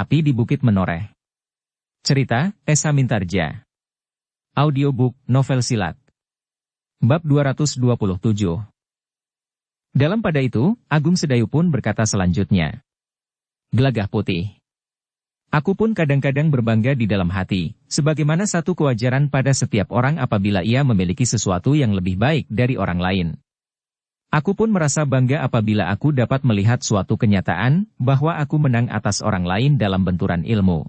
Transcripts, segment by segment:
Api di Bukit Menoreh. Cerita, Esa Mintarja. Audiobook, novel silat. Bab 227. Dalam pada itu, Agung Sedayu pun berkata selanjutnya. Gelagah Putih. Aku pun kadang-kadang berbangga di dalam hati, sebagaimana satu kewajaran pada setiap orang apabila ia memiliki sesuatu yang lebih baik dari orang lain. Aku pun merasa bangga apabila aku dapat melihat suatu kenyataan, bahwa aku menang atas orang lain dalam benturan ilmu.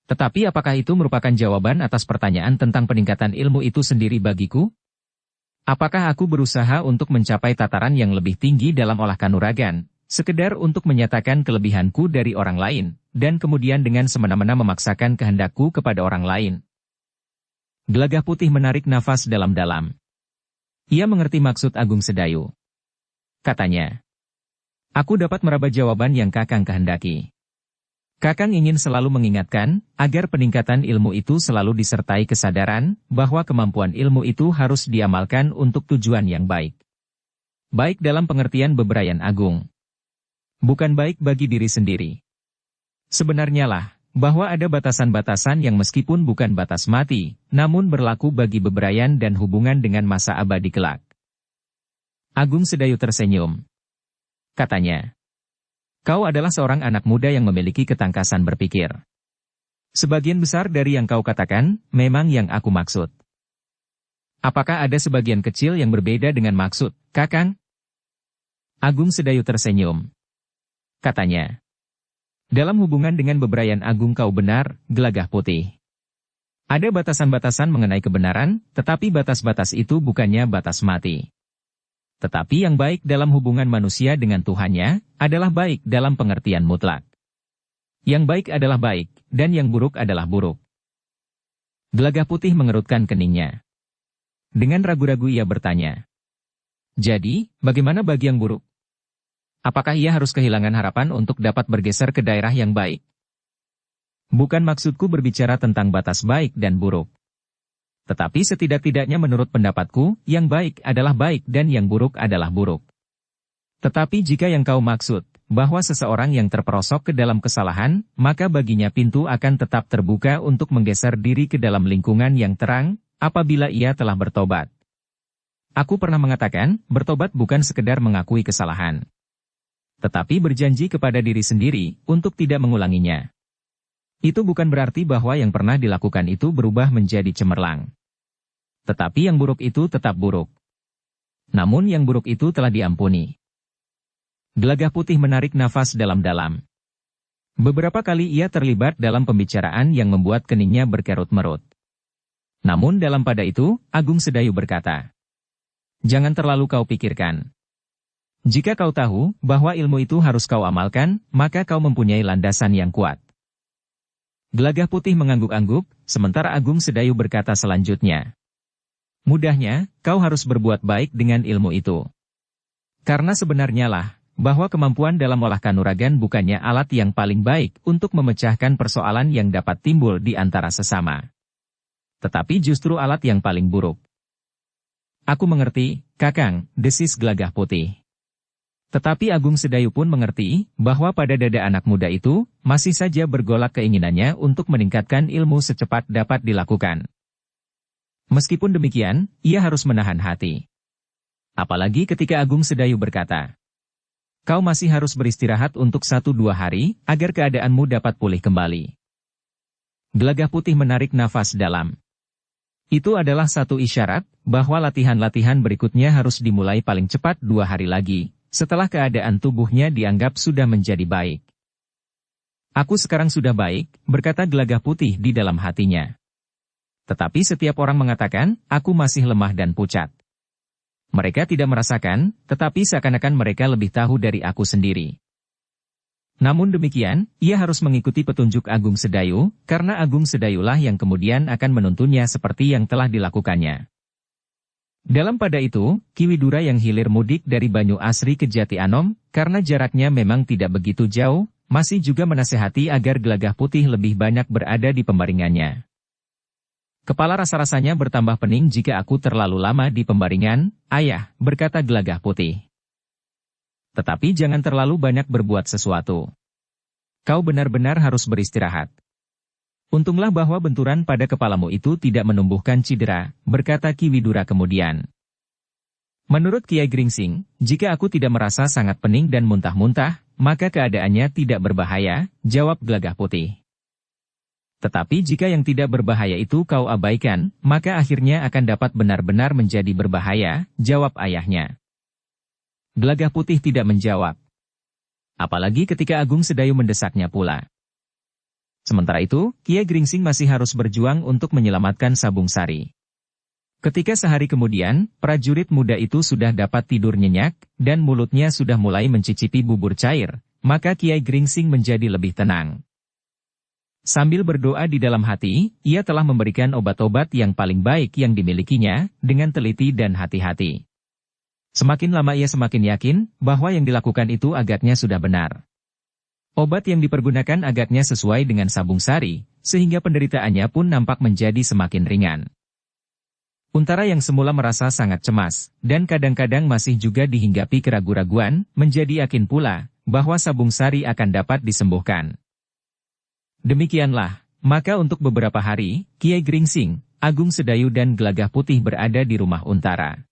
Tetapi apakah itu merupakan jawaban atas pertanyaan tentang peningkatan ilmu itu sendiri bagiku? Apakah aku berusaha untuk mencapai tataran yang lebih tinggi dalam olah kanuragan, sekedar untuk menyatakan kelebihanku dari orang lain, dan kemudian dengan semena-mena memaksakan kehendakku kepada orang lain? Gelagah Putih menarik nafas dalam-dalam. Ia mengerti maksud Agung Sedayu. Katanya, aku dapat meraba jawaban yang Kakang kehendaki. Kakang ingin selalu mengingatkan, agar peningkatan ilmu itu selalu disertai kesadaran, bahwa kemampuan ilmu itu harus diamalkan untuk tujuan yang baik. Baik dalam pengertian bebrayan agung. Bukan baik bagi diri sendiri. Sebenarnya lah, bahwa ada batasan-batasan yang meskipun bukan batas mati, namun berlaku bagi bebrayan dan hubungan dengan masa abadi kelak. Agung Sedayu tersenyum. Katanya, kau adalah seorang anak muda yang memiliki ketangkasan berpikir. Sebagian besar dari yang kau katakan, memang yang aku maksud. Apakah ada sebagian kecil yang berbeda dengan maksud, Kakang? Agung Sedayu tersenyum. Katanya, dalam hubungan dengan bebrayan agung kau benar, Gelagah Putih. Ada batasan-batasan mengenai kebenaran, tetapi batas-batas itu bukannya batas mati. Tetapi yang baik dalam hubungan manusia dengan Tuhannya, adalah baik dalam pengertian mutlak. Yang baik adalah baik, dan yang buruk adalah buruk. Gelagah Putih mengerutkan keningnya. Dengan ragu-ragu ia bertanya. Jadi, bagaimana bagi yang buruk? Apakah ia harus kehilangan harapan untuk dapat bergeser ke daerah yang baik? Bukan maksudku berbicara tentang batas baik dan buruk. Tetapi setidak-tidaknya menurut pendapatku, yang baik adalah baik dan yang buruk adalah buruk. Tetapi jika yang kau maksud, bahwa seseorang yang terperosok ke dalam kesalahan, maka baginya pintu akan tetap terbuka untuk menggeser diri ke dalam lingkungan yang terang, apabila ia telah bertobat. Aku pernah mengatakan, bertobat bukan sekedar mengakui kesalahan. Tetapi berjanji kepada diri sendiri, untuk tidak mengulanginya. Itu bukan berarti bahwa yang pernah dilakukan itu berubah menjadi cemerlang. Tetapi yang buruk itu tetap buruk. Namun yang buruk itu telah diampuni. Gelagah Putih menarik nafas dalam-dalam. Beberapa kali ia terlibat dalam pembicaraan yang membuat keningnya berkerut-merut. Namun dalam pada itu, Agung Sedayu berkata, jangan terlalu kau pikirkan. Jika kau tahu bahwa ilmu itu harus kau amalkan, maka kau mempunyai landasan yang kuat. Gelagah Putih mengangguk-angguk, sementara Agung Sedayu berkata selanjutnya. Mudahnya, kau harus berbuat baik dengan ilmu itu. Karena sebenarnya lah, bahwa kemampuan dalam olah kanuragan bukannya alat yang paling baik untuk memecahkan persoalan yang dapat timbul di antara sesama. Tetapi justru alat yang paling buruk. Aku mengerti, Kakang, desis Gelagah Putih. Tetapi Agung Sedayu pun mengerti, bahwa pada dada anak muda itu, masih saja bergolak keinginannya untuk meningkatkan ilmu secepat dapat dilakukan. Meskipun demikian, ia harus menahan hati. Apalagi ketika Agung Sedayu berkata, kau masih harus beristirahat untuk 1-2 hari, agar keadaanmu dapat pulih kembali. Gelagah Putih menarik nafas dalam. Itu adalah satu isyarat, bahwa latihan-latihan berikutnya harus dimulai paling cepat 2 hari lagi. Setelah keadaan tubuhnya dianggap sudah menjadi baik. Aku sekarang sudah baik, berkata Gelagah Putih di dalam hatinya. Tetapi setiap orang mengatakan, aku masih lemah dan pucat. Mereka tidak merasakan, tetapi seakan-akan mereka lebih tahu dari aku sendiri. Namun demikian, ia harus mengikuti petunjuk Agung Sedayu, karena Agung Sedayulah yang kemudian akan menuntunnya seperti yang telah dilakukannya. Dalam pada itu, Ki Widura yang hilir mudik dari Banyu Asri ke Jati Anom, karena jaraknya memang tidak begitu jauh, masih juga menasehati agar Gelagah Putih lebih banyak berada di pembaringannya. Kepala rasa-rasanya bertambah pening jika aku terlalu lama di pembaringan, Ayah, berkata Gelagah Putih. Tetapi jangan terlalu banyak berbuat sesuatu. Kau benar-benar harus beristirahat. Untunglah bahwa benturan pada kepalamu itu tidak menumbuhkan cedera, berkata Ki Widura kemudian. Menurut Kiai Gringsing, jika aku tidak merasa sangat pening dan muntah-muntah, maka keadaannya tidak berbahaya, jawab Gelagah Putih. Tetapi jika yang tidak berbahaya itu kau abaikan, maka akhirnya akan dapat benar-benar menjadi berbahaya, jawab ayahnya. Gelagah Putih tidak menjawab. Apalagi ketika Agung Sedayu mendesaknya pula. Sementara itu, Kiai Gringsing masih harus berjuang untuk menyelamatkan Sabung Sari. Ketika sehari kemudian, prajurit muda itu sudah dapat tidur nyenyak, dan mulutnya sudah mulai mencicipi bubur cair, maka Kiai Gringsing menjadi lebih tenang. Sambil berdoa di dalam hati, ia telah memberikan obat-obat yang paling baik yang dimilikinya, dengan teliti dan hati-hati. Semakin lama ia semakin yakin, bahwa yang dilakukan itu agaknya sudah benar. Obat yang dipergunakan agaknya sesuai dengan Sabung Sari, sehingga penderitaannya pun nampak menjadi semakin ringan. Untara yang semula merasa sangat cemas, dan kadang-kadang masih juga dihinggapi keraguan-raguan, menjadi yakin pula, bahwa Sabung Sari akan dapat disembuhkan. Demikianlah, maka untuk beberapa hari, Kiai Gringsing, Agung Sedayu dan Gelagah Putih berada di rumah Untara.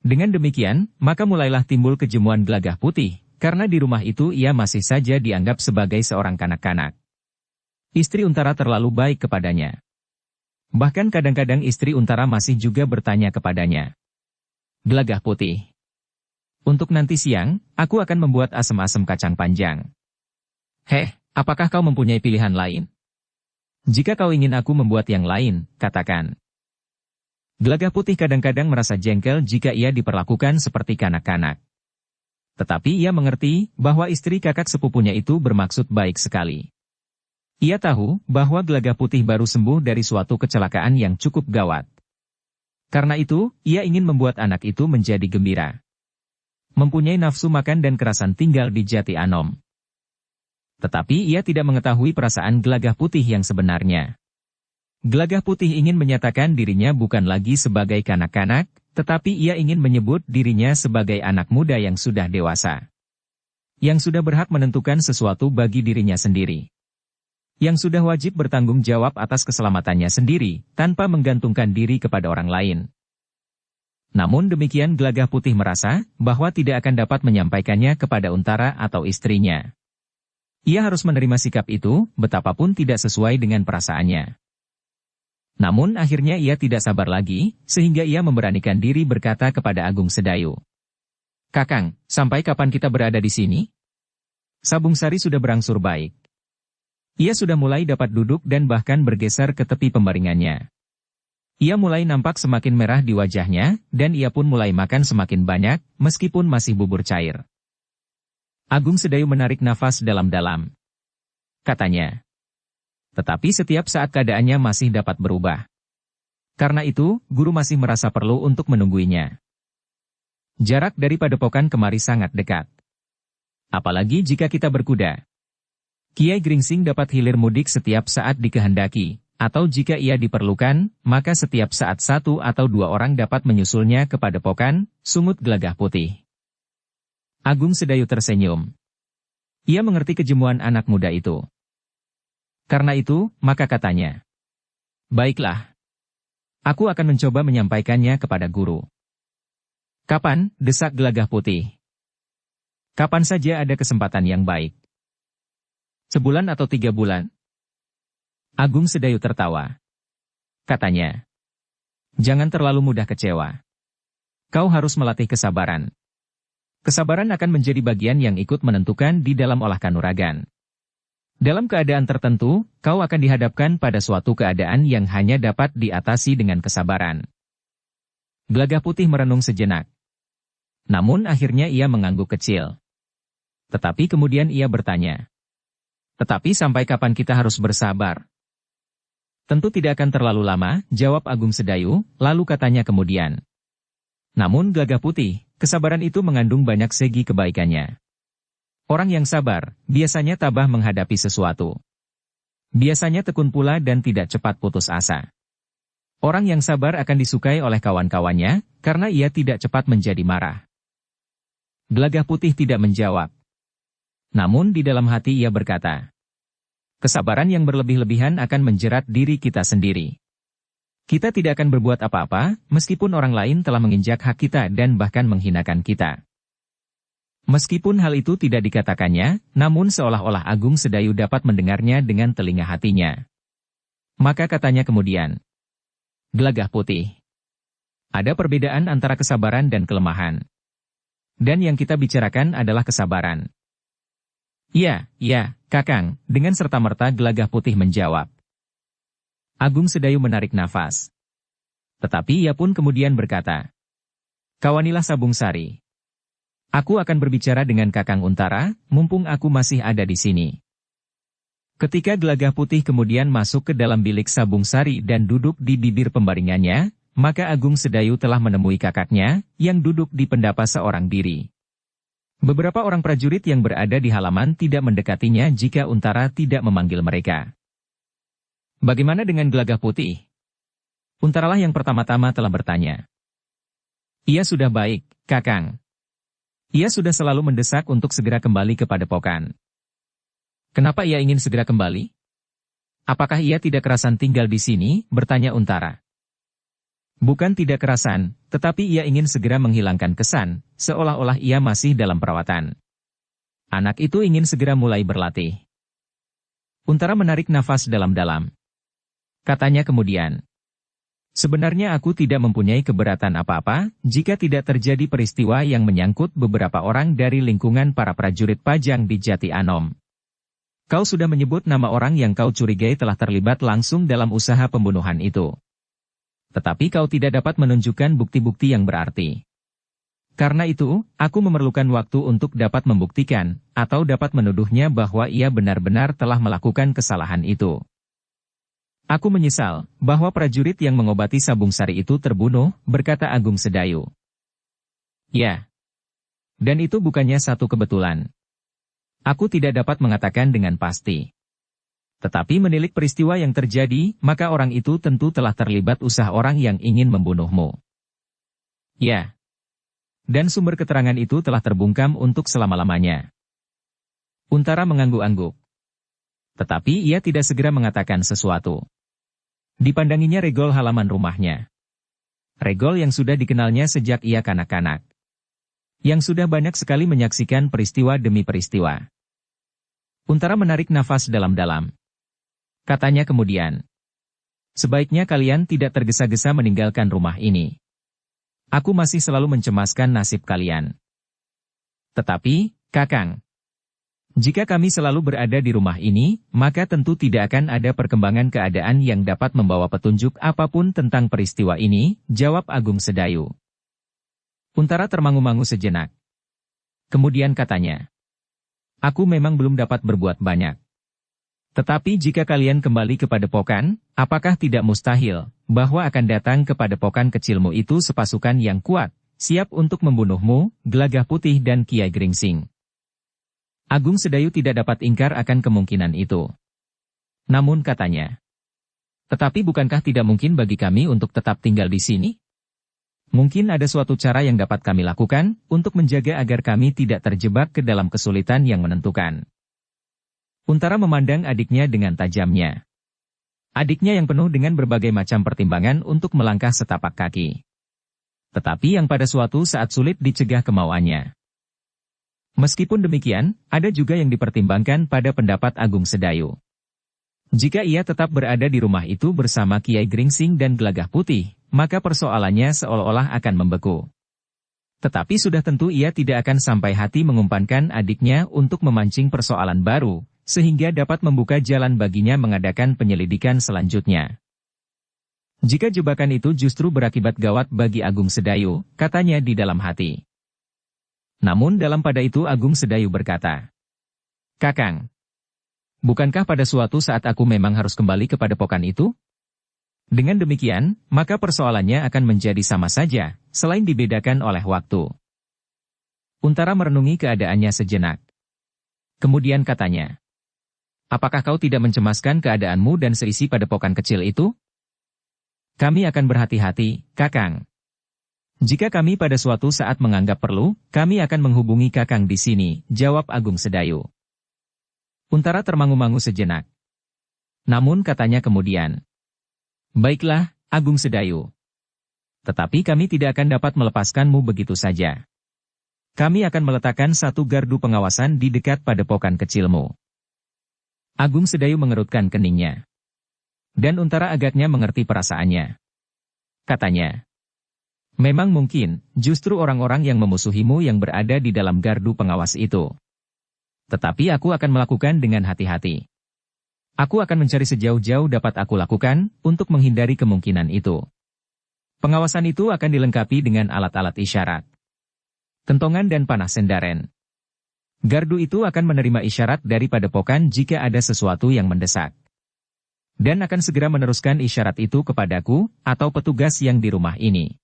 Dengan demikian, maka mulailah timbul kejemuan Gelagah Putih, karena di rumah itu ia masih saja dianggap sebagai seorang kanak-kanak. Istri Untara terlalu baik kepadanya. Bahkan kadang-kadang istri Untara masih juga bertanya kepadanya. Gelagah Putih, untuk nanti siang, aku akan membuat asam-asam kacang panjang. Apakah kau mempunyai pilihan lain? Jika kau ingin aku membuat yang lain, katakan. Gelagah Putih kadang-kadang merasa jengkel jika ia diperlakukan seperti kanak-kanak. Tetapi ia mengerti bahwa istri kakak sepupunya itu bermaksud baik sekali. Ia tahu bahwa Gelagah Putih baru sembuh dari suatu kecelakaan yang cukup gawat. Karena itu, ia ingin membuat anak itu menjadi gembira. Mempunyai nafsu makan dan kerasan tinggal di Jati Anom. Tetapi ia tidak mengetahui perasaan Gelagah Putih yang sebenarnya. Gelagah Putih ingin menyatakan dirinya bukan lagi sebagai kanak-kanak, tetapi ia ingin menyebut dirinya sebagai anak muda yang sudah dewasa. Yang sudah berhak menentukan sesuatu bagi dirinya sendiri. Yang sudah wajib bertanggung jawab atas keselamatannya sendiri, tanpa menggantungkan diri kepada orang lain. Namun demikian Gelagah Putih merasa, bahwa tidak akan dapat menyampaikannya kepada Untara atau istrinya. Ia harus menerima sikap itu, betapapun tidak sesuai dengan perasaannya. Namun akhirnya ia tidak sabar lagi, sehingga ia memberanikan diri berkata kepada Agung Sedayu. Kakang, sampai kapan kita berada di sini? Sabung Sari sudah berangsur baik. Ia sudah mulai dapat duduk dan bahkan bergeser ke tepi pembaringannya. Ia mulai nampak semakin merah di wajahnya, dan ia pun mulai makan semakin banyak, meskipun masih bubur cair. Agung Sedayu menarik nafas dalam-dalam. Katanya. Tetapi setiap saat keadaannya masih dapat berubah. Karena itu, guru masih merasa perlu untuk menungguinya. Jarak dari padepokan kemari sangat dekat. Apalagi jika kita berkuda. Kiai Gringsing dapat hilir mudik setiap saat dikehendaki, atau jika ia diperlukan, maka setiap saat 1 atau 2 orang dapat menyusulnya ke padepokan, sungut Gelagah Putih. Agung Sedayu tersenyum. Ia mengerti kejemuan anak muda itu. Karena itu, maka katanya. Baiklah. Aku akan mencoba menyampaikannya kepada guru. Kapan, desak Gelagah Putih. Kapan saja ada kesempatan yang baik. Sebulan atau 3 bulan? Agung Sedayu tertawa. Katanya. Jangan terlalu mudah kecewa. Kau harus melatih kesabaran. Kesabaran akan menjadi bagian yang ikut menentukan di dalam olah kanuragan. Dalam keadaan tertentu, kau akan dihadapkan pada suatu keadaan yang hanya dapat diatasi dengan kesabaran. Gelagah Putih merenung sejenak. Namun akhirnya ia mengangguk kecil. Tetapi kemudian ia bertanya. Tetapi sampai kapan kita harus bersabar? Tentu tidak akan terlalu lama, jawab Agung Sedayu, lalu katanya kemudian. Namun Gelagah Putih, kesabaran itu mengandung banyak segi kebaikannya. Orang yang sabar, biasanya tabah menghadapi sesuatu. Biasanya tekun pula dan tidak cepat putus asa. Orang yang sabar akan disukai oleh kawan-kawannya, karena ia tidak cepat menjadi marah. Gelagah Putih tidak menjawab. Namun di dalam hati ia berkata, kesabaran yang berlebih-lebihan akan menjerat diri kita sendiri. Kita tidak akan berbuat apa-apa, meskipun orang lain telah menginjak hak kita dan bahkan menghinakan kita. Meskipun hal itu tidak dikatakannya, namun seolah-olah Agung Sedayu dapat mendengarnya dengan telinga hatinya. Maka katanya kemudian, Gelagah Putih. Ada perbedaan antara kesabaran dan kelemahan. Dan yang kita bicarakan adalah kesabaran. Ya, Kakang, dengan serta-merta Gelagah Putih menjawab. Agung Sedayu menarik nafas. Tetapi ia pun kemudian berkata, Kawanilah Sabung Sari. Aku akan berbicara dengan Kakang Untara, mumpung aku masih ada di sini. Ketika Gelagah Putih kemudian masuk ke dalam bilik Sabung Sari dan duduk di bibir pembaringannya, maka Agung Sedayu telah menemui kakaknya, yang duduk di pendapa seorang diri. Beberapa orang prajurit yang berada di halaman tidak mendekatinya jika Untara tidak memanggil mereka. Bagaimana dengan Gelagah Putih? Untaralah yang pertama-tama telah bertanya. Ia sudah baik, Kakang. Ia sudah selalu mendesak untuk segera kembali ke Padepokan. Kenapa ia ingin segera kembali? Apakah ia tidak kerasan tinggal di sini? Bertanya Untara. Bukan tidak kerasan, tetapi ia ingin segera menghilangkan kesan, seolah-olah ia masih dalam perawatan. Anak itu ingin segera mulai berlatih. Untara menarik nafas dalam-dalam. Katanya kemudian, sebenarnya aku tidak mempunyai keberatan apa-apa, jika tidak terjadi peristiwa yang menyangkut beberapa orang dari lingkungan para prajurit Pajang di Jati Anom. Kau sudah menyebut nama orang yang kau curigai telah terlibat langsung dalam usaha pembunuhan itu. Tetapi kau tidak dapat menunjukkan bukti-bukti yang berarti. Karena itu, aku memerlukan waktu untuk dapat membuktikan, atau dapat menuduhnya bahwa ia benar-benar telah melakukan kesalahan itu. Aku menyesal, bahwa prajurit yang mengobati Sabung Sari itu terbunuh, berkata Agung Sedayu. Ya. Dan itu bukannya satu kebetulan. Aku tidak dapat mengatakan dengan pasti. Tetapi menilik peristiwa yang terjadi, maka orang itu tentu telah terlibat usaha orang yang ingin membunuhmu. Ya. Dan sumber keterangan itu telah terbungkam untuk selama-lamanya. Untara mengangguk-angguk. Tetapi ia tidak segera mengatakan sesuatu. Dipandanginya regol halaman rumahnya. Regol yang sudah dikenalnya sejak ia kanak-kanak. Yang sudah banyak sekali menyaksikan peristiwa demi peristiwa. Untara menarik nafas dalam-dalam. Katanya kemudian, sebaiknya kalian tidak tergesa-gesa meninggalkan rumah ini. Aku masih selalu mencemaskan nasib kalian. Tetapi, Kakang, jika kami selalu berada di rumah ini, maka tentu tidak akan ada perkembangan keadaan yang dapat membawa petunjuk apapun tentang peristiwa ini, jawab Agung Sedayu. Untara termangu-mangu sejenak. Kemudian katanya, aku memang belum dapat berbuat banyak. Tetapi jika kalian kembali ke Padepokan, apakah tidak mustahil, bahwa akan datang ke Padepokan kecilmu itu sepasukan yang kuat, siap untuk membunuhmu, Gelagah Putih dan Kiai Gringsing. Agung Sedayu tidak dapat ingkar akan kemungkinan itu. Namun katanya, tetapi bukankah tidak mungkin bagi kami untuk tetap tinggal di sini? Mungkin ada suatu cara yang dapat kami lakukan, untuk menjaga agar kami tidak terjebak ke dalam kesulitan yang menentukan. Untara memandang adiknya dengan tajamnya. Adiknya yang penuh dengan berbagai macam pertimbangan untuk melangkah setapak kaki. Tetapi yang pada suatu saat sulit dicegah kemauannya. Meskipun demikian, ada juga yang dipertimbangkan pada pendapat Agung Sedayu. Jika ia tetap berada di rumah itu bersama Kiai Gringsing dan Gelagah Putih, maka persoalannya seolah-olah akan membeku. Tetapi sudah tentu ia tidak akan sampai hati mengumpankan adiknya untuk memancing persoalan baru, sehingga dapat membuka jalan baginya mengadakan penyelidikan selanjutnya. Jika jebakan itu justru berakibat gawat bagi Agung Sedayu, katanya di dalam hati. Namun dalam pada itu Agung Sedayu berkata, Kakang, bukankah pada suatu saat aku memang harus kembali ke Padepokan itu? Dengan demikian, maka persoalannya akan menjadi sama saja, selain dibedakan oleh waktu. Untara merenungi keadaannya sejenak. Kemudian katanya, apakah kau tidak mencemaskan keadaanmu dan seisi Padepokan kecil itu? Kami akan berhati-hati, Kakang. Jika kami pada suatu saat menganggap perlu, kami akan menghubungi Kakang di sini, jawab Agung Sedayu. Untara termangu-mangu sejenak. Namun katanya kemudian, "Baiklah, Agung Sedayu. Tetapi kami tidak akan dapat melepaskanmu begitu saja. Kami akan meletakkan satu gardu pengawasan di dekat padepokan kecilmu." Agung Sedayu mengerutkan keningnya. Dan Untara agaknya mengerti perasaannya. Katanya, "Memang mungkin, justru orang-orang yang memusuhimu yang berada di dalam gardu pengawas itu. Tetapi aku akan melakukan dengan hati-hati. Aku akan mencari sejauh-jauh dapat aku lakukan, untuk menghindari kemungkinan itu. Pengawasan itu akan dilengkapi dengan alat-alat isyarat. Kentongan dan panah sendaren. Gardu itu akan menerima isyarat dari padepokan jika ada sesuatu yang mendesak. Dan akan segera meneruskan isyarat itu kepadaku, atau petugas yang di rumah ini.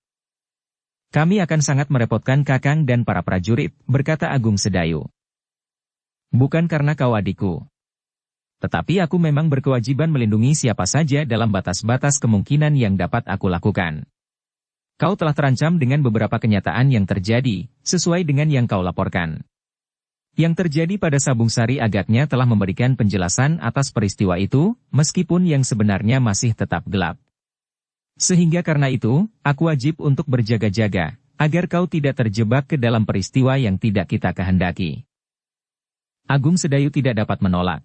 Kami akan sangat merepotkan Kakang dan para prajurit," berkata Agung Sedayu. "Bukan karena kau adikku. Tetapi aku memang berkewajiban melindungi siapa saja dalam batas-batas kemungkinan yang dapat aku lakukan. Kau telah terancam dengan beberapa kenyataan yang terjadi, sesuai dengan yang kau laporkan. Yang terjadi pada Sabung Sari agaknya telah memberikan penjelasan atas peristiwa itu, meskipun yang sebenarnya masih tetap gelap. Sehingga karena itu, aku wajib untuk berjaga-jaga, agar kau tidak terjebak ke dalam peristiwa yang tidak kita kehendaki." Agung Sedayu tidak dapat menolak.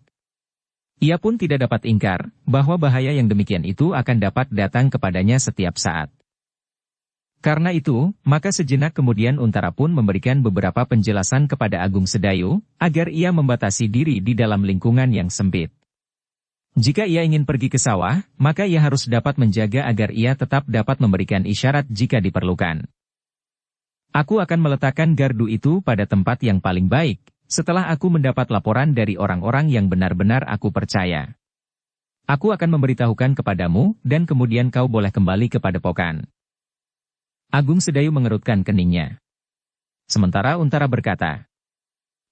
Ia pun tidak dapat ingkar, bahwa bahaya yang demikian itu akan dapat datang kepadanya setiap saat. Karena itu, maka sejenak kemudian Untara pun memberikan beberapa penjelasan kepada Agung Sedayu, agar ia membatasi diri di dalam lingkungan yang sempit. Jika ia ingin pergi ke sawah, maka ia harus dapat menjaga agar ia tetap dapat memberikan isyarat jika diperlukan. "Aku akan meletakkan gardu itu pada tempat yang paling baik, setelah aku mendapat laporan dari orang-orang yang benar-benar aku percaya. Aku akan memberitahukan kepadamu, dan kemudian kau boleh kembali ke padepokan." Agung Sedayu mengerutkan keningnya. Sementara Untara berkata,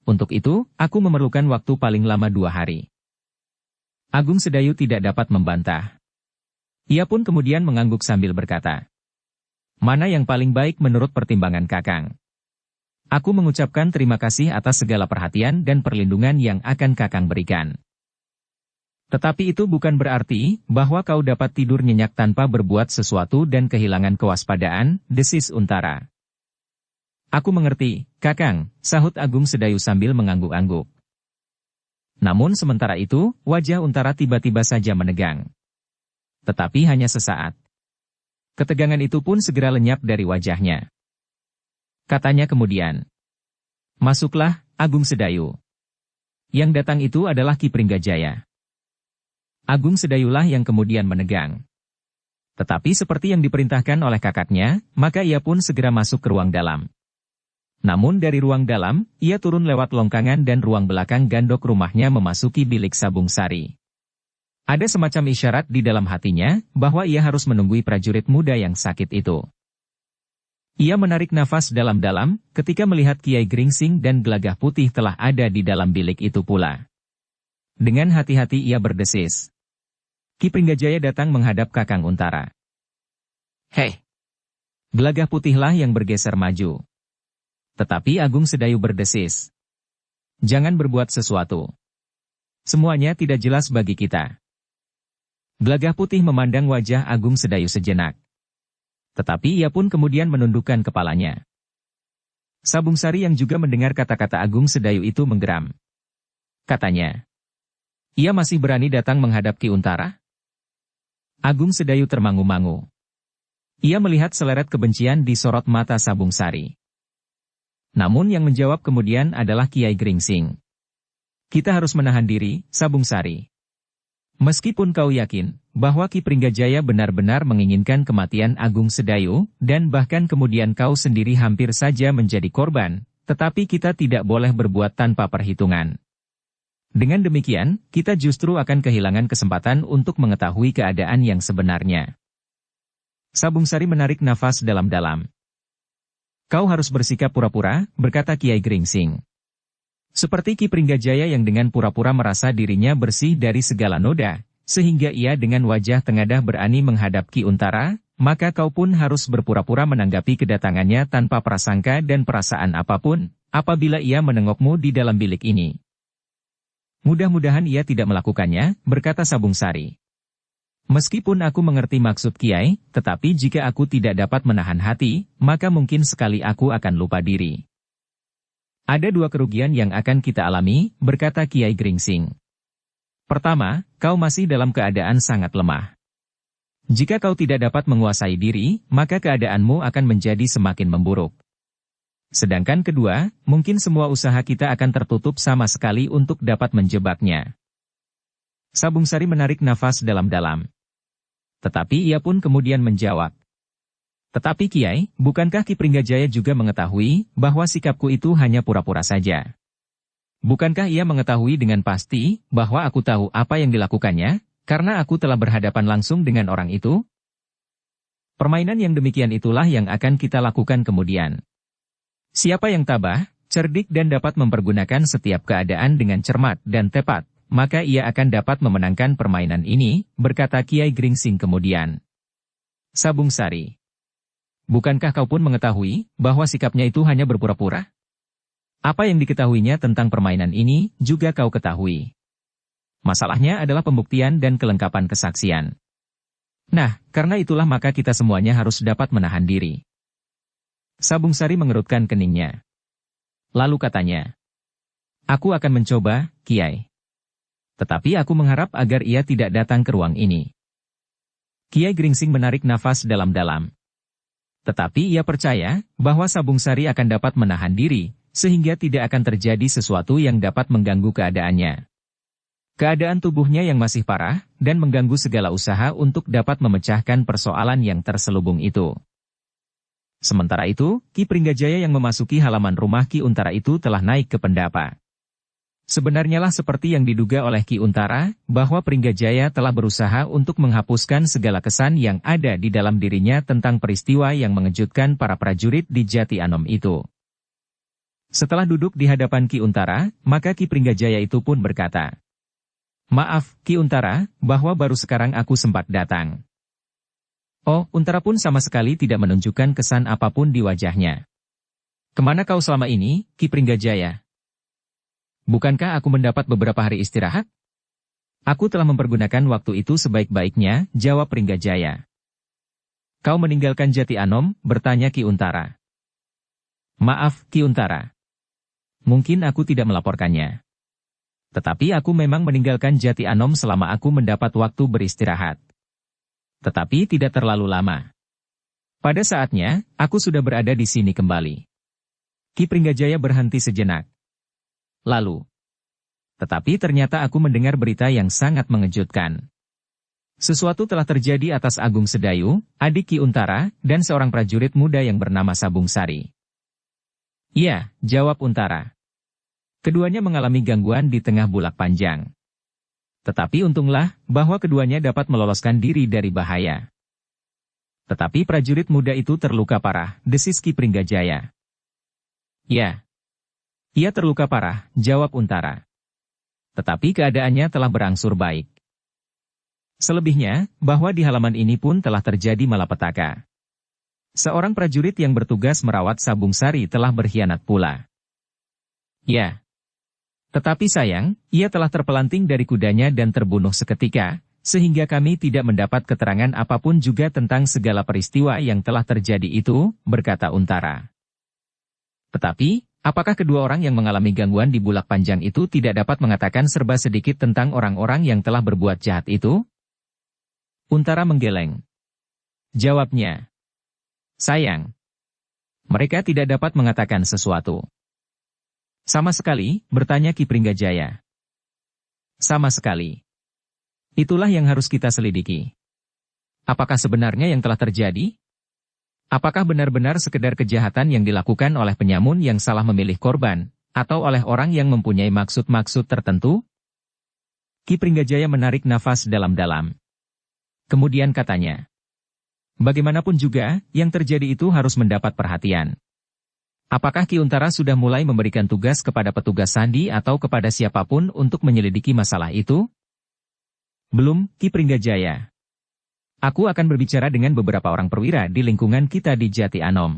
"Untuk itu, aku memerlukan waktu paling lama 2 hari. Agung Sedayu tidak dapat membantah. Ia pun kemudian mengangguk sambil berkata, "Mana yang paling baik menurut pertimbangan Kakang? Aku mengucapkan terima kasih atas segala perhatian dan perlindungan yang akan Kakang berikan. Tetapi itu bukan berarti bahwa kau dapat tidur nyenyak tanpa berbuat sesuatu dan kehilangan kewaspadaan," desis Untara. "Aku mengerti, Kakang," sahut Agung Sedayu sambil mengangguk-angguk. Namun sementara itu, wajah Untara tiba-tiba saja menegang. Tetapi hanya sesaat. Ketegangan itu pun segera lenyap dari wajahnya. Katanya kemudian, "Masuklah, Agung Sedayu. Yang datang itu adalah Ki Pringgajaya." Agung Sedayulah yang kemudian menegang. Tetapi seperti yang diperintahkan oleh kakaknya, maka ia pun segera masuk ke ruang dalam. Namun dari ruang dalam, ia turun lewat longkangan dan ruang belakang gandok rumahnya memasuki bilik Sabung Sari. Ada semacam isyarat di dalam hatinya, bahwa ia harus menunggui prajurit muda yang sakit itu. Ia menarik nafas dalam-dalam, ketika melihat Kiai Gringsing dan Gelagah Putih telah ada di dalam bilik itu pula. Dengan hati-hati ia berdesis. Ki Pringgajaya datang menghadap Kakang Untara. "Hei!" Gelagah Putihlah yang bergeser maju. Tetapi Agung Sedayu berdesis, "Jangan berbuat sesuatu. Semuanya tidak jelas bagi kita." Gelagah Putih memandang wajah Agung Sedayu sejenak. Tetapi ia pun kemudian menundukkan kepalanya. Sabung Sari yang juga mendengar kata-kata Agung Sedayu itu menggeram. Katanya, "Ia masih berani datang menghadap Ki Untara?" Agung Sedayu termangu-mangu. Ia melihat seleret kebencian di sorot mata Sabung Sari. Namun yang menjawab kemudian adalah Kiai Gringsing. "Kita harus menahan diri, Sabung Sari. Meskipun kau yakin bahwa Ki Pringgajaya benar-benar menginginkan kematian Agung Sedayu, dan bahkan kemudian kau sendiri hampir saja menjadi korban, tetapi kita tidak boleh berbuat tanpa perhitungan. Dengan demikian, kita justru akan kehilangan kesempatan untuk mengetahui keadaan yang sebenarnya." Sabung Sari menarik nafas dalam-dalam. "Kau harus bersikap pura-pura," berkata Kiai Gringsing. "Seperti Ki Pringgajaya yang dengan pura-pura merasa dirinya bersih dari segala noda, sehingga ia dengan wajah tengadah berani menghadap Ki Untara, maka kau pun harus berpura-pura menanggapi kedatangannya tanpa prasangka dan perasaan apapun, apabila ia menengokmu di dalam bilik ini." Mudah-mudahan ia tidak melakukannya, berkata Sabung Sari. Meskipun aku mengerti maksud Kiai, tetapi jika aku tidak dapat menahan hati, maka mungkin sekali aku akan lupa diri. Ada dua kerugian yang akan kita alami, berkata Kiai Gringsing. Pertama, kau masih dalam keadaan sangat lemah. Jika kau tidak dapat menguasai diri, maka keadaanmu akan menjadi semakin memburuk. Sedangkan kedua, mungkin semua usaha kita akan tertutup sama sekali untuk dapat menjebaknya. Sabung Sari menarik nafas dalam-dalam. Tetapi ia pun kemudian menjawab. Tetapi Kiai, bukankah Ki Pringgajaya juga mengetahui bahwa sikapku itu hanya pura-pura saja? Bukankah ia mengetahui dengan pasti bahwa aku tahu apa yang dilakukannya, karena aku telah berhadapan langsung dengan orang itu? Permainan yang demikian itulah yang akan kita lakukan kemudian. Siapa yang tabah, cerdik dan dapat mempergunakan setiap keadaan dengan cermat dan tepat, maka ia akan dapat memenangkan permainan ini, berkata Kiai Gringsing kemudian. Sabung Sari. Bukankah kau pun mengetahui bahwa sikapnya itu hanya berpura-pura? Apa yang diketahuinya tentang permainan ini, juga kau ketahui. Masalahnya adalah pembuktian dan kelengkapan kesaksian. Nah, karena itulah maka kita semuanya harus dapat menahan diri. Sabung Sari mengerutkan keningnya. Lalu katanya, aku akan mencoba, Kiai. Tetapi aku mengharap agar ia tidak datang ke ruang ini. Kiai Gringsing menarik nafas dalam-dalam. Tetapi ia percaya bahwa Sabung Sari akan dapat menahan diri, sehingga tidak akan terjadi sesuatu yang dapat mengganggu keadaannya. Keadaan tubuhnya yang masih parah, dan mengganggu segala usaha untuk dapat memecahkan persoalan yang terselubung itu. Sementara itu, Ki Pringgajaya yang memasuki halaman rumah Ki Untara itu telah naik ke pendapa. Sebenarnya lah seperti yang diduga oleh Ki Untara, bahwa Pringgajaya telah berusaha untuk menghapuskan segala kesan yang ada di dalam dirinya tentang peristiwa yang mengejutkan para prajurit di Jati Anom itu. Setelah duduk di hadapan Ki Untara, maka Ki Pringgajaya itu pun berkata, maaf, Ki Untara, bahwa baru sekarang aku sempat datang. Oh, Untara pun sama sekali tidak menunjukkan kesan apapun di wajahnya. Kemana kau selama ini, Ki Pringgajaya? Bukankah aku mendapat beberapa hari istirahat? Aku telah mempergunakan waktu itu sebaik-baiknya, jawab Pringgajaya. Kau meninggalkan Jati Anom, bertanya Ki Untara. Maaf, Ki Untara. Mungkin aku tidak melaporkannya. Tetapi aku memang meninggalkan Jati Anom selama aku mendapat waktu beristirahat. Tetapi tidak terlalu lama. Pada saatnya, aku sudah berada di sini kembali. Ki Pringgajaya berhenti sejenak. Lalu. Tetapi ternyata aku mendengar berita yang sangat mengejutkan. Sesuatu telah terjadi atas Agung Sedayu, adik Ki Untara, dan seorang prajurit muda yang bernama Sabung Sari. Iya, jawab Untara. Keduanya mengalami gangguan di tengah bulak panjang. Tetapi untunglah, bahwa keduanya dapat meloloskan diri dari bahaya. Tetapi prajurit muda itu terluka parah, desis Ki Pringgajaya. Ya. Ia terluka parah, jawab Untara. Tetapi keadaannya telah berangsur baik. Selebihnya, bahwa di halaman ini pun telah terjadi malapetaka. Seorang prajurit yang bertugas merawat Sabung Sari telah berkhianat pula. Ya. Tetapi sayang, ia telah terpelanting dari kudanya dan terbunuh seketika, sehingga kami tidak mendapat keterangan apapun juga tentang segala peristiwa yang telah terjadi itu, berkata Untara. Tetapi, apakah kedua orang yang mengalami gangguan di bulak panjang itu tidak dapat mengatakan serba sedikit tentang orang-orang yang telah berbuat jahat itu? Untara menggeleng. Jawabnya. Sayang. Mereka tidak dapat mengatakan sesuatu. Sama sekali, bertanya Ki Pringgajaya. Sama sekali. Itulah yang harus kita selidiki. Apakah sebenarnya yang telah terjadi? Apakah benar-benar sekedar kejahatan yang dilakukan oleh penyamun yang salah memilih korban, atau oleh orang yang mempunyai maksud-maksud tertentu? Ki Pringgajaya menarik nafas dalam-dalam. Kemudian katanya, bagaimanapun juga, yang terjadi itu harus mendapat perhatian. Apakah Ki Untara sudah mulai memberikan tugas kepada petugas sandi atau kepada siapapun untuk menyelidiki masalah itu? Belum, Ki Pringgajaya. Aku akan berbicara dengan beberapa orang perwira di lingkungan kita di Jati Anom.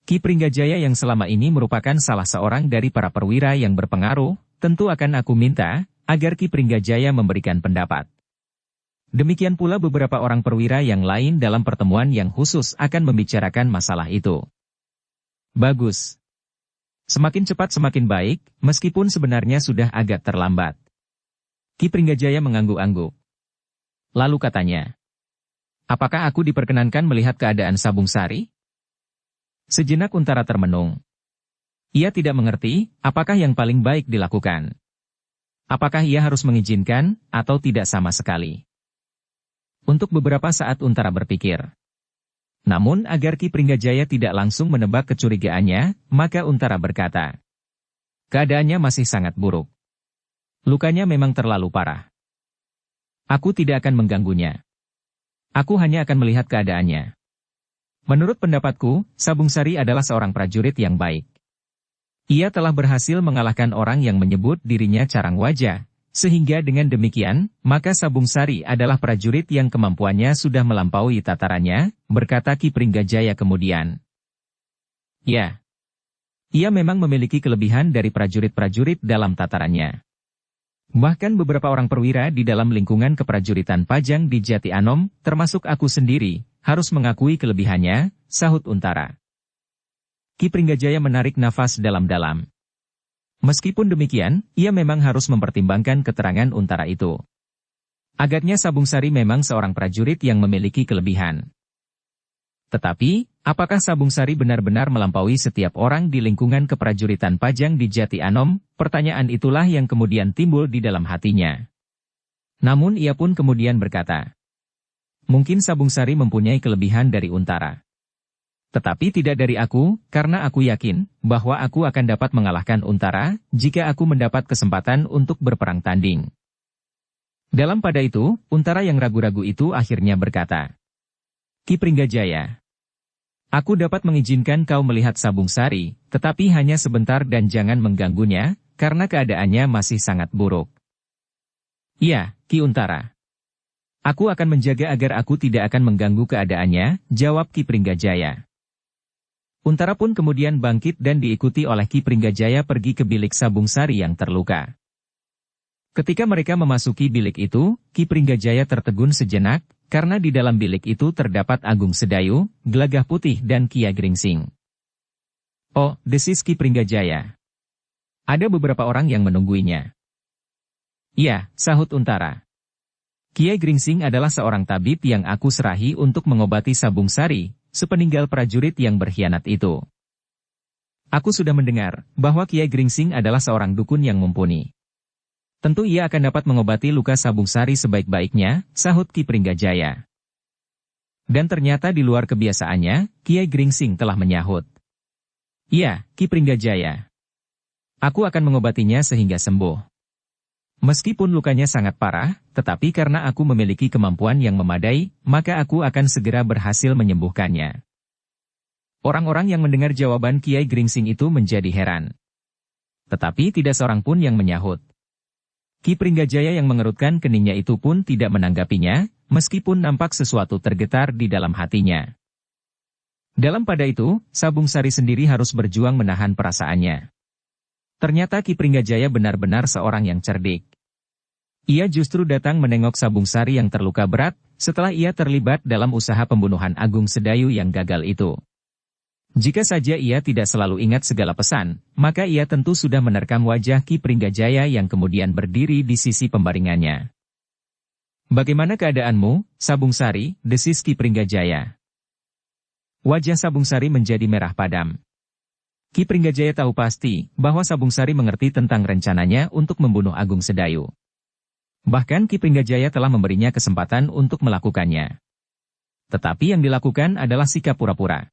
Ki Pringgajaya yang selama ini merupakan salah seorang dari para perwira yang berpengaruh, tentu akan aku minta agar Ki Pringgajaya memberikan pendapat. Demikian pula beberapa orang perwira yang lain dalam pertemuan yang khusus akan membicarakan masalah itu. Bagus. Semakin cepat semakin baik, meskipun sebenarnya sudah agak terlambat. Ki Pringgajaya mengangguk-angguk. Lalu katanya, apakah aku diperkenankan melihat keadaan Sabung Sari? Sejenak Untara termenung. Ia tidak mengerti, apakah yang paling baik dilakukan. Apakah ia harus mengizinkan, atau tidak sama sekali. Untuk beberapa saat Untara berpikir. Namun agar Ki Pringgajaya tidak langsung menebak kecurigaannya, maka Untara berkata, keadaannya masih sangat buruk. Lukanya memang terlalu parah. Aku tidak akan mengganggunya. Aku hanya akan melihat keadaannya. Menurut pendapatku, Sabung Sari adalah seorang prajurit yang baik. Ia telah berhasil mengalahkan orang yang menyebut dirinya Carang Wajah, sehingga dengan demikian, maka Sabung Sari adalah prajurit yang kemampuannya sudah melampaui tatarannya, berkata Ki Pringgajaya kemudian. Ya, ia memang memiliki kelebihan dari prajurit-prajurit dalam tatarannya. Bahkan beberapa orang perwira di dalam lingkungan keprajuritan Pajang di Jati Anom, termasuk aku sendiri, harus mengakui kelebihannya, sahut Untara. Ki Pringgajaya menarik nafas dalam-dalam. Meskipun demikian, ia memang harus mempertimbangkan keterangan Untara itu. Agaknya Sabung Sari memang seorang prajurit yang memiliki kelebihan. Tetapi, apakah Sabung Sari benar-benar melampaui setiap orang di lingkungan keprajuritan Pajang di Jati Anom? Pertanyaan itulah yang kemudian timbul di dalam hatinya. Namun ia pun kemudian berkata, mungkin Sabung Sari mempunyai kelebihan dari Untara. Tetapi tidak dari aku, karena aku yakin bahwa aku akan dapat mengalahkan Untara jika aku mendapat kesempatan untuk berperang tanding. Dalam pada itu, Untara yang ragu-ragu itu akhirnya berkata, Ki Pringgajaya, aku dapat mengizinkan kau melihat Sabung Sari, tetapi hanya sebentar dan jangan mengganggunya, karena keadaannya masih sangat buruk. Iya, Ki Untara. Aku akan menjaga agar aku tidak akan mengganggu keadaannya, jawab Ki Pringgajaya. Untara pun kemudian bangkit dan diikuti oleh Ki Pringgajaya pergi ke bilik Sabung Sari yang terluka. Ketika mereka memasuki bilik itu, Ki Pringgajaya tertegun sejenak, karena di dalam bilik itu terdapat Agung Sedayu, Gelagah Putih dan Kiai Gringsing. Oh, desis Ki Pringgajaya. Ada beberapa orang yang menungguinya. Ya, sahut Untara. Kiai Gringsing adalah seorang tabib yang aku serahi untuk mengobati Sabung Sari, sepeninggal prajurit yang berkhianat itu. Aku sudah mendengar bahwa Kiai Gringsing adalah seorang dukun yang mumpuni. Tentu ia akan dapat mengobati luka Sabung Sari sebaik-baiknya, sahut Ki Pringgajaya. Dan ternyata di luar kebiasaannya, Kiai Gringsing telah menyahut. Iya, Ki Pringgajaya. Aku akan mengobatinya sehingga sembuh. Meskipun lukanya sangat parah, tetapi karena aku memiliki kemampuan yang memadai, maka aku akan segera berhasil menyembuhkannya. Orang-orang yang mendengar jawaban Kiai Gringsing itu menjadi heran. Tetapi tidak seorang pun yang menyahut. Ki Pringgajaya yang mengerutkan keningnya itu pun tidak menanggapinya, meskipun nampak sesuatu tergetar di dalam hatinya. Dalam pada itu, Sabung Sari sendiri harus berjuang menahan perasaannya. Ternyata Ki Pringgajaya benar-benar seorang yang cerdik. Ia justru datang menengok Sabung Sari yang terluka berat, setelah ia terlibat dalam usaha pembunuhan Agung Sedayu yang gagal itu. Jika saja ia tidak selalu ingat segala pesan, maka ia tentu sudah menerkam wajah Ki Pringgajaya yang kemudian berdiri di sisi pembaringannya. Bagaimana keadaanmu, Sabung Sari, desis Ki Pringgajaya. Wajah Sabung Sari menjadi merah padam. Ki Pringgajaya tahu pasti bahwa Sabung Sari mengerti tentang rencananya untuk membunuh Agung Sedayu. Bahkan Ki Pringgajaya telah memberinya kesempatan untuk melakukannya. Tetapi yang dilakukan adalah sikap pura-pura.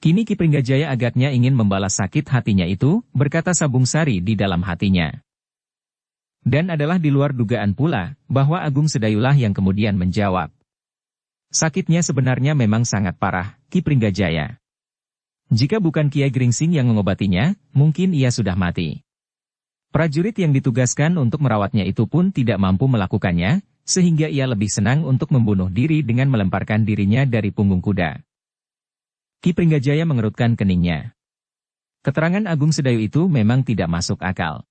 Kini Ki Pringgajaya agaknya ingin membalas sakit hatinya itu, berkata Sabung Sari di dalam hatinya. Dan adalah di luar dugaan pula, bahwa Agung Sedayulah yang kemudian menjawab. Sakitnya sebenarnya memang sangat parah, Ki Pringgajaya. Jika bukan Kiai Gringsing yang mengobatinya, mungkin ia sudah mati. Prajurit yang ditugaskan untuk merawatnya itu pun tidak mampu melakukannya, sehingga ia lebih senang untuk membunuh diri dengan melemparkan dirinya dari punggung kuda. Ki Pringgajaya mengerutkan keningnya. Keterangan Agung Sedayu itu memang tidak masuk akal.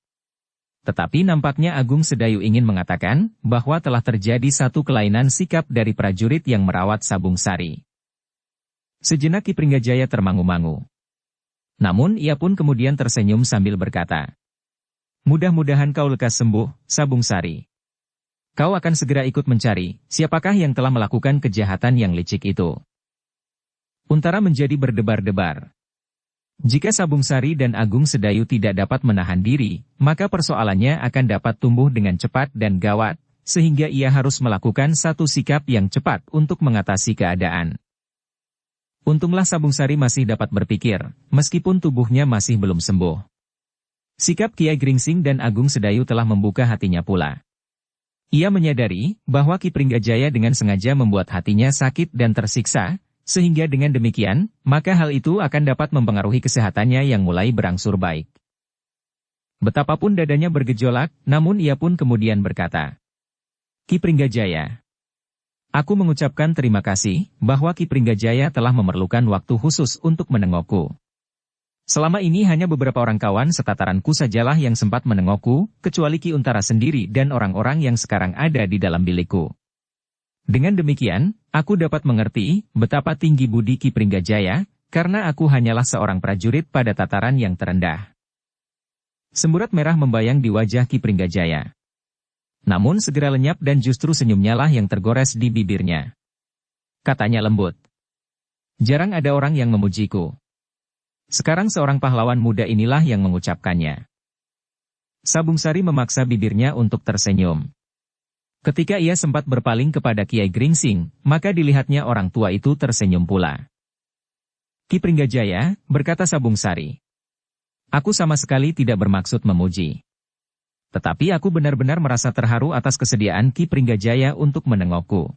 Tetapi nampaknya Agung Sedayu ingin mengatakan bahwa telah terjadi satu kelainan sikap dari prajurit yang merawat Sabung Sari. Sejenak Ki Pringgajaya termangu-mangu. Namun ia pun kemudian tersenyum sambil berkata, "Mudah-mudahan kau lekas sembuh, Sabung Sari. Kau akan segera ikut mencari siapakah yang telah melakukan kejahatan yang licik itu." Untara menjadi berdebar-debar. Jika Sabung Sari dan Agung Sedayu tidak dapat menahan diri, maka persoalannya akan dapat tumbuh dengan cepat dan gawat, sehingga ia harus melakukan satu sikap yang cepat untuk mengatasi keadaan. Untunglah Sabung Sari masih dapat berpikir, meskipun tubuhnya masih belum sembuh. Sikap Kiai Gringsing dan Agung Sedayu telah membuka hatinya pula. Ia menyadari bahwa Ki Pringgajaya dengan sengaja membuat hatinya sakit dan tersiksa, sehingga dengan demikian, maka hal itu akan dapat mempengaruhi kesehatannya yang mulai berangsur baik. Betapapun dadanya bergejolak, namun ia pun kemudian berkata, "Ki Pringgajaya, aku mengucapkan terima kasih bahwa Ki Pringgajaya telah memerlukan waktu khusus untuk menengokku. Selama ini hanya beberapa orang kawan setataranku sajalah yang sempat menengokku, kecuali Ki Untara sendiri dan orang-orang yang sekarang ada di dalam bilikku. Dengan demikian, aku dapat mengerti betapa tinggi budi Ki Pringgajaya, karena aku hanyalah seorang prajurit pada tataran yang terendah." Semburat merah membayang di wajah Ki Pringgajaya. Namun segera lenyap dan justru senyumnya lah yang tergores di bibirnya. Katanya lembut, "Jarang ada orang yang memujiku. Sekarang seorang pahlawan muda inilah yang mengucapkannya." Sabung Sari memaksa bibirnya untuk tersenyum. Ketika ia sempat berpaling kepada Kiai Gringsing, maka dilihatnya orang tua itu tersenyum pula. "Ki Pringgajaya," berkata Sabung Sari, "aku sama sekali tidak bermaksud memuji. Tetapi aku benar-benar merasa terharu atas kesediaan Ki Pringgajaya untuk menengokku."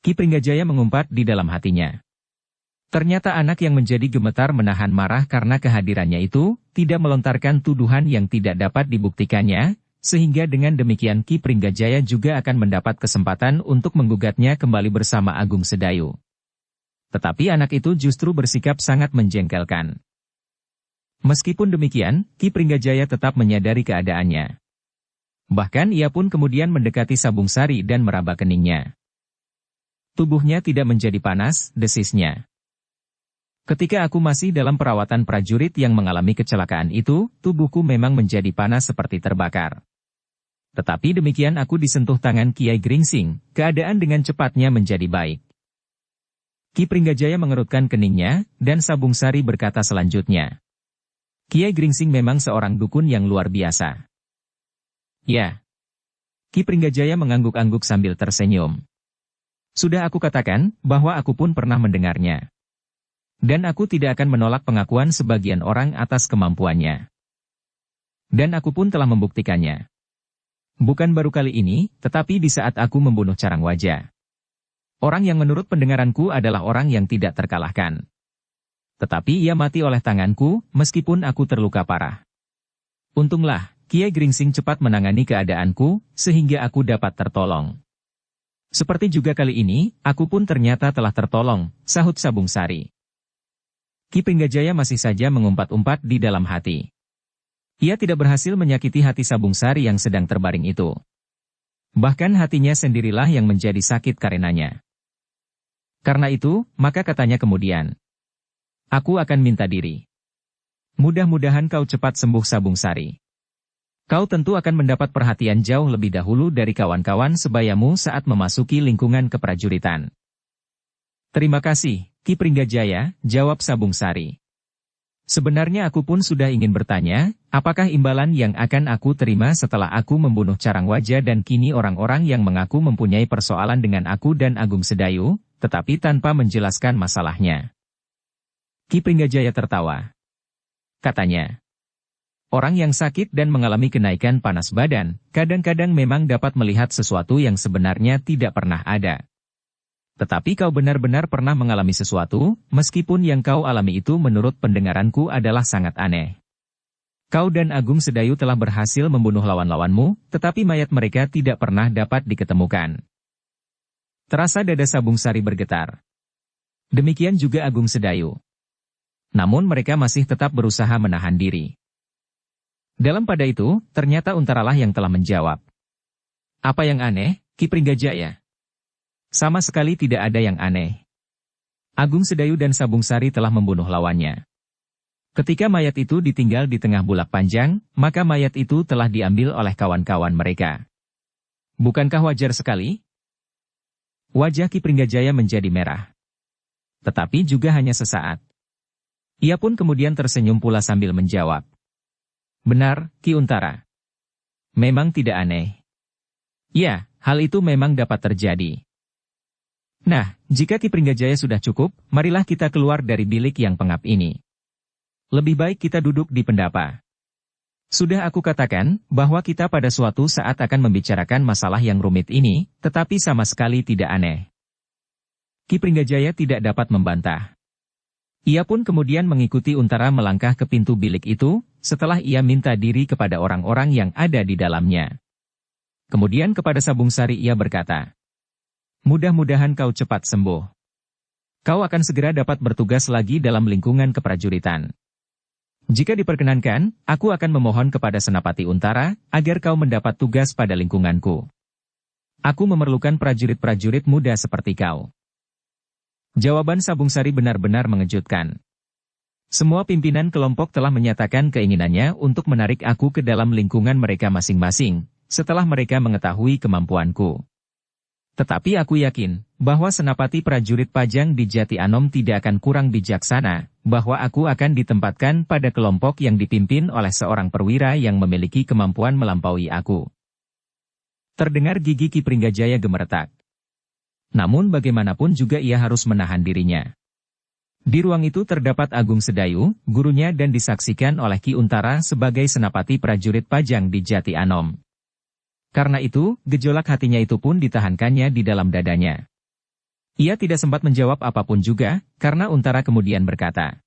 Ki Pringgajaya mengumpat di dalam hatinya. Ternyata anak yang menjadi gemetar menahan marah karena kehadirannya itu, tidak melontarkan tuduhan yang tidak dapat dibuktikannya, sehingga dengan demikian Ki Pringgajaya juga akan mendapat kesempatan untuk menggugatnya kembali bersama Agung Sedayu. Tetapi anak itu justru bersikap sangat menjengkelkan. Meskipun demikian, Ki Pringgajaya tetap menyadari keadaannya. Bahkan ia pun kemudian mendekati Sabung Sari dan meraba keningnya. Tubuhnya tidak menjadi panas, desisnya. "Ketika aku masih dalam perawatan prajurit yang mengalami kecelakaan itu, tubuhku memang menjadi panas seperti terbakar. Tetapi demikian aku disentuh tangan Kiai Gringsing, keadaan dengan cepatnya menjadi baik." Ki Pringgajaya mengerutkan keningnya, dan Sabung Sari berkata selanjutnya, "Kiai Gringsing memang seorang dukun yang luar biasa." "Ya." Ki Pringgajaya mengangguk-angguk sambil tersenyum. "Sudah aku katakan, bahwa aku pun pernah mendengarnya. Dan aku tidak akan menolak pengakuan sebagian orang atas kemampuannya. Dan aku pun telah membuktikannya. Bukan baru kali ini, tetapi di saat aku membunuh Carangwaja. Orang yang menurut pendengaranku adalah orang yang tidak terkalahkan. Tetapi ia mati oleh tanganku, meskipun aku terluka parah. Untunglah, Kiai Gringsing cepat menangani keadaanku, sehingga aku dapat tertolong. Seperti juga kali ini, aku pun ternyata telah tertolong," sahut Sabung Sari. Ki Pringgajaya masih saja mengumpat-umpat di dalam hati. Ia tidak berhasil menyakiti hati Sabung Sari yang sedang terbaring itu. Bahkan hatinya sendirilah yang menjadi sakit karenanya. Karena itu, maka katanya kemudian, "Aku akan minta diri. Mudah-mudahan kau cepat sembuh Sabung Sari. Kau tentu akan mendapat perhatian jauh lebih dahulu dari kawan-kawan sebayamu saat memasuki lingkungan keprajuritan." "Terima kasih, Ki Pringgajaya," jawab Sabung Sari. "Sebenarnya aku pun sudah ingin bertanya, apakah imbalan yang akan aku terima setelah aku membunuh Carangwaja dan kini orang-orang yang mengaku mempunyai persoalan dengan aku dan Agung Sedayu, tetapi tanpa menjelaskan masalahnya." Ki Pringgajaya tertawa. Katanya, "Orang yang sakit dan mengalami kenaikan panas badan, kadang-kadang memang dapat melihat sesuatu yang sebenarnya tidak pernah ada. Tetapi kau benar-benar pernah mengalami sesuatu, meskipun yang kau alami itu menurut pendengaranku adalah sangat aneh. Kau dan Agung Sedayu telah berhasil membunuh lawan-lawanmu, tetapi mayat mereka tidak pernah dapat diketemukan." Terasa dada Sabung Sari bergetar. Demikian juga Agung Sedayu. Namun mereka masih tetap berusaha menahan diri. Dalam pada itu, ternyata Untaralah yang telah menjawab. Apa yang aneh, Ki Pringgajaya? Sama sekali tidak ada yang aneh. Agung Sedayu dan Sabung Sari telah membunuh lawannya. Ketika mayat itu ditinggal di tengah bulak panjang, maka mayat itu telah diambil oleh kawan-kawan mereka. Bukankah wajar sekali? Wajah Ki Pringgajaya menjadi merah. Tetapi juga hanya sesaat. Ia pun kemudian tersenyum pula sambil menjawab. Benar, Ki Untara. Memang tidak aneh. Ya, hal itu memang dapat terjadi. Nah, jika Ki Pringgajaya sudah cukup, marilah kita keluar dari bilik yang pengap ini. Lebih baik kita duduk di pendapa. Sudah aku katakan, bahwa kita pada suatu saat akan membicarakan masalah yang rumit ini, tetapi sama sekali tidak aneh. Ki Pringgajaya tidak dapat membantah. Ia pun kemudian mengikuti Untara melangkah ke pintu bilik itu, setelah ia minta diri kepada orang-orang yang ada di dalamnya. Kemudian kepada Sabung Sari ia berkata, mudah-mudahan kau cepat sembuh. Kau akan segera dapat bertugas lagi dalam lingkungan keprajuritan. Jika diperkenankan, aku akan memohon kepada Senapati Untara, agar kau mendapat tugas pada lingkunganku. Aku memerlukan prajurit-prajurit muda seperti kau. Jawaban Sabung Sari benar-benar mengejutkan. Semua pimpinan kelompok telah menyatakan keinginannya untuk menarik aku ke dalam lingkungan mereka masing-masing, setelah mereka mengetahui kemampuanku. Tetapi aku yakin, bahwa Senapati Prajurit Pajang di Jati Anom tidak akan kurang bijaksana, bahwa aku akan ditempatkan pada kelompok yang dipimpin oleh seorang perwira yang memiliki kemampuan melampaui aku. Terdengar gigi Ki Pringgajaya gemeretak. Namun bagaimanapun juga ia harus menahan dirinya. Di ruang itu terdapat Agung Sedayu, gurunya dan disaksikan oleh Ki Untara sebagai Senapati Prajurit Pajang di Jati Anom. Karena itu, gejolak hatinya itu pun ditahankannya di dalam dadanya. Ia tidak sempat menjawab apapun juga, karena Untara kemudian berkata,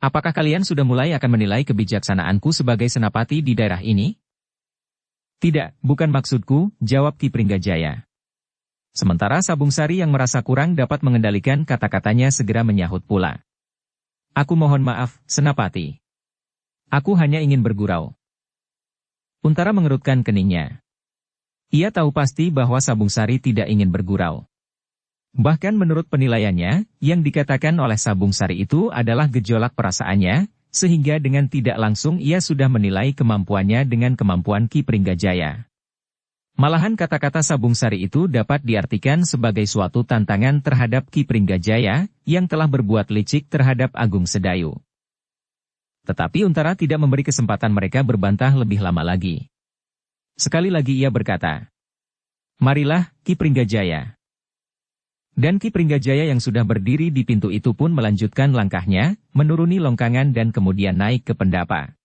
apakah kalian sudah mulai akan menilai kebijaksanaanku sebagai senapati di daerah ini? Tidak, bukan maksudku, jawab Ki Pringgajaya. Sementara Sabung Sari yang merasa kurang dapat mengendalikan kata-katanya segera menyahut pula. Aku mohon maaf, Senapati. Aku hanya ingin bergurau. Untara mengerutkan keningnya. Ia tahu pasti bahwa Sabung Sari tidak ingin bergurau. Bahkan menurut penilaiannya, yang dikatakan oleh Sabung Sari itu adalah gejolak perasaannya, sehingga dengan tidak langsung ia sudah menilai kemampuannya dengan kemampuan Ki Pringgajaya. Malahan kata-kata Sabung Sari itu dapat diartikan sebagai suatu tantangan terhadap Ki Pringgajaya, yang telah berbuat licik terhadap Agung Sedayu. Tetapi Untara tidak memberi kesempatan mereka berbantah lebih lama lagi. Sekali lagi ia berkata, marilah, Ki Pringgajaya. Dan Ki Pringgajaya yang sudah berdiri di pintu itu pun melanjutkan langkahnya, menuruni longkangan dan kemudian naik ke pendapa.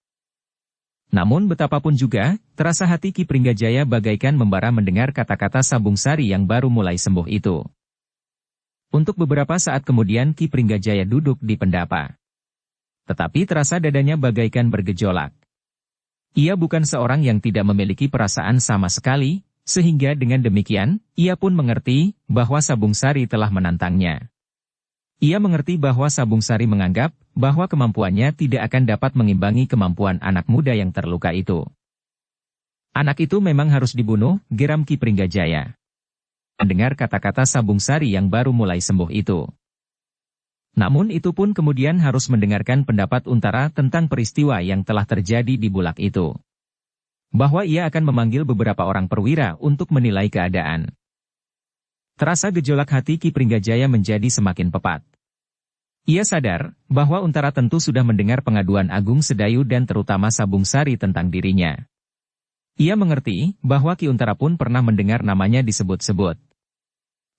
Namun betapapun juga, terasa hati Ki Pringgajaya bagaikan membara mendengar kata-kata Sabung Sari yang baru mulai sembuh itu. Untuk beberapa saat kemudian Ki Pringgajaya duduk di pendapa. Tetapi terasa dadanya bagaikan bergejolak. Ia bukan seorang yang tidak memiliki perasaan sama sekali, sehingga dengan demikian, ia pun mengerti bahwa Sabung Sari telah menantangnya. Ia mengerti bahwa Sabung Sari menganggap bahwa kemampuannya tidak akan dapat mengimbangi kemampuan anak muda yang terluka itu. Anak itu memang harus dibunuh, geram Ki Pringgajaya. Mendengar kata-kata Sabung Sari yang baru mulai sembuh itu. Namun itu pun kemudian harus mendengarkan pendapat Untara tentang peristiwa yang telah terjadi di bulak itu. Bahwa ia akan memanggil beberapa orang perwira untuk menilai keadaan. Terasa gejolak hati Ki Pringgajaya menjadi semakin pepat. Ia sadar bahwa Untara tentu sudah mendengar pengaduan Agung Sedayu dan terutama Sabung Sari tentang dirinya. Ia mengerti bahwa Ki Untara pun pernah mendengar namanya disebut-sebut.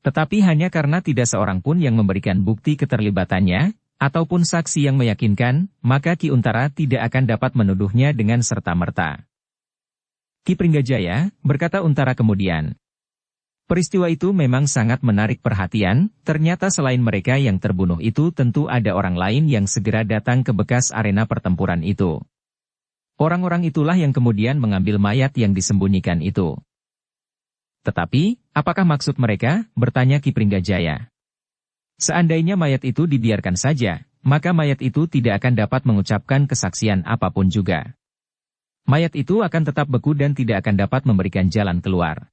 Tetapi hanya karena tidak seorang pun yang memberikan bukti keterlibatannya, ataupun saksi yang meyakinkan, maka Ki Untara tidak akan dapat menuduhnya dengan serta-merta. Ki Pringgajaya, berkata Untara kemudian. Peristiwa itu memang sangat menarik perhatian, ternyata selain mereka yang terbunuh itu tentu ada orang lain yang segera datang ke bekas arena pertempuran itu. Orang-orang itulah yang kemudian mengambil mayat yang disembunyikan itu. Tetapi, apakah maksud mereka? Bertanya Ki Pringgajaya. Seandainya mayat itu dibiarkan saja, maka mayat itu tidak akan dapat mengucapkan kesaksian apapun juga. Mayat itu akan tetap beku dan tidak akan dapat memberikan jalan keluar.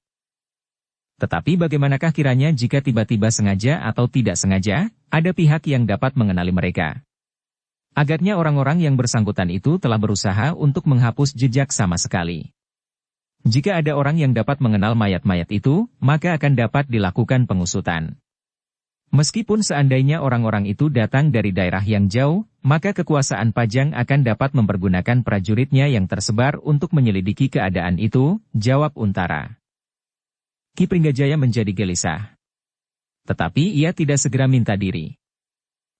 Tetapi bagaimanakah kiranya jika tiba-tiba sengaja atau tidak sengaja, ada pihak yang dapat mengenali mereka? Agaknya orang-orang yang bersangkutan itu telah berusaha untuk menghapus jejak sama sekali. Jika ada orang yang dapat mengenal mayat-mayat itu, maka akan dapat dilakukan pengusutan. Meskipun seandainya orang-orang itu datang dari daerah yang jauh, maka kekuasaan Pajang akan dapat mempergunakan prajuritnya yang tersebar untuk menyelidiki keadaan itu, jawab Untara. Ki Pringgajaya menjadi gelisah. Tetapi ia tidak segera minta diri.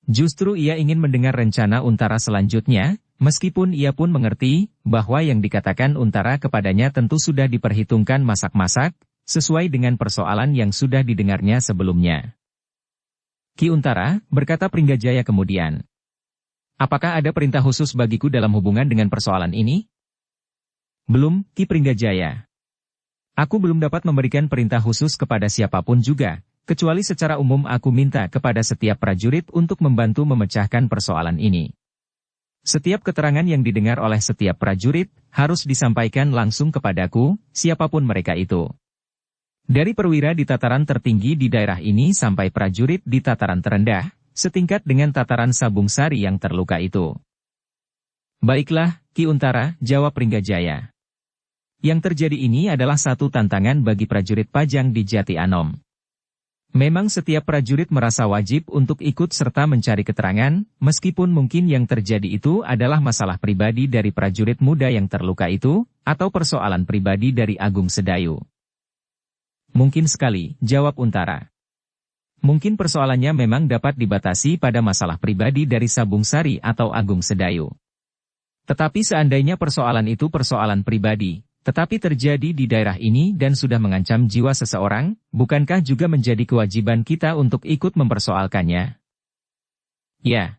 Justru ia ingin mendengar rencana Untara selanjutnya, meskipun ia pun mengerti bahwa yang dikatakan Untara kepadanya tentu sudah diperhitungkan masak-masak, sesuai dengan persoalan yang sudah didengarnya sebelumnya. Ki Untara, berkata Pringgajaya kemudian. Apakah ada perintah khusus bagiku dalam hubungan dengan persoalan ini? Belum, Ki Pringgajaya. Aku belum dapat memberikan perintah khusus kepada siapapun juga, kecuali secara umum aku minta kepada setiap prajurit untuk membantu memecahkan persoalan ini. Setiap keterangan yang didengar oleh setiap prajurit, harus disampaikan langsung kepadaku, siapapun mereka itu. Dari perwira di tataran tertinggi di daerah ini sampai prajurit di tataran terendah, setingkat dengan tataran Sabung Sari yang terluka itu. Baiklah, Ki Untara, jawab Pringgajaya. Yang terjadi ini adalah satu tantangan bagi prajurit Pajang di Jati Anom. Memang setiap prajurit merasa wajib untuk ikut serta mencari keterangan, meskipun mungkin yang terjadi itu adalah masalah pribadi dari prajurit muda yang terluka itu, atau persoalan pribadi dari Agung Sedayu. Mungkin sekali, jawab Untara. Mungkin persoalannya memang dapat dibatasi pada masalah pribadi dari Sabung Sari atau Agung Sedayu. Tetapi seandainya persoalan itu persoalan pribadi, tetapi terjadi di daerah ini dan sudah mengancam jiwa seseorang, bukankah juga menjadi kewajiban kita untuk ikut mempersoalkannya? Ya.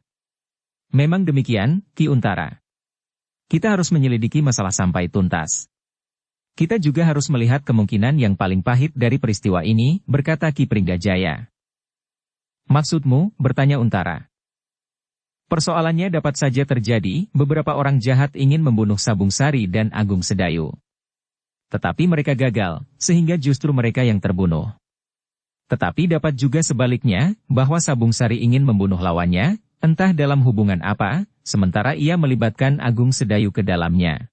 Memang demikian, Ki Untara. Kita harus menyelidiki masalah sampai tuntas. Kita juga harus melihat kemungkinan yang paling pahit dari peristiwa ini, berkata Ki Pringgajaya. Maksudmu, bertanya Untara. Persoalannya dapat saja terjadi, beberapa orang jahat ingin membunuh Sabung Sari dan Agung Sedayu. Tetapi mereka gagal, sehingga justru mereka yang terbunuh. Tetapi dapat juga sebaliknya, bahwa Sabung Sari ingin membunuh lawannya, entah dalam hubungan apa, sementara ia melibatkan Agung Sedayu ke dalamnya.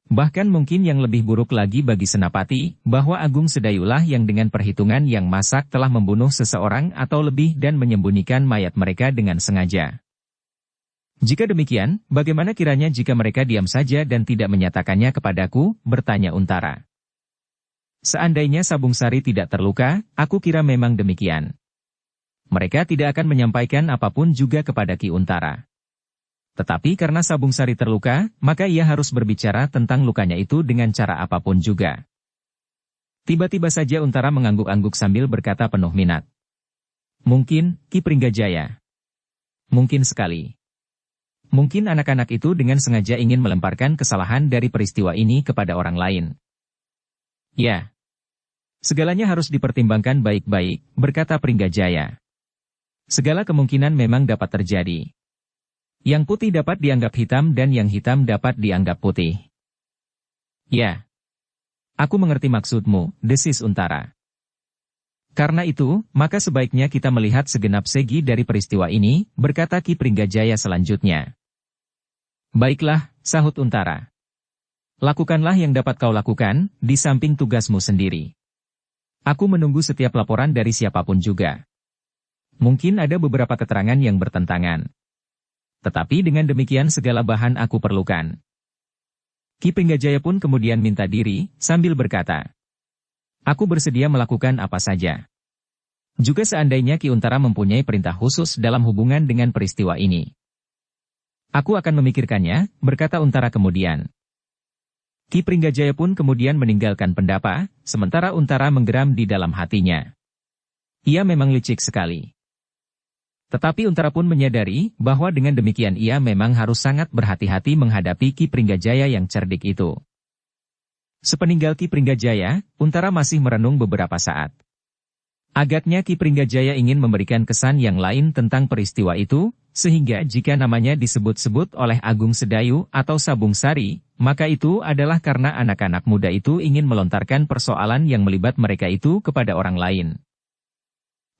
Bahkan mungkin yang lebih buruk lagi bagi Senapati, bahwa Agung Sedayulah yang dengan perhitungan yang masak telah membunuh seseorang atau lebih dan menyembunyikan mayat mereka dengan sengaja. Jika demikian, bagaimana kiranya jika mereka diam saja dan tidak menyatakannya kepadaku, bertanya Untara. Seandainya Sabung Sari tidak terluka, aku kira memang demikian. Mereka tidak akan menyampaikan apapun juga kepada Ki Untara. Tetapi karena Sabung Sari terluka, maka ia harus berbicara tentang lukanya itu dengan cara apapun juga. Tiba-tiba saja Untara mengangguk-angguk sambil berkata penuh minat. Mungkin, Ki Pringgajaya. Mungkin sekali. Mungkin anak-anak itu dengan sengaja ingin melemparkan kesalahan dari peristiwa ini kepada orang lain. Ya. Segalanya harus dipertimbangkan baik-baik, berkata Pringgajaya. Segala kemungkinan memang dapat terjadi. Yang putih dapat dianggap hitam dan yang hitam dapat dianggap putih. Ya. Aku mengerti maksudmu, desis Untara. Karena itu, maka sebaiknya kita melihat segenap segi dari peristiwa ini, berkata Ki Pringgajaya selanjutnya. Baiklah, sahut Untara. Lakukanlah yang dapat kau lakukan, di samping tugasmu sendiri. Aku menunggu setiap laporan dari siapapun juga. Mungkin ada beberapa keterangan yang bertentangan. Tetapi dengan demikian segala bahan aku perlukan. Ki Pringgajaya pun kemudian minta diri, sambil berkata. Aku bersedia melakukan apa saja. Juga seandainya Ki Untara mempunyai perintah khusus dalam hubungan dengan peristiwa ini. Aku akan memikirkannya, berkata Untara kemudian. Ki Pringgajaya pun kemudian meninggalkan pendapa, sementara Untara menggeram di dalam hatinya. Ia memang licik sekali. Tetapi Untara pun menyadari bahwa dengan demikian ia memang harus sangat berhati-hati menghadapi Ki Pringgajaya yang cerdik itu. Sepeninggal Ki Pringgajaya, Untara masih merenung beberapa saat. Agaknya Ki Pringgajaya ingin memberikan kesan yang lain tentang peristiwa itu, sehingga jika namanya disebut-sebut oleh Agung Sedayu atau Sabung Sari, maka itu adalah karena anak-anak muda itu ingin melontarkan persoalan yang melibat mereka itu kepada orang lain.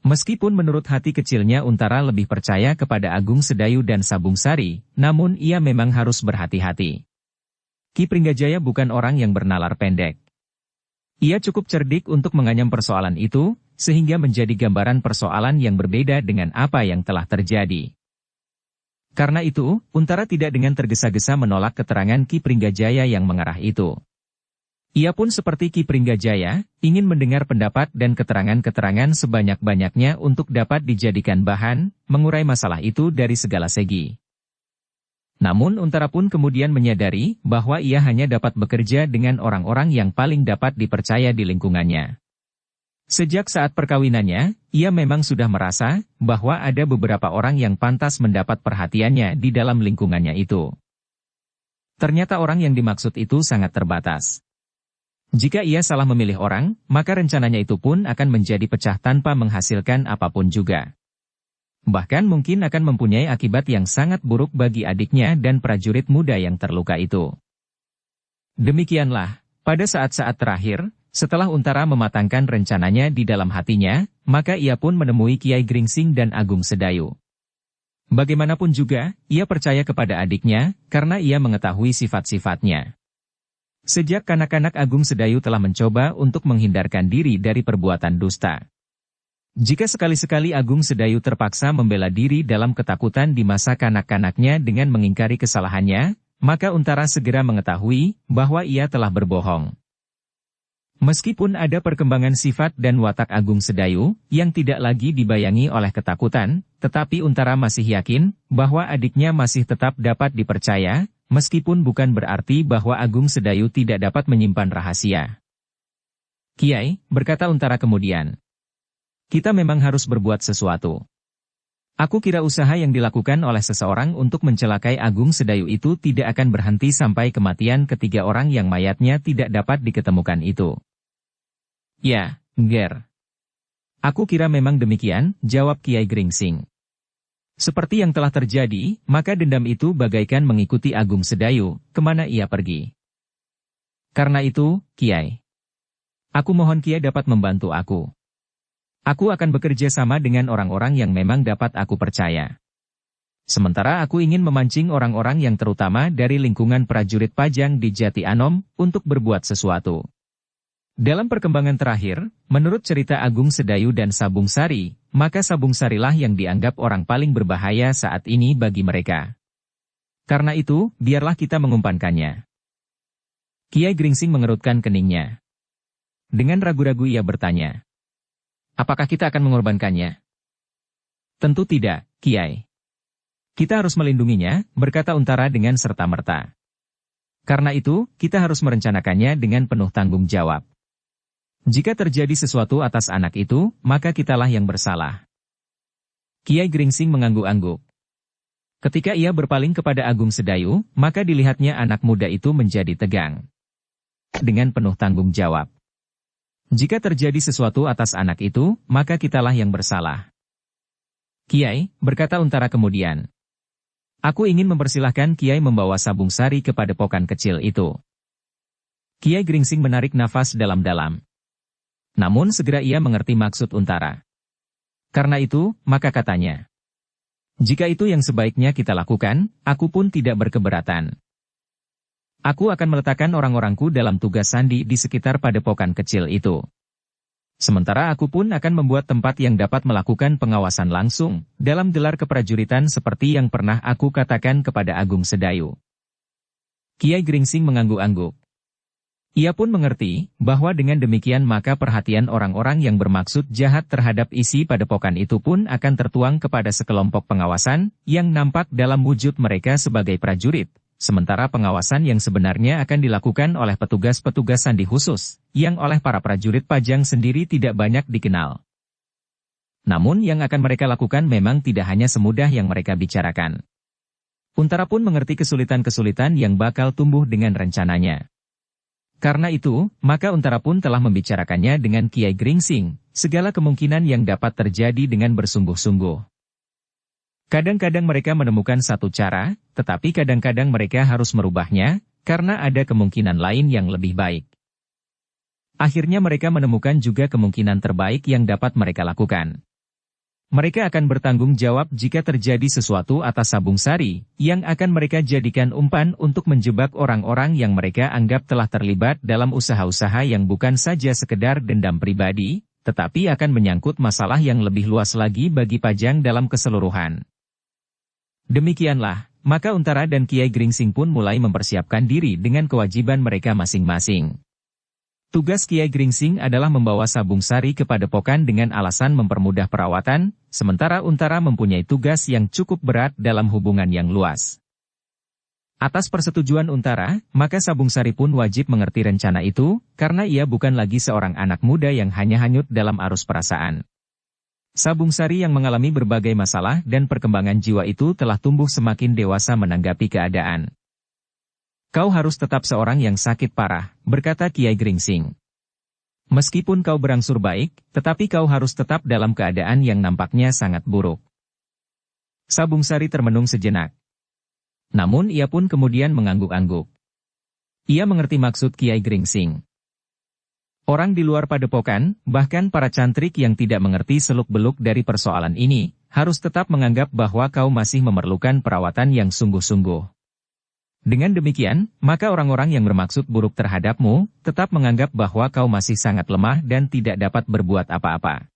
Meskipun menurut hati kecilnya Untara lebih percaya kepada Agung Sedayu dan Sabung Sari, namun ia memang harus berhati-hati. Ki Pringgajaya bukan orang yang bernalar pendek. Ia cukup cerdik untuk menganyam persoalan itu, sehingga menjadi gambaran persoalan yang berbeda dengan apa yang telah terjadi. Karena itu, Untara tidak dengan tergesa-gesa menolak keterangan Ki Pringgajaya yang mengarah itu. Ia pun seperti Ki Pringgajaya, ingin mendengar pendapat dan keterangan-keterangan sebanyak-banyaknya untuk dapat dijadikan bahan, mengurai masalah itu dari segala segi. Namun Untara pun kemudian menyadari bahwa ia hanya dapat bekerja dengan orang-orang yang paling dapat dipercaya di lingkungannya. Sejak saat perkawinannya, ia memang sudah merasa bahwa ada beberapa orang yang pantas mendapat perhatiannya di dalam lingkungannya itu. Ternyata orang yang dimaksud itu sangat terbatas. Jika ia salah memilih orang, maka rencananya itu pun akan menjadi pecah tanpa menghasilkan apapun juga. Bahkan mungkin akan mempunyai akibat yang sangat buruk bagi adiknya dan prajurit muda yang terluka itu. Demikianlah, pada saat-saat terakhir, setelah Untara mematangkan rencananya di dalam hatinya, maka ia pun menemui Kiai Gringsing dan Agung Sedayu. Bagaimanapun juga, ia percaya kepada adiknya, karena ia mengetahui sifat-sifatnya. Sejak kanak-kanak Agung Sedayu telah mencoba untuk menghindarkan diri dari perbuatan dusta. Jika sekali-sekali Agung Sedayu terpaksa membela diri dalam ketakutan di masa kanak-kanaknya dengan mengingkari kesalahannya, maka Untara segera mengetahui bahwa ia telah berbohong. Meskipun ada perkembangan sifat dan watak Agung Sedayu yang tidak lagi dibayangi oleh ketakutan, tetapi Untara masih yakin bahwa adiknya masih tetap dapat dipercaya, meskipun bukan berarti bahwa Agung Sedayu tidak dapat menyimpan rahasia. Kiai, berkata Untara kemudian, kita memang harus berbuat sesuatu. Aku kira usaha yang dilakukan oleh seseorang untuk mencelakai Agung Sedayu itu tidak akan berhenti sampai kematian ketiga orang yang mayatnya tidak dapat diketemukan itu. Ya, Nger. Aku kira memang demikian, jawab Kiai Gringsing. Seperti yang telah terjadi, maka dendam itu bagaikan mengikuti Agung Sedayu, kemana ia pergi. Karena itu, Kiai, aku mohon Kiai dapat membantu aku. Aku akan bekerja sama dengan orang-orang yang memang dapat aku percaya. Sementara aku ingin memancing orang-orang yang terutama dari lingkungan prajurit Pajang di Jati Anom untuk berbuat sesuatu. Dalam perkembangan terakhir, menurut cerita Agung Sedayu dan Sabung Sari, maka Sabung Sarilah yang dianggap orang paling berbahaya saat ini bagi mereka. Karena itu, biarlah kita mengumpankannya. Kiai Gringsing mengerutkan keningnya. Dengan ragu-ragu ia bertanya, apakah kita akan mengorbankannya? Tentu tidak, Kiai. Kita harus melindunginya, berkata Untara dengan serta-merta. Karena itu, kita harus merencanakannya dengan penuh tanggung jawab. Jika terjadi sesuatu atas anak itu, maka kitalah yang bersalah. Kiai Gringsing mengangguk-angguk. Ketika ia berpaling kepada Agung Sedayu, maka dilihatnya anak muda itu menjadi tegang. Dengan penuh tanggung jawab. Jika terjadi sesuatu atas anak itu, maka kitalah yang bersalah. Kiai, berkata Untara kemudian. Aku ingin mempersilahkan Kiai membawa Sabung Sari ke padepokan kecil itu. Kiai Gringsing menarik nafas dalam-dalam. Namun segera ia mengerti maksud Untara. Karena itu, maka katanya. Jika itu yang sebaiknya kita lakukan, aku pun tidak berkeberatan. Aku akan meletakkan orang-orangku dalam tugas sandi di sekitar padepokan kecil itu. Sementara aku pun akan membuat tempat yang dapat melakukan pengawasan langsung, dalam gelar keprajuritan seperti yang pernah aku katakan kepada Agung Sedayu. Kiai Gringsing mengangguk-angguk. Ia pun mengerti, bahwa dengan demikian maka perhatian orang-orang yang bermaksud jahat terhadap isi padepokan itu pun akan tertuang kepada sekelompok pengawasan, yang nampak dalam wujud mereka sebagai prajurit, sementara pengawasan yang sebenarnya akan dilakukan oleh petugas-petugas sandi khusus, yang oleh para prajurit Pajang sendiri tidak banyak dikenal. Namun yang akan mereka lakukan memang tidak hanya semudah yang mereka bicarakan. Untara pun mengerti kesulitan-kesulitan yang bakal tumbuh dengan rencananya. Karena itu, maka Untara pun telah membicarakannya dengan Kiai Gringsing, segala kemungkinan yang dapat terjadi dengan bersungguh-sungguh. Kadang-kadang mereka menemukan satu cara, tetapi kadang-kadang mereka harus merubahnya, karena ada kemungkinan lain yang lebih baik. Akhirnya mereka menemukan juga kemungkinan terbaik yang dapat mereka lakukan. Mereka akan bertanggung jawab jika terjadi sesuatu atas Sabung Sari, yang akan mereka jadikan umpan untuk menjebak orang-orang yang mereka anggap telah terlibat dalam usaha-usaha yang bukan saja sekedar dendam pribadi, tetapi akan menyangkut masalah yang lebih luas lagi bagi Pajang dalam keseluruhan. Demikianlah, maka Untara dan Kiai Gringsing pun mulai mempersiapkan diri dengan kewajiban mereka masing-masing. Tugas Kiai Gringsing adalah membawa Sabung Sari ke Padepokan dengan alasan mempermudah perawatan, sementara Untara mempunyai tugas yang cukup berat dalam hubungan yang luas. Atas persetujuan Untara, maka Sabung Sari pun wajib mengerti rencana itu, karena ia bukan lagi seorang anak muda yang hanya hanyut dalam arus perasaan. Sabung Sari yang mengalami berbagai masalah dan perkembangan jiwa itu telah tumbuh semakin dewasa menanggapi keadaan. Kau harus tetap seorang yang sakit parah, berkata Kiai Gringsing. Meskipun kau berangsur baik, tetapi kau harus tetap dalam keadaan yang nampaknya sangat buruk. Sabung Sari termenung sejenak. Namun ia pun kemudian mengangguk-angguk. Ia mengerti maksud Kiai Gringsing. Orang di luar Padepokan, bahkan para cantrik yang tidak mengerti seluk-beluk dari persoalan ini, harus tetap menganggap bahwa kau masih memerlukan perawatan yang sungguh-sungguh. Dengan demikian, maka orang-orang yang bermaksud buruk terhadapmu, tetap menganggap bahwa kau masih sangat lemah dan tidak dapat berbuat apa-apa.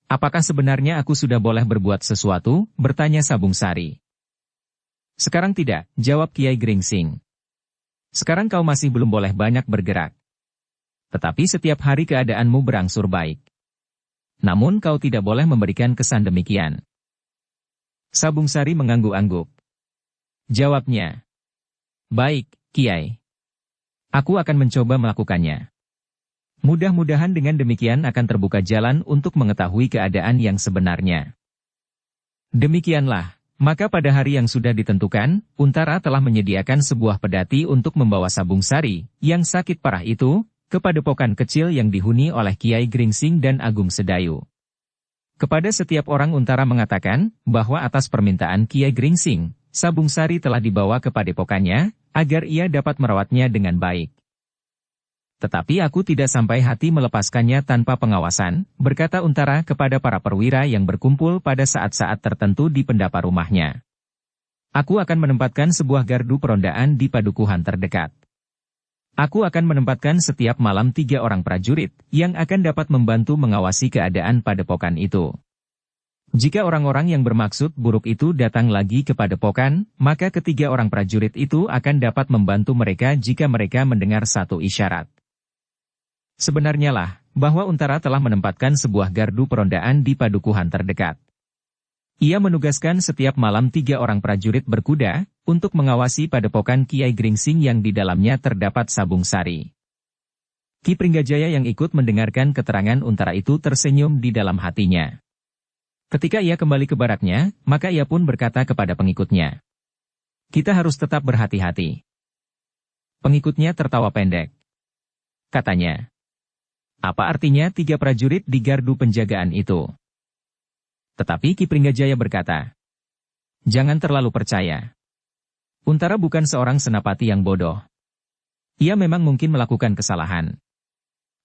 Apakah sebenarnya aku sudah boleh berbuat sesuatu? Bertanya Sabung Sari. Sekarang tidak, jawab Kiai Gringsing. Sekarang kau masih belum boleh banyak bergerak. Tetapi setiap hari keadaanmu berangsur baik. Namun kau tidak boleh memberikan kesan demikian. Sabung Sari mengangguk-angguk. Jawabnya. Baik, Kiai. Aku akan mencoba melakukannya. Mudah-mudahan dengan demikian akan terbuka jalan untuk mengetahui keadaan yang sebenarnya. Demikianlah, maka pada hari yang sudah ditentukan, Untara telah menyediakan sebuah pedati untuk membawa Sabung Sari, yang sakit parah itu, ke Padepokan kecil yang dihuni oleh Kiai Gringsing dan Agung Sedayu. Kepada setiap orang Untara mengatakan, bahwa atas permintaan Kiai Gringsing, Sabung Sari telah dibawa ke padepokannya, agar ia dapat merawatnya dengan baik. Tetapi aku tidak sampai hati melepaskannya tanpa pengawasan, berkata Untara kepada para perwira yang berkumpul pada saat-saat tertentu di pendapa rumahnya. Aku akan menempatkan sebuah gardu perondaan di padukuhan terdekat. Aku akan menempatkan setiap malam 3 orang prajurit, yang akan dapat membantu mengawasi keadaan padepokan itu. Jika orang-orang yang bermaksud buruk itu datang lagi ke Padepokan, maka ketiga orang prajurit itu akan dapat membantu mereka jika mereka mendengar satu isyarat. Sebenarnya lah, bahwa Untara telah menempatkan sebuah gardu perondaan di padukuhan terdekat. Ia menugaskan setiap malam 3 orang prajurit berkuda, untuk mengawasi Padepokan Kiai Gringsing yang di dalamnya terdapat Sabung Sari. Ki Pringgajaya yang ikut mendengarkan keterangan Untara itu tersenyum di dalam hatinya. Ketika ia kembali ke baraknya, maka ia pun berkata kepada pengikutnya. Kita harus tetap berhati-hati. Pengikutnya tertawa pendek. Katanya. Apa artinya 3 prajurit di gardu penjagaan itu? Tetapi Ki Pringgajaya berkata. Jangan terlalu percaya. Untara bukan seorang senapati yang bodoh. Ia memang mungkin melakukan kesalahan.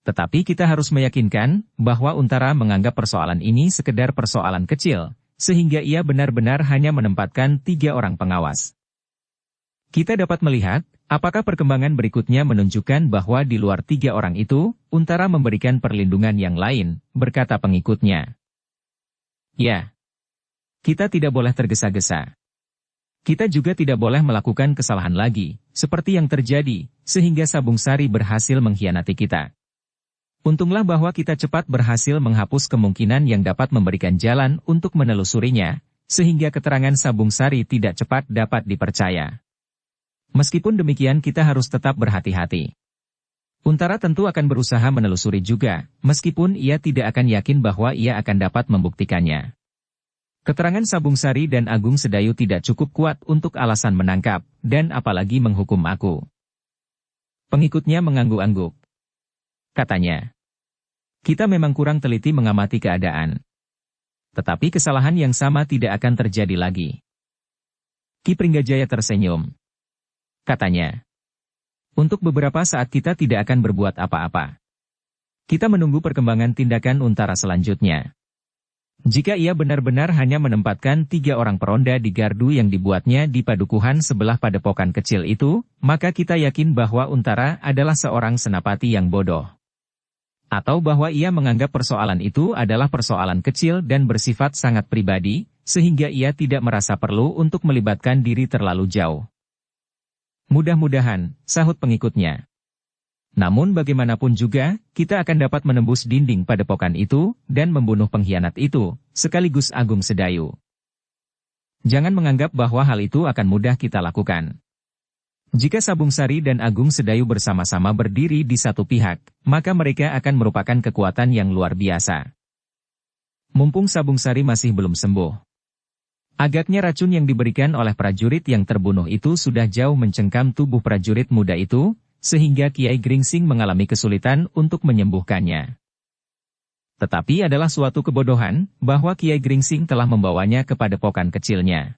Tetapi kita harus meyakinkan, bahwa Untara menganggap persoalan ini sekedar persoalan kecil, sehingga ia benar-benar hanya menempatkan 3 orang pengawas. Kita dapat melihat, apakah perkembangan berikutnya menunjukkan bahwa di luar 3 orang itu, Untara memberikan perlindungan yang lain, berkata pengikutnya. Ya. Kita tidak boleh tergesa-gesa. Kita juga tidak boleh melakukan kesalahan lagi, seperti yang terjadi, sehingga Sabung Sari berhasil mengkhianati kita. Untunglah bahwa kita cepat berhasil menghapus kemungkinan yang dapat memberikan jalan untuk menelusurinya, sehingga keterangan Sabung Sari tidak cepat dapat dipercaya. Meskipun demikian kita harus tetap berhati-hati. Untara tentu akan berusaha menelusuri juga, meskipun ia tidak akan yakin bahwa ia akan dapat membuktikannya. Keterangan Sabung Sari dan Agung Sedayu tidak cukup kuat untuk alasan menangkap, dan apalagi menghukum aku. Pengikutnya mengangguk-angguk. Katanya, kita memang kurang teliti mengamati keadaan. Tetapi kesalahan yang sama tidak akan terjadi lagi. Ki Pringgajaya tersenyum. Katanya, untuk beberapa saat kita tidak akan berbuat apa-apa. Kita menunggu perkembangan tindakan Untara selanjutnya. Jika ia benar-benar hanya menempatkan 3 orang peronda di gardu yang dibuatnya di padukuhan sebelah padepokan kecil itu, maka kita yakin bahwa Untara adalah seorang senapati yang bodoh. Atau bahwa ia menganggap persoalan itu adalah persoalan kecil dan bersifat sangat pribadi, sehingga ia tidak merasa perlu untuk melibatkan diri terlalu jauh. Mudah-mudahan, sahut pengikutnya. Namun bagaimanapun juga, kita akan dapat menembus dinding padepokan itu, dan membunuh pengkhianat itu, sekaligus Agung Sedayu. Jangan menganggap bahwa hal itu akan mudah kita lakukan. Jika Sabung Sari dan Agung Sedayu bersama-sama berdiri di satu pihak, maka mereka akan merupakan kekuatan yang luar biasa. Mumpung Sabung Sari masih belum sembuh. Agaknya racun yang diberikan oleh prajurit yang terbunuh itu sudah jauh mencengkam tubuh prajurit muda itu, sehingga Kiai Gringsing mengalami kesulitan untuk menyembuhkannya. Tetapi adalah suatu kebodohan, bahwa Kiai Gringsing telah membawanya ke padepokan kecilnya.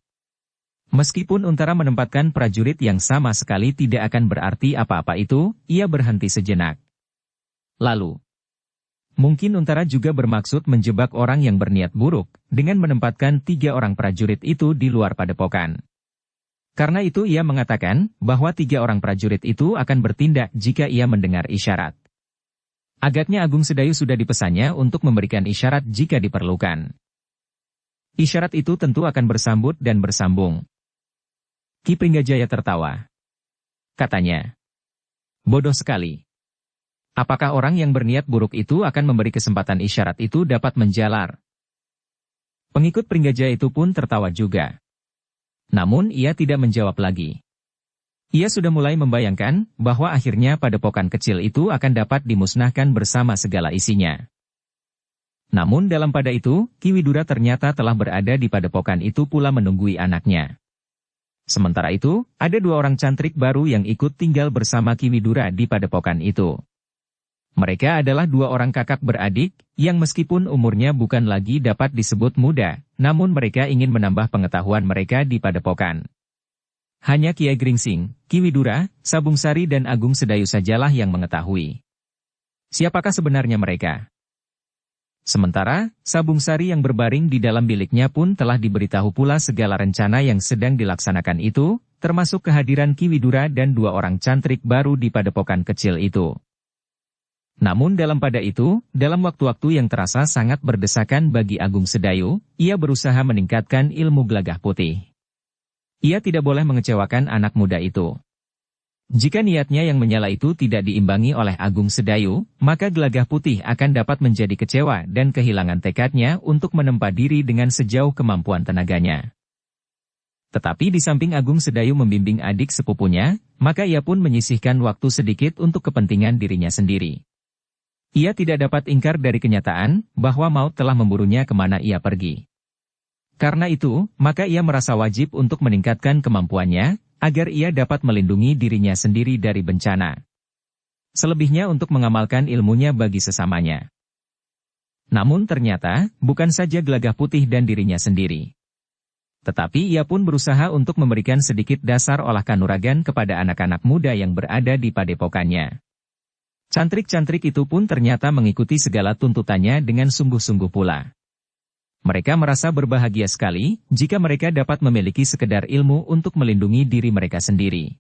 Meskipun Untara menempatkan prajurit yang sama sekali tidak akan berarti apa-apa itu, ia berhenti sejenak. Lalu, mungkin Untara juga bermaksud menjebak orang yang berniat buruk, dengan menempatkan 3 orang prajurit itu di luar padepokan. Karena itu ia mengatakan, bahwa 3 orang prajurit itu akan bertindak jika ia mendengar isyarat. Agaknya Agung Sedayu sudah dipesannya untuk memberikan isyarat jika diperlukan. Isyarat itu tentu akan bersambut dan bersambung. Ki Pringgajaya tertawa. Katanya, bodoh sekali. Apakah orang yang berniat buruk itu akan memberi kesempatan isyarat itu dapat menjalar? Pengikut Pringgajaya itu pun tertawa juga. Namun ia tidak menjawab lagi. Ia sudah mulai membayangkan bahwa akhirnya padepokan kecil itu akan dapat dimusnahkan bersama segala isinya. Namun dalam pada itu, Ki Widura ternyata telah berada di padepokan itu pula menunggui anaknya. Sementara itu, ada 2 orang cantrik baru yang ikut tinggal bersama Ki Widura di padepokan itu. Mereka adalah 2 orang kakak beradik, yang meskipun umurnya bukan lagi dapat disebut muda, namun mereka ingin menambah pengetahuan mereka di padepokan. Hanya Kiai Gringsing, Ki Widura, Sabung Sari dan Agung Sedayu sajalah yang mengetahui. Siapakah sebenarnya mereka? Sementara, Sabung Sari yang berbaring di dalam biliknya pun telah diberitahu pula segala rencana yang sedang dilaksanakan itu, termasuk kehadiran Ki Widura dan 2 orang cantrik baru di padepokan kecil itu. Namun dalam pada itu, dalam waktu-waktu yang terasa sangat berdesakan bagi Agung Sedayu, ia berusaha meningkatkan ilmu Gelagah Putih. Ia tidak boleh mengecewakan anak muda itu. Jika niatnya yang menyala itu tidak diimbangi oleh Agung Sedayu, maka Gelagah Putih akan dapat menjadi kecewa dan kehilangan tekadnya untuk menempa diri dengan sejauh kemampuan tenaganya. Tetapi di samping Agung Sedayu membimbing adik sepupunya, maka ia pun menyisihkan waktu sedikit untuk kepentingan dirinya sendiri. Ia tidak dapat ingkar dari kenyataan bahwa maut telah memburunya kemana ia pergi. Karena itu, maka ia merasa wajib untuk meningkatkan kemampuannya, agar ia dapat melindungi dirinya sendiri dari bencana. Selebihnya untuk mengamalkan ilmunya bagi sesamanya. Namun ternyata, bukan saja Gelagah Putih dan dirinya sendiri. Tetapi ia pun berusaha untuk memberikan sedikit dasar olah kanuragan kepada anak-anak muda yang berada di padepokannya. Cantrik-cantrik itu pun ternyata mengikuti segala tuntutannya dengan sungguh-sungguh pula. Mereka merasa berbahagia sekali jika mereka dapat memiliki sekedar ilmu untuk melindungi diri mereka sendiri.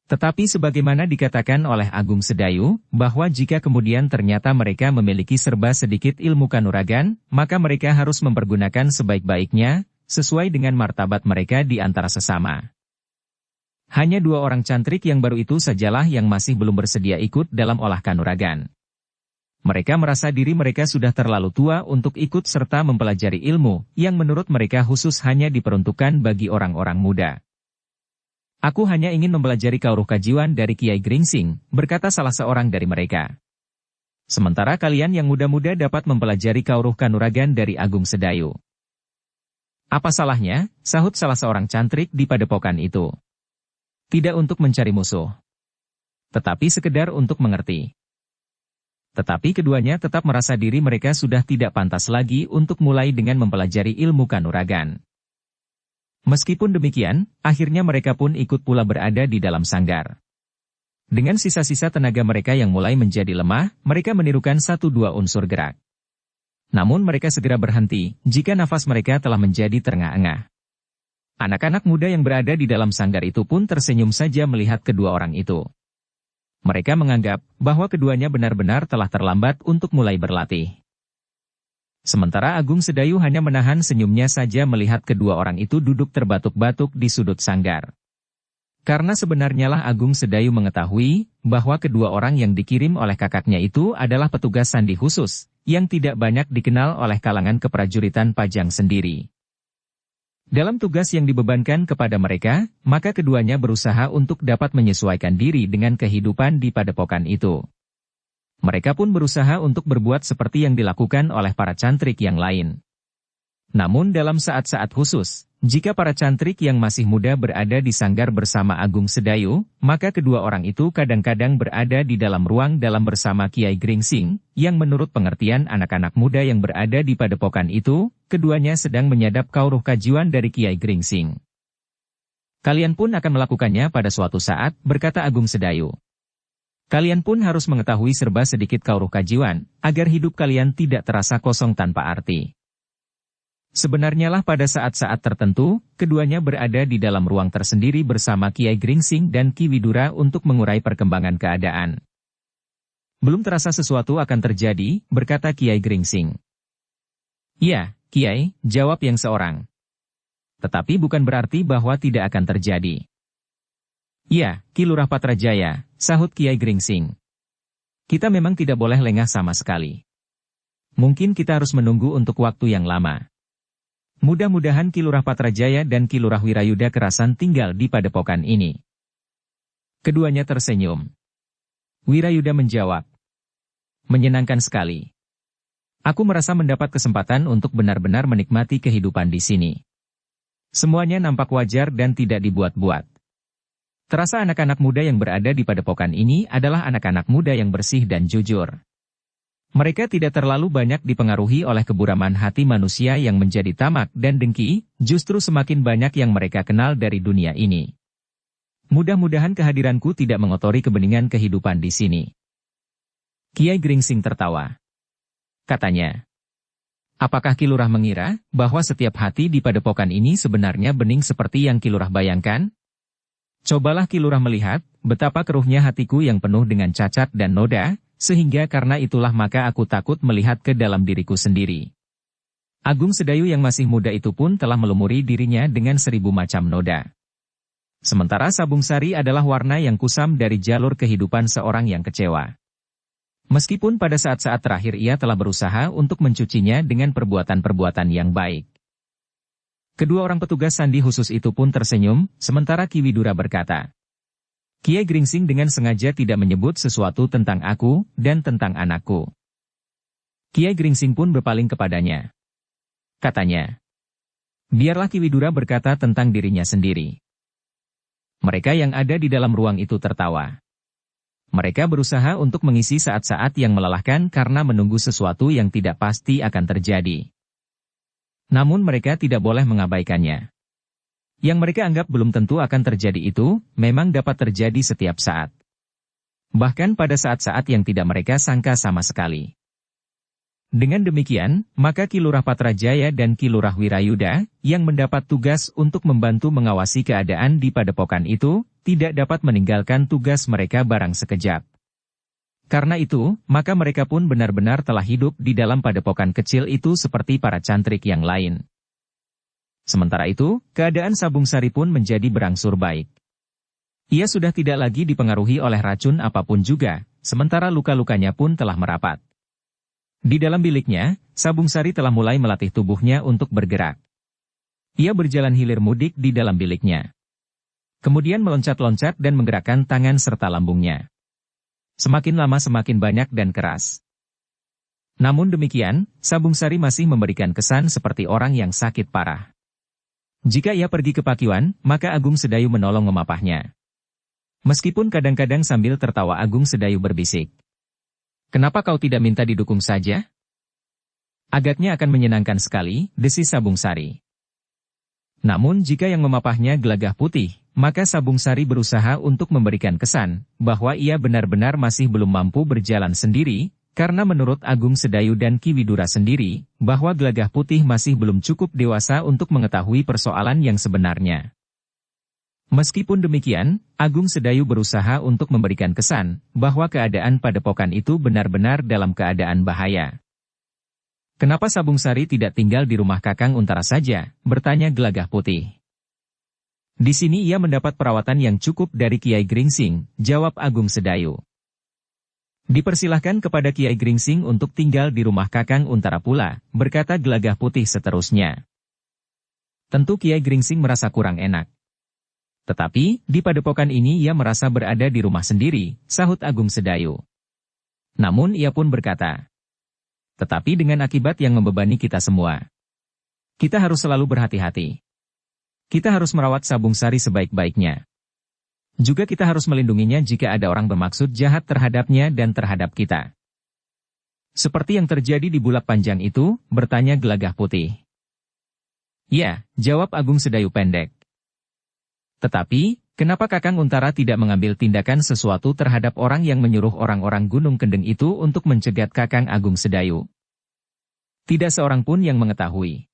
Tetapi sebagaimana dikatakan oleh Agung Sedayu, bahwa jika kemudian ternyata mereka memiliki serba sedikit ilmu kanuragan, maka mereka harus mempergunakan sebaik-baiknya, sesuai dengan martabat mereka di antara sesama. Hanya 2 orang cantrik yang baru itu sajalah yang masih belum bersedia ikut dalam olah kanuragan. Mereka merasa diri mereka sudah terlalu tua untuk ikut serta mempelajari ilmu, yang menurut mereka khusus hanya diperuntukkan bagi orang-orang muda. Aku hanya ingin mempelajari kauruh kajiwan dari Kiai Gringsing, berkata salah seorang dari mereka. Sementara kalian yang muda-muda dapat mempelajari kauruh kanuragan dari Agung Sedayu. Apa salahnya, sahut salah seorang cantrik di padepokan itu. Tidak untuk mencari musuh. tetapi sekedar untuk mengerti. Tetapi keduanya tetap merasa diri mereka sudah tidak pantas lagi untuk mulai dengan mempelajari ilmu kanuragan. Meskipun demikian, akhirnya mereka pun ikut pula berada di dalam sanggar. Dengan sisa-sisa tenaga mereka yang mulai menjadi lemah, mereka menirukan 1-2 unsur gerak. Namun mereka segera berhenti, jika nafas mereka telah menjadi terengah-engah. Anak-anak muda yang berada di dalam sanggar itu pun tersenyum saja melihat kedua orang itu. Mereka menganggap bahwa keduanya benar-benar telah terlambat untuk mulai berlatih. Sementara Agung Sedayu hanya menahan senyumnya saja melihat kedua orang itu duduk terbatuk-batuk di sudut sanggar. Karena sebenarnya lah Agung Sedayu mengetahui bahwa kedua orang yang dikirim oleh kakaknya itu adalah petugas sandi khusus, yang tidak banyak dikenal oleh kalangan keprajuritan Pajang sendiri. Dalam tugas yang dibebankan kepada mereka, maka keduanya berusaha untuk dapat menyesuaikan diri dengan kehidupan di padepokan itu. Mereka pun berusaha untuk berbuat seperti yang dilakukan oleh para cantrik yang lain. Namun dalam saat-saat khusus, jika para cantrik yang masih muda berada di sanggar bersama Agung Sedayu, maka kedua orang itu kadang-kadang berada di dalam ruang dalam bersama Kiai Gringsing, yang menurut pengertian anak-anak muda yang berada di padepokan itu, keduanya sedang menyadap kauruh kajian dari Kiai Gringsing. Kalian pun akan melakukannya pada suatu saat, berkata Agung Sedayu. Kalian pun harus mengetahui serba sedikit kauruh kajian, agar hidup kalian tidak terasa kosong tanpa arti. Sebenarnya lah pada saat-saat tertentu, keduanya berada di dalam ruang tersendiri bersama Kiai Gringsing dan Ki Widura untuk mengurai perkembangan keadaan. Belum terasa sesuatu akan terjadi, berkata Kiai Gringsing. Iya, Kiai, jawab yang seorang. Tetapi bukan berarti bahwa tidak akan terjadi. Iya, Ki Lurah Patrajaya, sahut Kiai Gringsing. Kita memang tidak boleh lengah sama sekali. Mungkin kita harus menunggu untuk waktu yang lama. Mudah-mudahan Ki Lurah Patrajaya dan Ki Lurah Wirayuda Kerasan tinggal di padepokan ini. Keduanya tersenyum. Wirayuda menjawab. Menyenangkan sekali. Aku merasa mendapat kesempatan untuk benar-benar menikmati kehidupan di sini. Semuanya nampak wajar dan tidak dibuat-buat. Terasa anak-anak muda yang berada di padepokan ini adalah anak-anak muda yang bersih dan jujur. Mereka tidak terlalu banyak dipengaruhi oleh keburaman hati manusia yang menjadi tamak dan dengki, justru semakin banyak yang mereka kenal dari dunia ini. Mudah-mudahan kehadiranku tidak mengotori kebeningan kehidupan di sini. Kiai Gringsing tertawa. Katanya, apakah Ki Lurah mengira bahwa setiap hati di padepokan ini sebenarnya bening seperti yang Ki Lurah bayangkan? Cobalah Ki Lurah melihat betapa keruhnya hatiku yang penuh dengan cacat dan noda, sehingga karena itulah maka aku takut melihat ke dalam diriku sendiri. Agung Sedayu yang masih muda itu pun telah melumuri dirinya dengan 1000 macam noda. Sementara Sabung Sari adalah warna yang kusam dari jalur kehidupan seorang yang kecewa. Meskipun pada saat-saat terakhir ia telah berusaha untuk mencucinya dengan perbuatan-perbuatan yang baik. Kedua orang petugas sandi khusus itu pun tersenyum, sementara Ki Widura berkata, Kiai Gringsing dengan sengaja tidak menyebut sesuatu tentang aku dan tentang anakku. Kiai Gringsing pun berpaling kepadanya. Katanya, biarlah Ki Widura berkata tentang dirinya sendiri. Mereka yang ada di dalam ruang itu tertawa. Mereka berusaha untuk mengisi saat-saat yang melelahkan karena menunggu sesuatu yang tidak pasti akan terjadi. Namun mereka tidak boleh mengabaikannya. Yang mereka anggap belum tentu akan terjadi itu, memang dapat terjadi setiap saat. Bahkan pada saat-saat yang tidak mereka sangka sama sekali. Dengan demikian, maka Ki Lurah Patrajaya dan Ki Lurah Wirayuda, yang mendapat tugas untuk membantu mengawasi keadaan di padepokan itu, tidak dapat meninggalkan tugas mereka barang sekejap. Karena itu, maka mereka pun benar-benar telah hidup di dalam padepokan kecil itu seperti para cantrik yang lain. Sementara itu, keadaan Sabung Sari pun menjadi berangsur baik. Ia sudah tidak lagi dipengaruhi oleh racun apapun juga, sementara luka-lukanya pun telah merapat. Di dalam biliknya, Sabung Sari telah mulai melatih tubuhnya untuk bergerak. Ia berjalan hilir mudik di dalam biliknya. Kemudian meloncat-loncat dan menggerakkan tangan serta lambungnya. Semakin lama semakin banyak dan keras. Namun demikian, Sabung Sari masih memberikan kesan seperti orang yang sakit parah. Jika ia pergi ke Pakiwan, maka Agung Sedayu menolong memapahnya. Meskipun kadang-kadang sambil tertawa Agung Sedayu berbisik. Kenapa kau tidak minta didukung saja? Agaknya akan menyenangkan sekali, desis Sabung Sari. Namun jika yang memapahnya Gelagah Putih, maka Sabung Sari berusaha untuk memberikan kesan bahwa ia benar-benar masih belum mampu berjalan sendiri, karena menurut Agung Sedayu dan Ki Widura sendiri, bahwa Gelagah Putih masih belum cukup dewasa untuk mengetahui persoalan yang sebenarnya. Meskipun demikian, Agung Sedayu berusaha untuk memberikan kesan bahwa keadaan Padepokan itu benar-benar dalam keadaan bahaya. Kenapa Sabung Sari tidak tinggal di rumah Kakang Untara saja? Bertanya Gelagah Putih. Di sini ia mendapat perawatan yang cukup dari Kiai Gringsing, jawab Agung Sedayu. Dipersilahkan kepada Kiai Gringsing untuk tinggal di rumah Kakang Untara pula, berkata Gelagah Putih seterusnya. Tentu Kiai Gringsing merasa kurang enak. Tetapi, di Padepokan ini ia merasa berada di rumah sendiri, sahut Agung Sedayu. Namun ia pun berkata, tetapi dengan akibat yang membebani kita semua. Kita harus selalu berhati-hati. Kita harus merawat Sabung Sari sebaik-baiknya. Juga kita harus melindunginya jika ada orang bermaksud jahat terhadapnya dan terhadap kita. Seperti yang terjadi di Bulak Panjang itu, bertanya Gelagah Putih. Ya, jawab Agung Sedayu pendek. Tetapi, kenapa Kakang Untara tidak mengambil tindakan sesuatu terhadap orang yang menyuruh orang-orang Gunung Kendeng itu untuk mencegat Kakang Agung Sedayu? Tidak seorang pun yang mengetahui.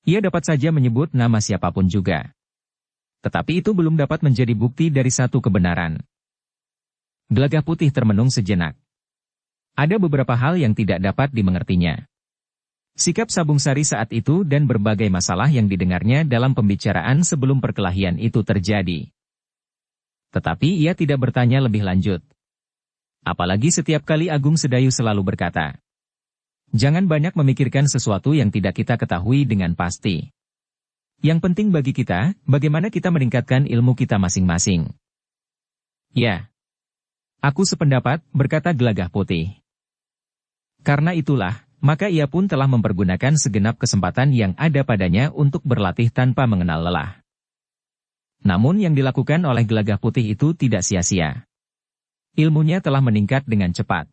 Ia dapat saja menyebut nama siapapun juga. Tetapi itu belum dapat menjadi bukti dari satu kebenaran. Gelagah Putih termenung sejenak. Ada beberapa hal yang tidak dapat dimengertinya. Sikap Sabung Sari saat itu dan berbagai masalah yang didengarnya dalam pembicaraan sebelum perkelahian itu terjadi. Tetapi ia tidak bertanya lebih lanjut. Apalagi setiap kali Agung Sedayu selalu berkata, jangan banyak memikirkan sesuatu yang tidak kita ketahui dengan pasti. Yang penting bagi kita, bagaimana kita meningkatkan ilmu kita masing-masing. Ya. Aku sependapat, berkata Gelagah Putih. Karena itulah, maka ia pun telah mempergunakan segenap kesempatan yang ada padanya untuk berlatih tanpa mengenal lelah. Namun yang dilakukan oleh Gelagah Putih itu tidak sia-sia. Ilmunya telah meningkat dengan cepat.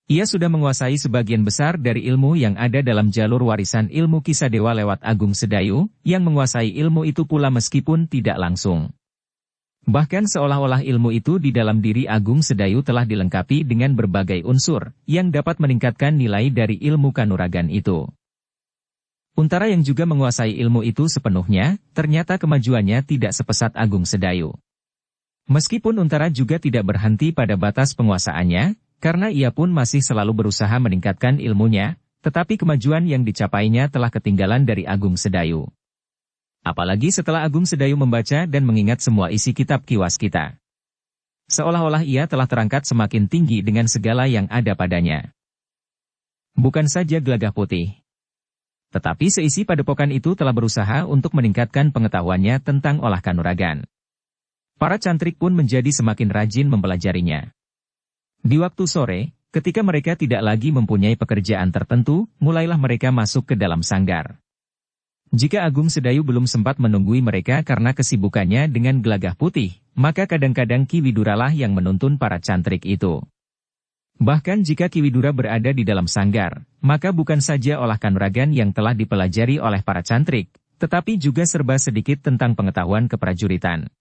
Ia sudah menguasai sebagian besar dari ilmu yang ada dalam jalur warisan ilmu Kisah Dewa lewat Agung Sedayu, yang menguasai ilmu itu pula meskipun tidak langsung. Bahkan seolah-olah ilmu itu di dalam diri Agung Sedayu telah dilengkapi dengan berbagai unsur, yang dapat meningkatkan nilai dari ilmu kanuragan itu. Untara yang juga menguasai ilmu itu sepenuhnya, ternyata kemajuannya tidak sepesat Agung Sedayu. Meskipun Untara juga tidak berhenti pada batas penguasaannya, karena ia pun masih selalu berusaha meningkatkan ilmunya, tetapi kemajuan yang dicapainya telah ketinggalan dari Agung Sedayu. Apalagi setelah Agung Sedayu membaca dan mengingat semua isi kitab Ki Waskita. Seolah-olah ia telah terangkat semakin tinggi dengan segala yang ada padanya. Bukan saja Gelagah Putih. Tetapi seisi Padepokan itu telah berusaha untuk meningkatkan pengetahuannya tentang olah kanuragan. Para cantrik pun menjadi semakin rajin mempelajarinya. Di waktu sore, ketika mereka tidak lagi mempunyai pekerjaan tertentu, mulailah mereka masuk ke dalam sanggar. Jika Agung Sedayu belum sempat menunggui mereka karena kesibukannya dengan Gelagah Putih, maka kadang-kadang Ki Widuralah yang menuntun para cantrik itu. Bahkan jika Ki Widura berada di dalam sanggar, maka bukan saja olah kanuragan yang telah dipelajari oleh para cantrik, tetapi juga serba sedikit tentang pengetahuan keprajuritan.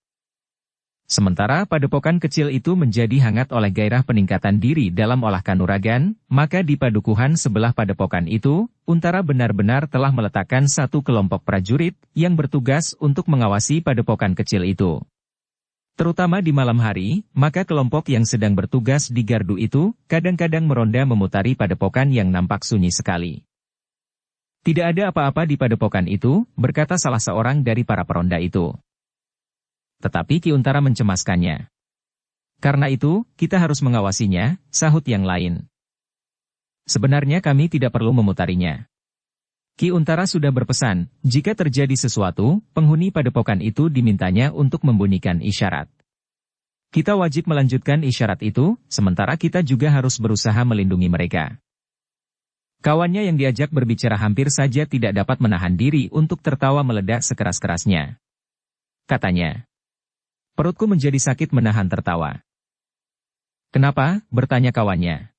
Sementara Padepokan kecil itu menjadi hangat oleh gairah peningkatan diri dalam olah kanuragan, maka di padukuhan sebelah Padepokan itu, Untara benar-benar telah meletakkan satu kelompok prajurit yang bertugas untuk mengawasi Padepokan kecil itu. Terutama di malam hari, maka kelompok yang sedang bertugas di gardu itu, kadang-kadang meronda memutari Padepokan yang nampak sunyi sekali. Tidak ada apa-apa di Padepokan itu, berkata salah seorang dari para peronda itu. Tetapi Ki Untara mencemaskannya. Karena itu, kita harus mengawasinya, sahut yang lain. Sebenarnya kami tidak perlu memutarinya. Ki Untara sudah berpesan, jika terjadi sesuatu, penghuni Padepokan itu dimintanya untuk membunyikan isyarat. Kita wajib melanjutkan isyarat itu, sementara kita juga harus berusaha melindungi mereka. Kawannya yang diajak berbicara hampir saja tidak dapat menahan diri untuk tertawa meledak sekeras-kerasnya. Katanya, Perutku menjadi sakit menahan tertawa. Kenapa? Bertanya kawannya.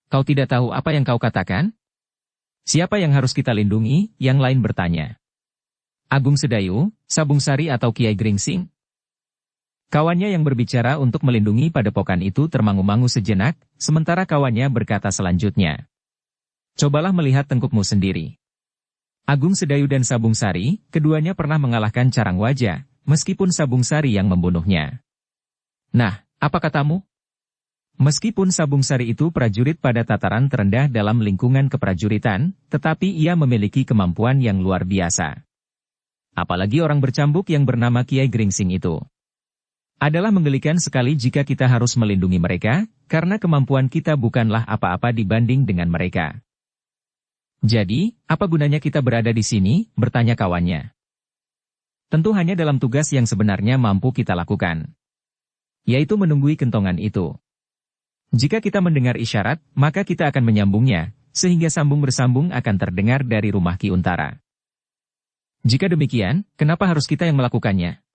Kau tidak tahu apa yang kau katakan? Siapa yang harus kita lindungi? Yang lain bertanya. Agung Sedayu, Sabung Sari atau Kiai Gringsing? Kawannya yang berbicara untuk melindungi padepokan itu termangu-mangu sejenak, sementara kawannya berkata selanjutnya. Cobalah melihat tengkukmu sendiri. Agung Sedayu dan Sabung Sari, keduanya pernah mengalahkan Carang Wajah, meskipun Sabung Sari yang membunuhnya. Nah, apa katamu? Meskipun Sabung Sari itu prajurit pada tataran terendah dalam lingkungan keprajuritan, tetapi ia memiliki kemampuan yang luar biasa. Apalagi orang bercambuk yang bernama Kiai Gringsing itu. Adalah menggelikan sekali jika kita harus melindungi mereka, karena kemampuan kita bukanlah apa-apa dibanding dengan mereka. Jadi, apa gunanya kita berada di sini? Bertanya kawannya. Tentu hanya dalam tugas yang sebenarnya mampu kita lakukan. Yaitu menunggui kentongan itu. Jika kita mendengar isyarat, maka kita akan menyambungnya, sehingga sambung bersambung akan terdengar dari rumah Ki Untara. Jika demikian, kenapa harus kita yang melakukannya?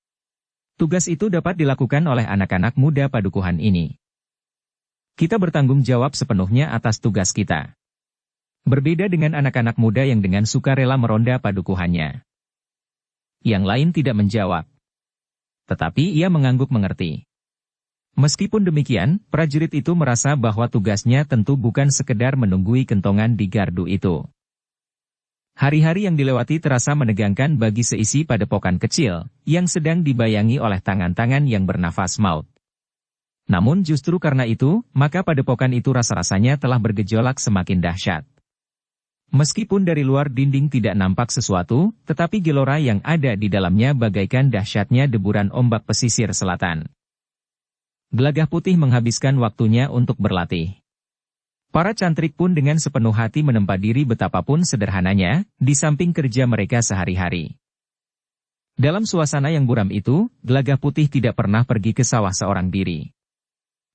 Tugas itu dapat dilakukan oleh anak-anak muda padukuhan ini. Kita bertanggung jawab sepenuhnya atas tugas kita. Berbeda dengan anak-anak muda yang dengan sukarela meronda padukuhannya. Yang lain tidak menjawab. Tetapi ia mengangguk mengerti. Meskipun demikian, prajurit itu merasa bahwa tugasnya tentu bukan sekedar menunggui kentongan di gardu itu. Hari-hari yang dilewati terasa menegangkan bagi seisi padepokan kecil, yang sedang dibayangi oleh tangan-tangan yang bernafas maut. Namun justru karena itu, maka padepokan itu rasa-rasanya telah bergejolak semakin dahsyat. Meskipun dari luar dinding tidak nampak sesuatu, tetapi gelora yang ada di dalamnya bagaikan dahsyatnya deburan ombak pesisir selatan. Gelagah Putih menghabiskan waktunya untuk berlatih. Para cantrik pun dengan sepenuh hati menempa diri betapapun sederhananya, di samping kerja mereka sehari-hari. Dalam suasana yang buram itu, Gelagah Putih tidak pernah pergi ke sawah seorang diri.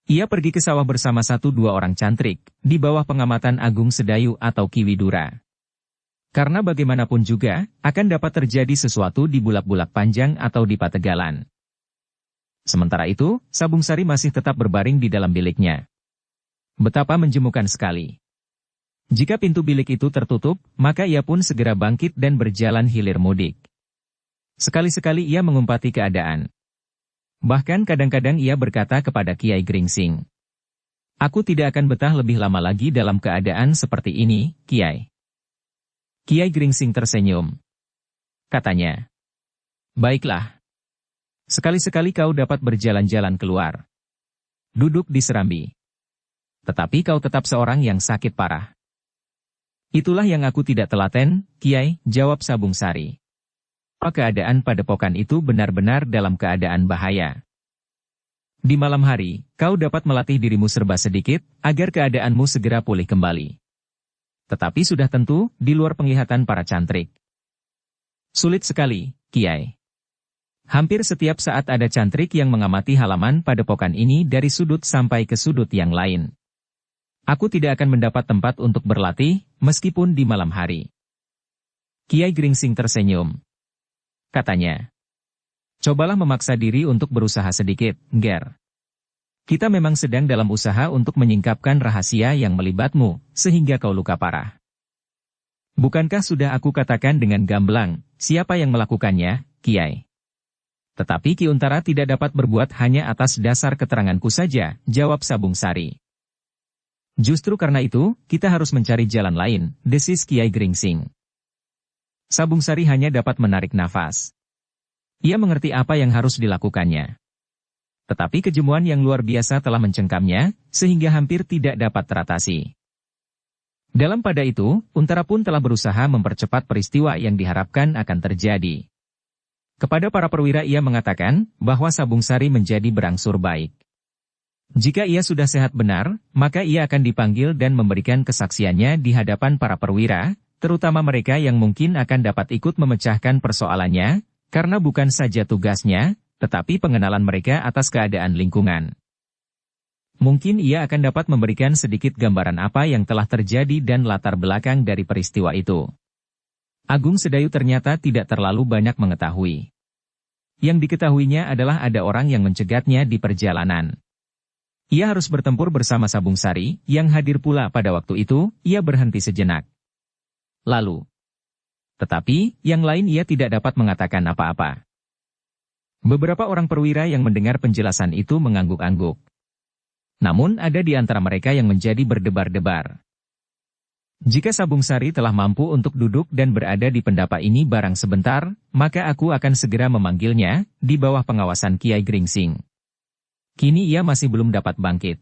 Ia pergi ke sawah bersama 1-2 orang cantrik, di bawah pengamatan Agung Sedayu atau Ki Widura. Karena bagaimanapun juga, akan dapat terjadi sesuatu di Bulak-Bulak Panjang atau di Pategalan. Sementara itu, Sabung Sari masih tetap berbaring di dalam biliknya. Betapa menjemukan sekali. Jika pintu bilik itu tertutup, maka ia pun segera bangkit dan berjalan hilir mudik. Sekali-sekali ia mengumpati keadaan. Bahkan kadang-kadang ia berkata kepada Kiai Gringsing. Aku tidak akan betah lebih lama lagi dalam keadaan seperti ini, Kiai. Kiai Gringsing tersenyum. Katanya. Baiklah. Sekali-sekali kau dapat berjalan-jalan keluar. Duduk di serambi. Tetapi kau tetap seorang yang sakit parah. Itulah yang aku tidak telaten, Kiai, jawab Sabung Sari. Keadaan padepokan itu benar-benar dalam keadaan bahaya. Di malam hari, kau dapat melatih dirimu serba sedikit, agar keadaanmu segera pulih kembali. Tetapi sudah tentu, di luar penglihatan para cantrik. Sulit sekali, Kiai. Hampir setiap saat ada cantrik yang mengamati halaman padepokan ini dari sudut sampai ke sudut yang lain. Aku tidak akan mendapat tempat untuk berlatih, meskipun di malam hari. Kiai Gringsing tersenyum. Katanya. Cobalah memaksa diri untuk berusaha sedikit, Ger. Kita memang sedang dalam usaha untuk menyingkapkan rahasia yang melibatmu, sehingga kau luka parah. Bukankah sudah aku katakan dengan gamblang, siapa yang melakukannya, Kiai? Tetapi Ki Untara tidak dapat berbuat hanya atas dasar keteranganku saja, jawab Sabung Sari. Justru karena itu, kita harus mencari jalan lain, desis Kiai Gringsing. Sabung Sari hanya dapat menarik nafas. Ia mengerti apa yang harus dilakukannya. Tetapi kejemuan yang luar biasa telah mencengkamnya, sehingga hampir tidak dapat teratasi. Dalam pada itu, Untara pun telah berusaha mempercepat peristiwa yang diharapkan akan terjadi. Kepada para perwira ia mengatakan, bahwa Sabung Sari menjadi berangsur baik. Jika ia sudah sehat benar, maka ia akan dipanggil dan memberikan kesaksiannya di hadapan para perwira, terutama mereka yang mungkin akan dapat ikut memecahkan persoalannya, karena bukan saja tugasnya, tetapi pengenalan mereka atas keadaan lingkungan. Mungkin ia akan dapat memberikan sedikit gambaran apa yang telah terjadi dan latar belakang dari peristiwa itu. Agung Sedayu ternyata tidak terlalu banyak mengetahui. Yang diketahuinya adalah ada orang yang mencegatnya di perjalanan. Ia harus bertempur bersama Sabung Sari, yang hadir pula pada waktu itu. Ia berhenti sejenak. Lalu. Tetapi, yang lain ia tidak dapat mengatakan apa-apa. Beberapa orang perwira yang mendengar penjelasan itu mengangguk-angguk. Namun ada di antara mereka yang menjadi berdebar-debar. Jika Sabung Sari telah mampu untuk duduk dan berada di pendapa ini barang sebentar, maka aku akan segera memanggilnya, di bawah pengawasan Kiai Gringsing. Kini ia masih belum dapat bangkit.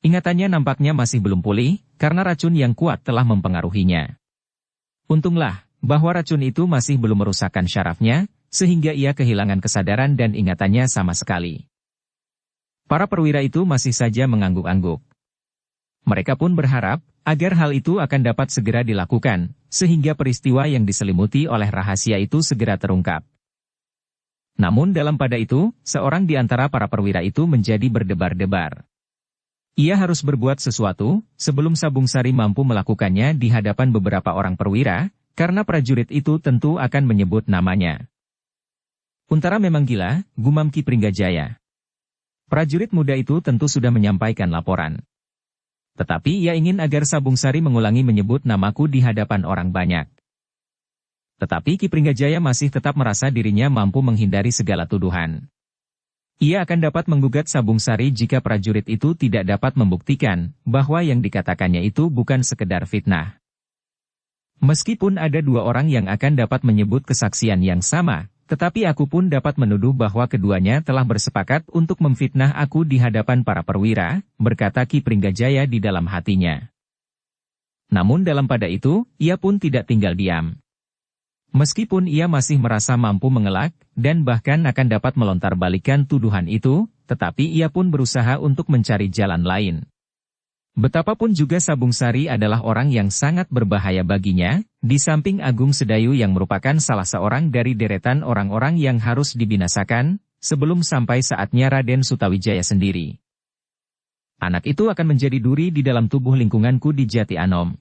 Ingatannya nampaknya masih belum pulih, karena racun yang kuat telah mempengaruhinya. Untunglah, bahwa racun itu masih belum merusakkan syarafnya, sehingga ia kehilangan kesadaran dan ingatannya sama sekali. Para perwira itu masih saja mengangguk-angguk. Mereka pun berharap, agar hal itu akan dapat segera dilakukan, sehingga peristiwa yang diselimuti oleh rahasia itu segera terungkap. Namun dalam pada itu, seorang di antara para perwira itu menjadi berdebar-debar. Ia harus berbuat sesuatu, sebelum Sabung Sari mampu melakukannya di hadapan beberapa orang perwira, karena prajurit itu tentu akan menyebut namanya. Untara memang gila, gumam Ki Pringgajaya. Prajurit muda itu tentu sudah menyampaikan laporan. Tetapi ia ingin agar Sabung Sari mengulangi menyebut namaku di hadapan orang banyak. Tetapi Ki Pringgajaya masih tetap merasa dirinya mampu menghindari segala tuduhan. Ia akan dapat menggugat Sabung Sari jika prajurit itu tidak dapat membuktikan bahwa yang dikatakannya itu bukan sekedar fitnah. Meskipun ada dua orang yang akan dapat menyebut kesaksian yang sama, tetapi aku pun dapat menuduh bahwa keduanya telah bersepakat untuk memfitnah aku di hadapan para perwira, berkata Ki Pringgajaya di dalam hatinya. Namun dalam pada itu, ia pun tidak tinggal diam. Meskipun ia masih merasa mampu mengelak, dan bahkan akan dapat melontar-balikan tuduhan itu, tetapi ia pun berusaha untuk mencari jalan lain. Betapapun juga Sabung Sari adalah orang yang sangat berbahaya baginya, di samping Agung Sedayu yang merupakan salah seorang dari deretan orang-orang yang harus dibinasakan, sebelum sampai saatnya Raden Sutawijaya sendiri. Anak itu akan menjadi duri di dalam tubuh lingkunganku di Jati Anom.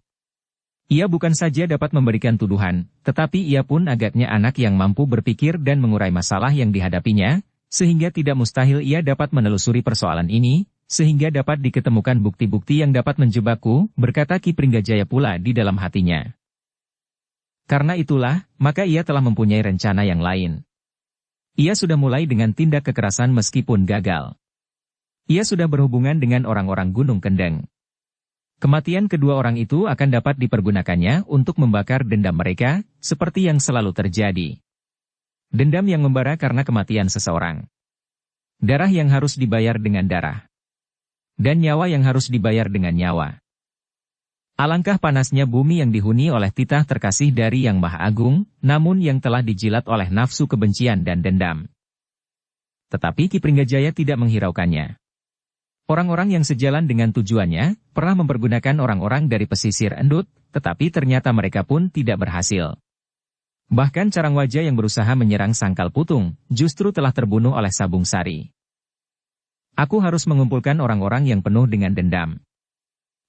Ia bukan saja dapat memberikan tuduhan, tetapi ia pun agaknya anak yang mampu berpikir dan mengurai masalah yang dihadapinya, sehingga tidak mustahil ia dapat menelusuri persoalan ini, sehingga dapat diketemukan bukti-bukti yang dapat menjebakku, berkata Ki Pringgajaya pula di dalam hatinya. Karena itulah, maka ia telah mempunyai rencana yang lain. Ia sudah mulai dengan tindak kekerasan meskipun gagal. Ia sudah berhubungan dengan orang-orang Gunung Kendeng. Kematian kedua orang itu akan dapat dipergunakannya untuk membakar dendam mereka, seperti yang selalu terjadi. Dendam yang membara karena kematian seseorang. Darah yang harus dibayar dengan darah. Dan nyawa yang harus dibayar dengan nyawa. Alangkah panasnya bumi yang dihuni oleh titah terkasih dari Yang Maha Agung, namun yang telah dijilat oleh nafsu kebencian dan dendam. Tetapi Ki Pringgajaya tidak menghiraukannya. Orang-orang yang sejalan dengan tujuannya, pernah mempergunakan orang-orang dari pesisir Endut, tetapi ternyata mereka pun tidak berhasil. Bahkan Carangwaja yang berusaha menyerang Sangkal Putung, justru telah terbunuh oleh Sabung Sari. Aku harus mengumpulkan orang-orang yang penuh dengan dendam.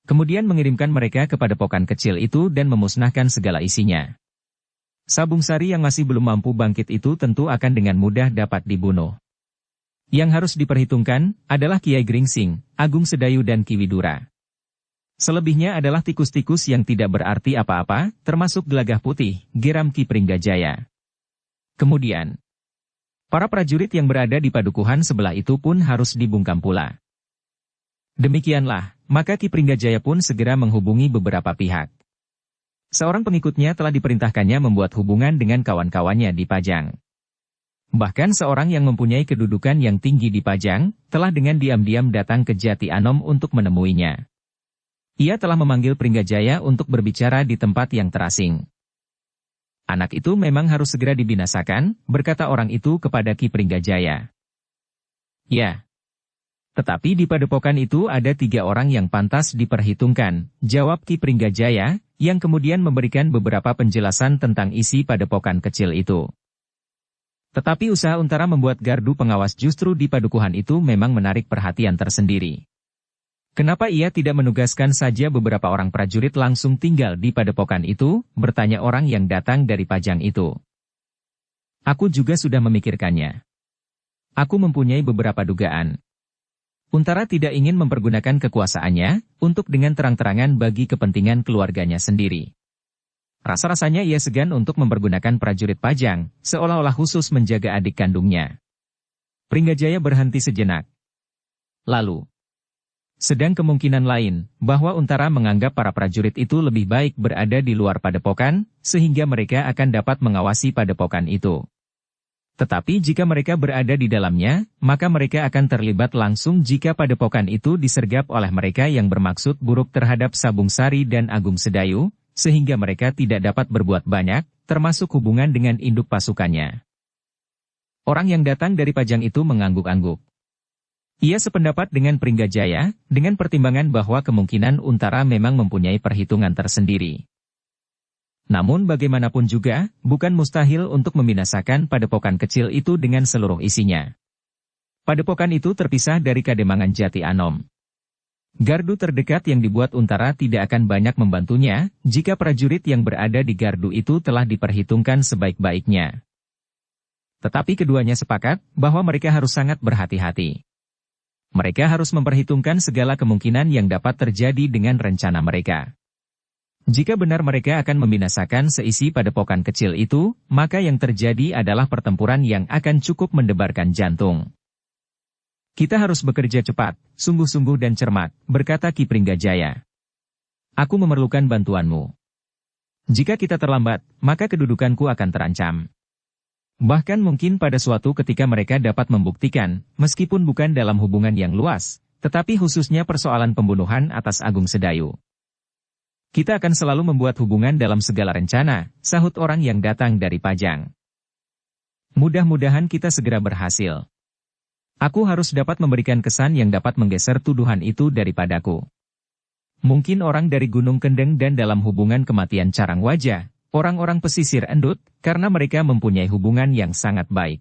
Kemudian mengirimkan mereka ke padepokan kecil itu dan memusnahkan segala isinya. Sabung Sari yang masih belum mampu bangkit itu tentu akan dengan mudah dapat dibunuh. Yang harus diperhitungkan adalah Kiai Gringsing, Agung Sedayu dan Ki Widura. Selebihnya adalah tikus-tikus yang tidak berarti apa-apa, termasuk Gelagah Putih, geram Ki Pringgajaya. Kemudian, para prajurit yang berada di padukuhan sebelah itu pun harus dibungkam pula. Demikianlah, maka Ki Pringgajaya pun segera menghubungi beberapa pihak. Seorang pengikutnya telah diperintahkannya membuat hubungan dengan kawan-kawannya di Pajang. Bahkan seorang yang mempunyai kedudukan yang tinggi di Pajang, telah dengan diam-diam datang ke Jati Anom untuk menemuinya. Ia telah memanggil Pringgajaya untuk berbicara di tempat yang terasing. Anak itu memang harus segera dibinasakan, berkata orang itu kepada Ki Pringgajaya. Ya. Tetapi di padepokan itu ada 3 orang yang pantas diperhitungkan, jawab Ki Pringgajaya, yang kemudian memberikan beberapa penjelasan tentang isi padepokan kecil itu. Tetapi usaha Untara membuat gardu pengawas justru di padukuhan itu memang menarik perhatian tersendiri. Kenapa ia tidak menugaskan saja beberapa orang prajurit langsung tinggal di padepokan itu, bertanya orang yang datang dari Pajang itu. Aku juga sudah memikirkannya. Aku mempunyai beberapa dugaan. Untara tidak ingin mempergunakan kekuasaannya untuk dengan terang-terangan bagi kepentingan keluarganya sendiri. Rasa-rasanya ia segan untuk mempergunakan prajurit Pajang, seolah-olah khusus menjaga adik kandungnya. Pringgajaya berhenti sejenak. Lalu, sedang kemungkinan lain, bahwa Untara menganggap para prajurit itu lebih baik berada di luar padepokan, sehingga mereka akan dapat mengawasi padepokan itu. Tetapi jika mereka berada di dalamnya, maka mereka akan terlibat langsung jika padepokan itu disergap oleh mereka yang bermaksud buruk terhadap Sabung Sari dan Agung Sedayu, sehingga mereka tidak dapat berbuat banyak, termasuk hubungan dengan induk pasukannya. Orang yang datang dari Pajang itu mengangguk-angguk. Ia sependapat dengan Pringgajaya, dengan pertimbangan bahwa kemungkinan Untara memang mempunyai perhitungan tersendiri. Namun bagaimanapun juga, bukan mustahil untuk membinasakan padepokan kecil itu dengan seluruh isinya. Padepokan itu terpisah dari Kademangan Jati Anom. Gardu terdekat yang dibuat Untara tidak akan banyak membantunya, jika prajurit yang berada di gardu itu telah diperhitungkan sebaik-baiknya. Tetapi keduanya sepakat, bahwa mereka harus sangat berhati-hati. Mereka harus memperhitungkan segala kemungkinan yang dapat terjadi dengan rencana mereka. Jika benar mereka akan membinasakan seisi padepokan kecil itu, maka yang terjadi adalah pertempuran yang akan cukup mendebarkan jantung. Kita harus bekerja cepat, sungguh-sungguh dan cermat, berkata Ki Pringgajaya. Aku memerlukan bantuanmu. Jika kita terlambat, maka kedudukanku akan terancam. Bahkan mungkin pada suatu ketika mereka dapat membuktikan, meskipun bukan dalam hubungan yang luas, tetapi khususnya persoalan pembunuhan atas Agung Sedayu. Kita akan selalu membuat hubungan dalam segala rencana, sahut orang yang datang dari Pajang. Mudah-mudahan kita segera berhasil. Aku harus dapat memberikan kesan yang dapat menggeser tuduhan itu daripadaku. Mungkin orang dari Gunung Kendeng dan dalam hubungan kematian Carang Wajah, orang-orang pesisir endut, karena mereka mempunyai hubungan yang sangat baik.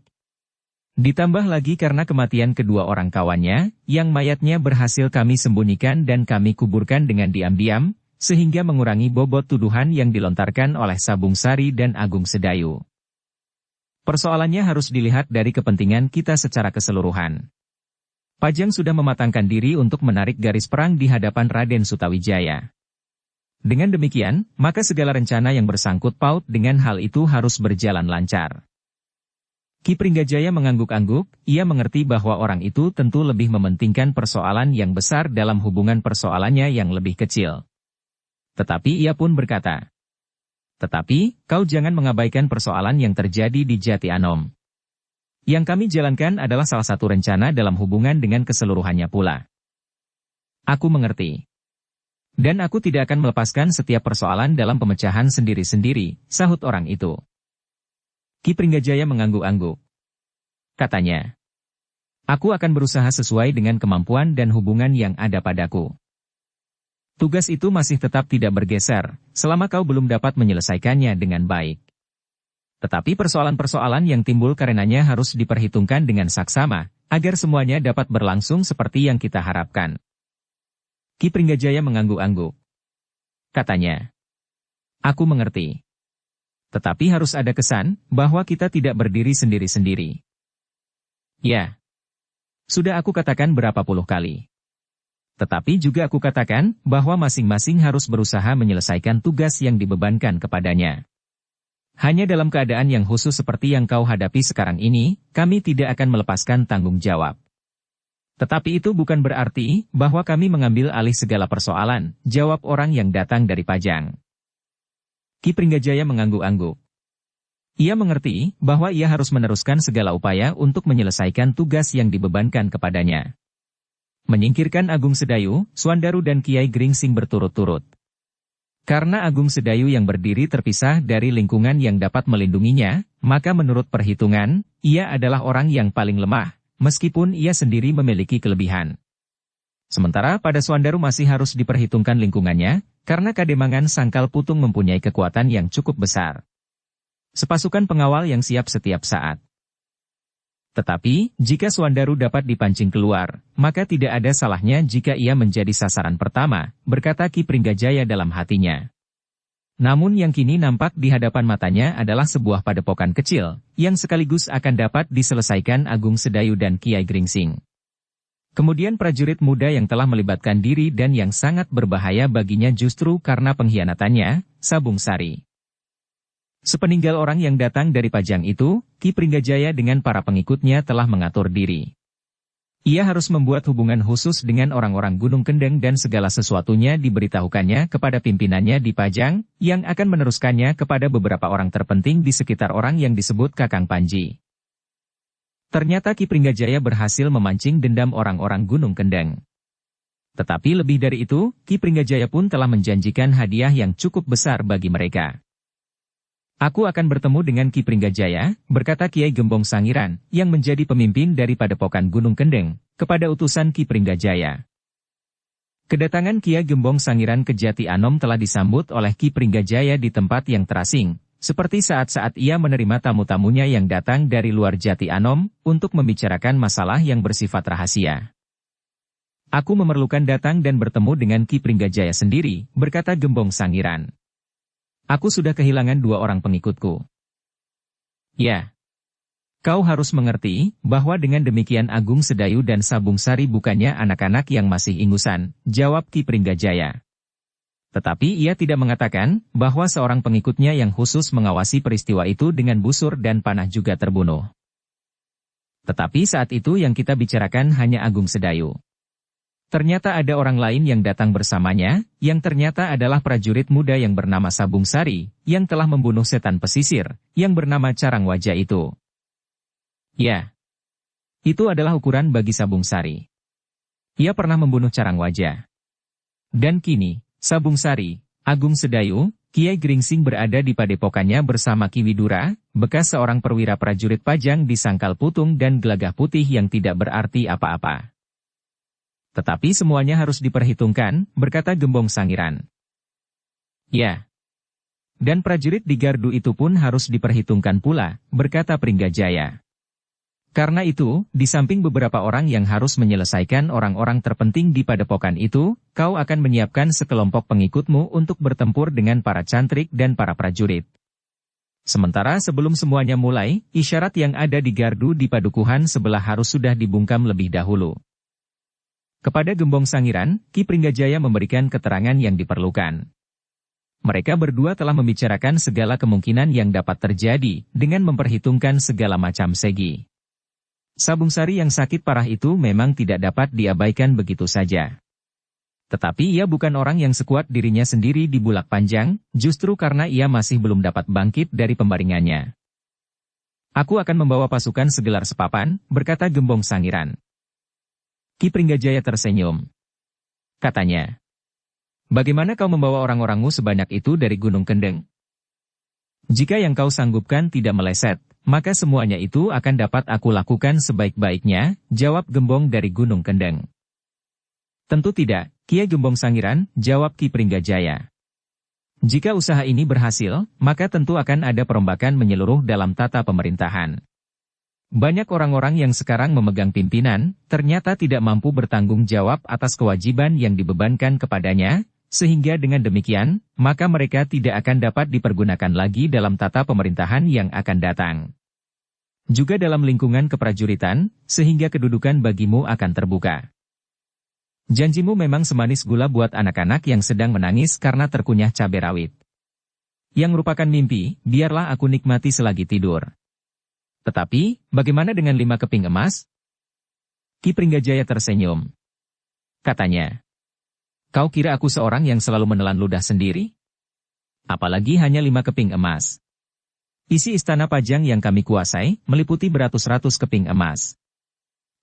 Ditambah lagi karena kematian kedua orang kawannya, yang mayatnya berhasil kami sembunyikan dan kami kuburkan dengan diam-diam, sehingga mengurangi bobot tuduhan yang dilontarkan oleh Sabung Sari dan Agung Sedayu. Persoalannya harus dilihat dari kepentingan kita secara keseluruhan. Pajang sudah mematangkan diri untuk menarik garis perang di hadapan Raden Sutawijaya. Dengan demikian, maka segala rencana yang bersangkut paut dengan hal itu harus berjalan lancar. Ki Pringgajaya mengangguk-angguk, ia mengerti bahwa orang itu tentu lebih mementingkan persoalan yang besar dalam hubungan persoalannya yang lebih kecil. Tetapi ia pun berkata, "Tetapi, kau jangan mengabaikan persoalan yang terjadi di Jati Anom. Yang kami jalankan adalah salah satu rencana dalam hubungan dengan keseluruhannya pula." Aku mengerti. Dan aku tidak akan melepaskan setiap persoalan dalam pemecahan sendiri-sendiri, sahut orang itu. Ki Pringgajaya mengangguk-angguk. Katanya, "Aku akan berusaha sesuai dengan kemampuan dan hubungan yang ada padaku. Tugas itu masih tetap tidak bergeser, selama kau belum dapat menyelesaikannya dengan baik. Tetapi persoalan-persoalan yang timbul karenanya harus diperhitungkan dengan saksama, agar semuanya dapat berlangsung seperti yang kita harapkan." Ki Pringgajaya mengangguk-angguk. Katanya, "Aku mengerti. Tetapi harus ada kesan, bahwa kita tidak berdiri sendiri-sendiri." Ya. Sudah aku katakan berapa puluh kali. Tetapi juga aku katakan, bahwa masing-masing harus berusaha menyelesaikan tugas yang dibebankan kepadanya. Hanya dalam keadaan yang khusus seperti yang kau hadapi sekarang ini, kami tidak akan melepaskan tanggung jawab. Tetapi itu bukan berarti, bahwa kami mengambil alih segala persoalan, jawab orang yang datang dari Pajang. Ki Pringgajaya mengangguk-angguk. Ia mengerti, bahwa ia harus meneruskan segala upaya untuk menyelesaikan tugas yang dibebankan kepadanya. Menyingkirkan Agung Sedayu, Swandaru dan Kiai Gringsing berturut-turut. Karena Agung Sedayu yang berdiri terpisah dari lingkungan yang dapat melindunginya, maka menurut perhitungan, ia adalah orang yang paling lemah, meskipun ia sendiri memiliki kelebihan. Sementara pada Swandaru masih harus diperhitungkan lingkungannya, karena Kademangan Sangkal Putung mempunyai kekuatan yang cukup besar. Sepasukan pengawal yang siap setiap saat. Tetapi, jika Swandaru dapat dipancing keluar, maka tidak ada salahnya jika ia menjadi sasaran pertama, berkata Ki Pringgajaya dalam hatinya. Namun yang kini nampak di hadapan matanya adalah sebuah padepokan kecil, yang sekaligus akan dapat diselesaikan Agung Sedayu dan Kiai Gringsing. Kemudian prajurit muda yang telah melibatkan diri dan yang sangat berbahaya baginya justru karena pengkhianatannya, Sabung Sari. Sepeninggal orang yang datang dari Pajang itu, Ki Pringgajaya dengan para pengikutnya telah mengatur diri. Ia harus membuat hubungan khusus dengan orang-orang Gunung Kendeng dan segala sesuatunya diberitahukannya kepada pimpinannya di Pajang, yang akan meneruskannya kepada beberapa orang terpenting di sekitar orang yang disebut Kakang Panji. Ternyata Ki Pringgajaya berhasil memancing dendam orang-orang Gunung Kendeng. Tetapi lebih dari itu, Ki Pringgajaya pun telah menjanjikan hadiah yang cukup besar bagi mereka. Aku akan bertemu dengan Ki Pringgajaya, berkata Kiai Gembong Sangiran, yang menjadi pemimpin dari Padepokan Gunung Kendeng, kepada utusan Ki Pringgajaya. Kedatangan Kiai Gembong Sangiran ke Jati Anom telah disambut oleh Ki Pringgajaya di tempat yang terasing, seperti saat-saat ia menerima tamu-tamunya yang datang dari luar Jati Anom, untuk membicarakan masalah yang bersifat rahasia. Aku memerlukan datang dan bertemu dengan Ki Pringgajaya sendiri, berkata Gembong Sangiran. Aku sudah kehilangan 2 orang pengikutku. Ya. Kau harus mengerti, bahwa dengan demikian Agung Sedayu dan Sabung Sari bukannya anak-anak yang masih ingusan, jawab Ki Pringgajaya. Tetapi ia tidak mengatakan, bahwa seorang pengikutnya yang khusus mengawasi peristiwa itu dengan busur dan panah juga terbunuh. Tetapi saat itu yang kita bicarakan hanya Agung Sedayu. Ternyata ada orang lain yang datang bersamanya, yang ternyata adalah prajurit muda yang bernama Sabung Sari, yang telah membunuh setan pesisir, yang bernama Carang Wajah itu. Ya. Itu adalah ukuran bagi Sabung Sari. Ia pernah membunuh Carang Wajah. Dan kini, Sabung Sari, Agung Sedayu, Kiai Gringsing berada di padepokannya bersama Ki Widura, bekas seorang perwira prajurit Pajang di Sangkal Putung dan Gelagah Putih yang tidak berarti apa-apa. Tetapi semuanya harus diperhitungkan, berkata Gembong Sangiran. Ya. Dan prajurit di gardu itu pun harus diperhitungkan pula, berkata Pringgajaya. Karena itu, di samping beberapa orang yang harus menyelesaikan orang-orang terpenting di padepokan itu, kau akan menyiapkan sekelompok pengikutmu untuk bertempur dengan para cantrik dan para prajurit. Sementara sebelum semuanya mulai, isyarat yang ada di gardu di padukuhan sebelah harus sudah dibungkam lebih dahulu. Kepada Gembong Sangiran, Ki Pringgajaya memberikan keterangan yang diperlukan. Mereka berdua telah membicarakan segala kemungkinan yang dapat terjadi, dengan memperhitungkan segala macam segi. Sabung Sari yang sakit parah itu memang tidak dapat diabaikan begitu saja. Tetapi ia bukan orang yang sekuat dirinya sendiri di Bulak Panjang, justru karena ia masih belum dapat bangkit dari pembaringannya. Aku akan membawa pasukan segelar sepapan, berkata Gembong Sangiran. Ki Pringgajaya tersenyum. Katanya, bagaimana kau membawa orang-orangmu sebanyak itu dari Gunung Kendeng? Jika yang kau sanggupkan tidak meleset, maka semuanya itu akan dapat aku lakukan sebaik-baiknya, jawab Gembong dari Gunung Kendeng. Tentu tidak, Kiai Gembong Sangiran, jawab Ki Pringgajaya. Jika usaha ini berhasil, maka tentu akan ada perombakan menyeluruh dalam tata pemerintahan. Banyak orang-orang yang sekarang memegang pimpinan, ternyata tidak mampu bertanggung jawab atas kewajiban yang dibebankan kepadanya, sehingga dengan demikian, maka mereka tidak akan dapat dipergunakan lagi dalam tata pemerintahan yang akan datang. Juga dalam lingkungan keprajuritan, sehingga kedudukan bagimu akan terbuka. Janjimu memang semanis gula buat anak-anak yang sedang menangis karena terkunyah cabai rawit. Yang merupakan mimpi, biarlah aku nikmati selagi tidur. Tetapi, bagaimana dengan 5 keping emas? Ki Pringgajaya tersenyum. Katanya, kau kira aku seorang yang selalu menelan ludah sendiri? Apalagi hanya 5 keping emas. Isi istana Pajang yang kami kuasai, meliputi beratus-ratus keping emas.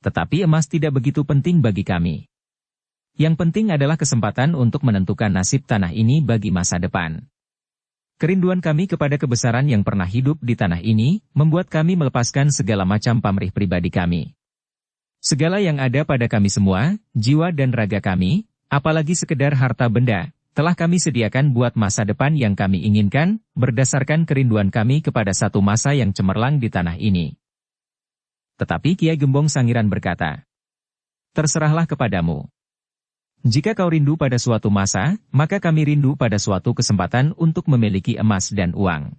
Tetapi emas tidak begitu penting bagi kami. Yang penting adalah kesempatan untuk menentukan nasib tanah ini bagi masa depan. Kerinduan kami kepada kebesaran yang pernah hidup di tanah ini, membuat kami melepaskan segala macam pamrih pribadi kami. Segala yang ada pada kami semua, jiwa dan raga kami, apalagi sekedar harta benda, telah kami sediakan buat masa depan yang kami inginkan, berdasarkan kerinduan kami kepada satu masa yang cemerlang di tanah ini. Tetapi Kiai Gembong Sangiran berkata, terserahlah kepadamu. Jika kau rindu pada suatu masa, maka kami rindu pada suatu kesempatan untuk memiliki emas dan uang.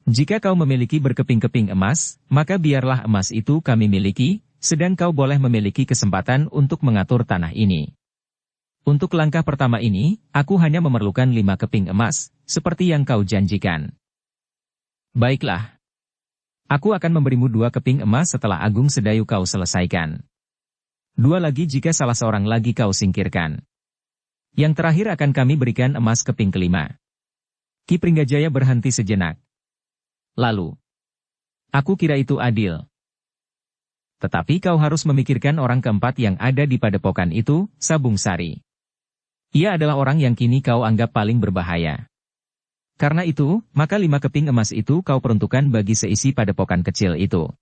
Jika kau memiliki berkeping-keping emas, maka biarlah emas itu kami miliki, sedang kau boleh memiliki kesempatan untuk mengatur tanah ini. Untuk langkah pertama ini, aku hanya memerlukan 5 keping emas, seperti yang kau janjikan. Baiklah. Aku akan memberimu 2 keping emas setelah Agung Sedayu kau selesaikan. 2 lagi jika salah seorang lagi kau singkirkan. Yang terakhir akan kami berikan emas keping kelima. Ki Pringgajaya berhenti sejenak. Lalu, aku kira itu adil. Tetapi kau harus memikirkan orang keempat yang ada di padepokan itu, Sabung Sari. Ia adalah orang yang kini kau anggap paling berbahaya. Karena itu, maka 5 keping emas itu kau peruntukkan bagi seisi padepokan kecil itu.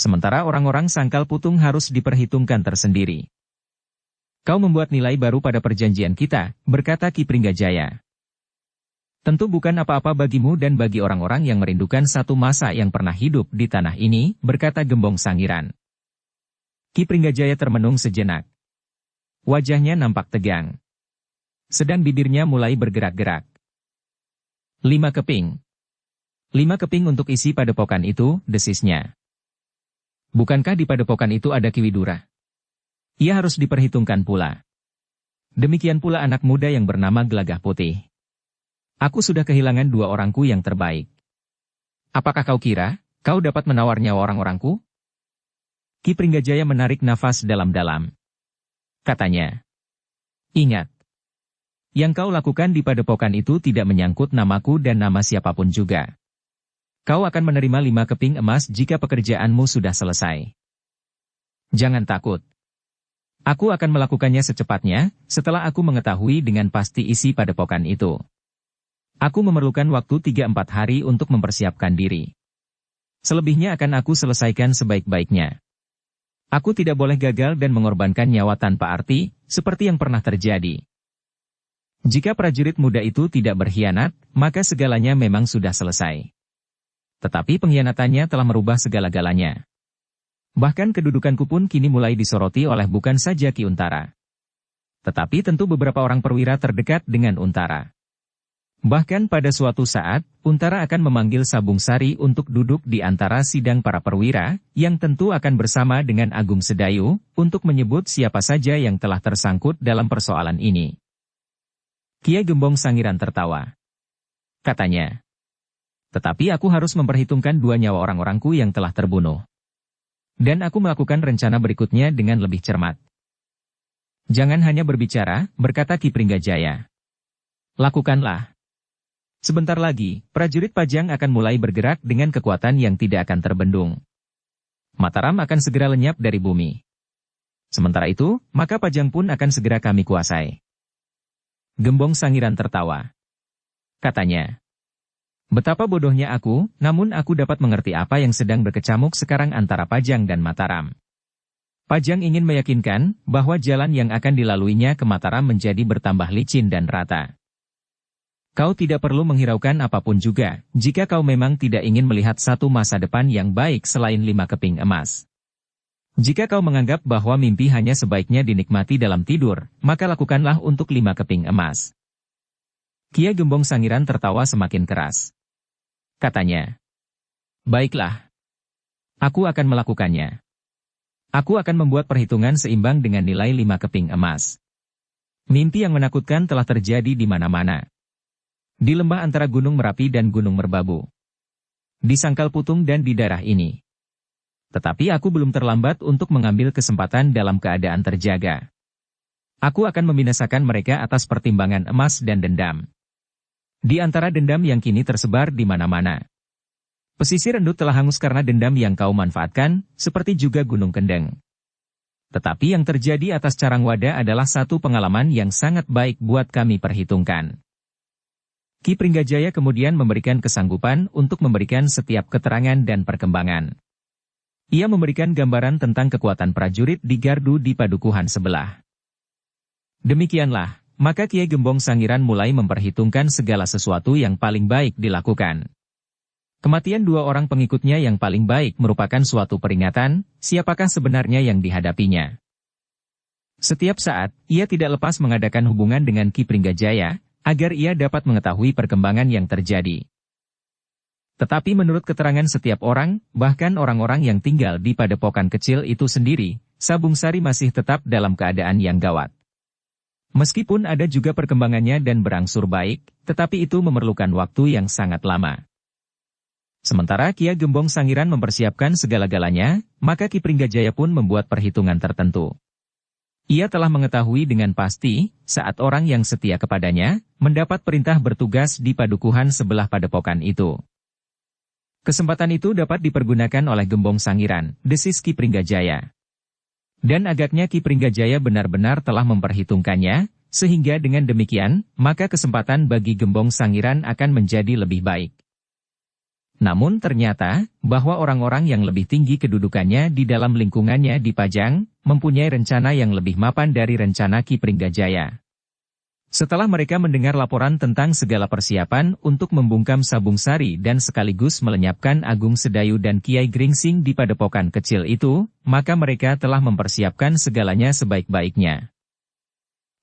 Sementara orang-orang Sangkal Putung harus diperhitungkan tersendiri. Kau membuat nilai baru pada perjanjian kita, berkata Ki Pringgajaya. Tentu bukan apa-apa bagimu dan bagi orang-orang yang merindukan satu masa yang pernah hidup di tanah ini, berkata Gembong Sangiran. Ki Pringgajaya termenung sejenak. Wajahnya nampak tegang. Sedang bibirnya mulai bergerak-gerak. 5 keping. 5 keping untuk isi padepokan itu, desisnya. Bukankah di padepokan itu ada Ki Widura? Ia harus diperhitungkan pula. Demikian pula anak muda yang bernama Gelagah Putih. Aku sudah kehilangan 2 orangku yang terbaik. Apakah kau kira, kau dapat menawar nyawa orang-orangku? Ki Pringgajaya menarik nafas dalam-dalam. Katanya, ingat. Yang kau lakukan di padepokan itu tidak menyangkut namaku dan nama siapapun juga. Kau akan menerima 5 keping emas jika pekerjaanmu sudah selesai. Jangan takut. Aku akan melakukannya secepatnya, setelah aku mengetahui dengan pasti isi padepokan itu. Aku memerlukan waktu 3-4 hari untuk mempersiapkan diri. Selebihnya akan aku selesaikan sebaik-baiknya. Aku tidak boleh gagal dan mengorbankan nyawa tanpa arti, seperti yang pernah terjadi. Jika prajurit muda itu tidak berkhianat, maka segalanya memang sudah selesai. Tetapi pengkhianatannya telah merubah segala-galanya. Bahkan kedudukanku pun kini mulai disoroti oleh bukan saja Ki Untara, tetapi tentu beberapa orang perwira terdekat dengan Untara. Bahkan pada suatu saat, Untara akan memanggil Sabung Sari untuk duduk di antara sidang para perwira, yang tentu akan bersama dengan Agung Sedayu, untuk menyebut siapa saja yang telah tersangkut dalam persoalan ini. Kiai Gembong Sangiran tertawa. Katanya, tetapi aku harus memperhitungkan 2 nyawa orang-orangku yang telah terbunuh. Dan aku melakukan rencana berikutnya dengan lebih cermat. Jangan hanya berbicara, berkata Ki Pringgajaya. Lakukanlah. Sebentar lagi, prajurit Pajang akan mulai bergerak dengan kekuatan yang tidak akan terbendung. Mataram akan segera lenyap dari bumi. Sementara itu, maka Pajang pun akan segera kami kuasai. Gembong Sangiran tertawa. Katanya, betapa bodohnya aku, namun aku dapat mengerti apa yang sedang berkecamuk sekarang antara Pajang dan Mataram. Pajang ingin meyakinkan bahwa jalan yang akan dilaluinya ke Mataram menjadi bertambah licin dan rata. Kau tidak perlu menghiraukan apapun juga, jika kau memang tidak ingin melihat satu masa depan yang baik selain 5 keping emas. Jika kau menganggap bahwa mimpi hanya sebaiknya dinikmati dalam tidur, maka lakukanlah untuk 5 keping emas. Kiai Gembong Sangiran tertawa semakin keras. Katanya, baiklah. Aku akan melakukannya. Aku akan membuat perhitungan seimbang dengan nilai 5 keping emas. Mimpi yang menakutkan telah terjadi di mana-mana. Di lembah antara Gunung Merapi dan Gunung Merbabu. Di Sangkal Putung dan di daerah ini. Tetapi aku belum terlambat untuk mengambil kesempatan dalam keadaan terjaga. Aku akan membinasakan mereka atas pertimbangan emas dan dendam. Di antara dendam yang kini tersebar di mana-mana. Pesisir Endut telah hangus karena dendam yang kau manfaatkan, seperti juga Gunung Kendeng. Tetapi yang terjadi atas Carangwada adalah satu pengalaman yang sangat baik buat kami perhitungkan. Ki Pringgajaya kemudian memberikan kesanggupan untuk memberikan setiap keterangan dan perkembangan. Ia memberikan gambaran tentang kekuatan prajurit di gardu di padukuhan sebelah. Demikianlah, maka Kiai Gembong Sangiran mulai memperhitungkan segala sesuatu yang paling baik dilakukan. Kematian 2 orang pengikutnya yang paling baik merupakan suatu peringatan, siapakah sebenarnya yang dihadapinya. Setiap saat, ia tidak lepas mengadakan hubungan dengan Ki Pringgajaya, agar ia dapat mengetahui perkembangan yang terjadi. Tetapi menurut keterangan setiap orang, bahkan orang-orang yang tinggal di padepokan kecil itu sendiri, Sabung Sari masih tetap dalam keadaan yang gawat. Meskipun ada juga perkembangannya dan berangsur baik, tetapi itu memerlukan waktu yang sangat lama. Sementara Ki Gembong Sangiran mempersiapkan segala-galanya, maka Ki Pringgajaya pun membuat perhitungan tertentu. Ia telah mengetahui dengan pasti, saat orang yang setia kepadanya, mendapat perintah bertugas di padukuhan sebelah padepokan itu. Kesempatan itu dapat dipergunakan oleh Gembong Sangiran, desis Ki Pringgajaya. Dan agaknya Ki Pringgajaya benar-benar telah memperhitungkannya, sehingga dengan demikian, maka kesempatan bagi Gembong Sangiran akan menjadi lebih baik. Namun ternyata, bahwa orang-orang yang lebih tinggi kedudukannya di dalam lingkungannya di Pajang, mempunyai rencana yang lebih mapan dari rencana Ki Pringgajaya. Setelah mereka mendengar laporan tentang segala persiapan untuk membungkam Sabung Sari dan sekaligus melenyapkan Agung Sedayu dan Kiai Gringsing di padepokan kecil itu, maka mereka telah mempersiapkan segalanya sebaik-baiknya.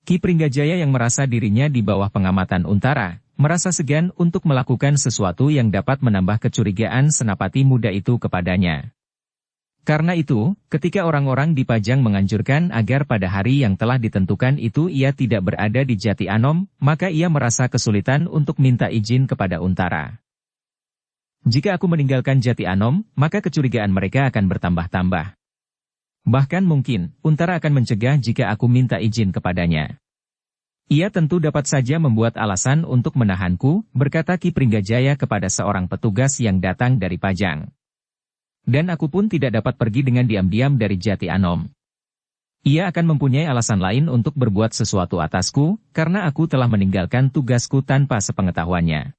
Ki Pringgajaya yang merasa dirinya di bawah pengamatan Untara, merasa segan untuk melakukan sesuatu yang dapat menambah kecurigaan senapati muda itu kepadanya. Karena itu, ketika orang-orang di Pajang menganjurkan agar pada hari yang telah ditentukan itu ia tidak berada di Jati Anom, maka ia merasa kesulitan untuk minta izin kepada Untara. Jika aku meninggalkan Jati Anom, maka kecurigaan mereka akan bertambah-tambah. Bahkan mungkin, Untara akan mencegah jika aku minta izin kepadanya. Ia tentu dapat saja membuat alasan untuk menahanku, berkata Ki Pringgajaya kepada seorang petugas yang datang dari Pajang. Dan aku pun tidak dapat pergi dengan diam-diam dari Jati Anom. Ia akan mempunyai alasan lain untuk berbuat sesuatu atasku, karena aku telah meninggalkan tugasku tanpa sepengetahuannya.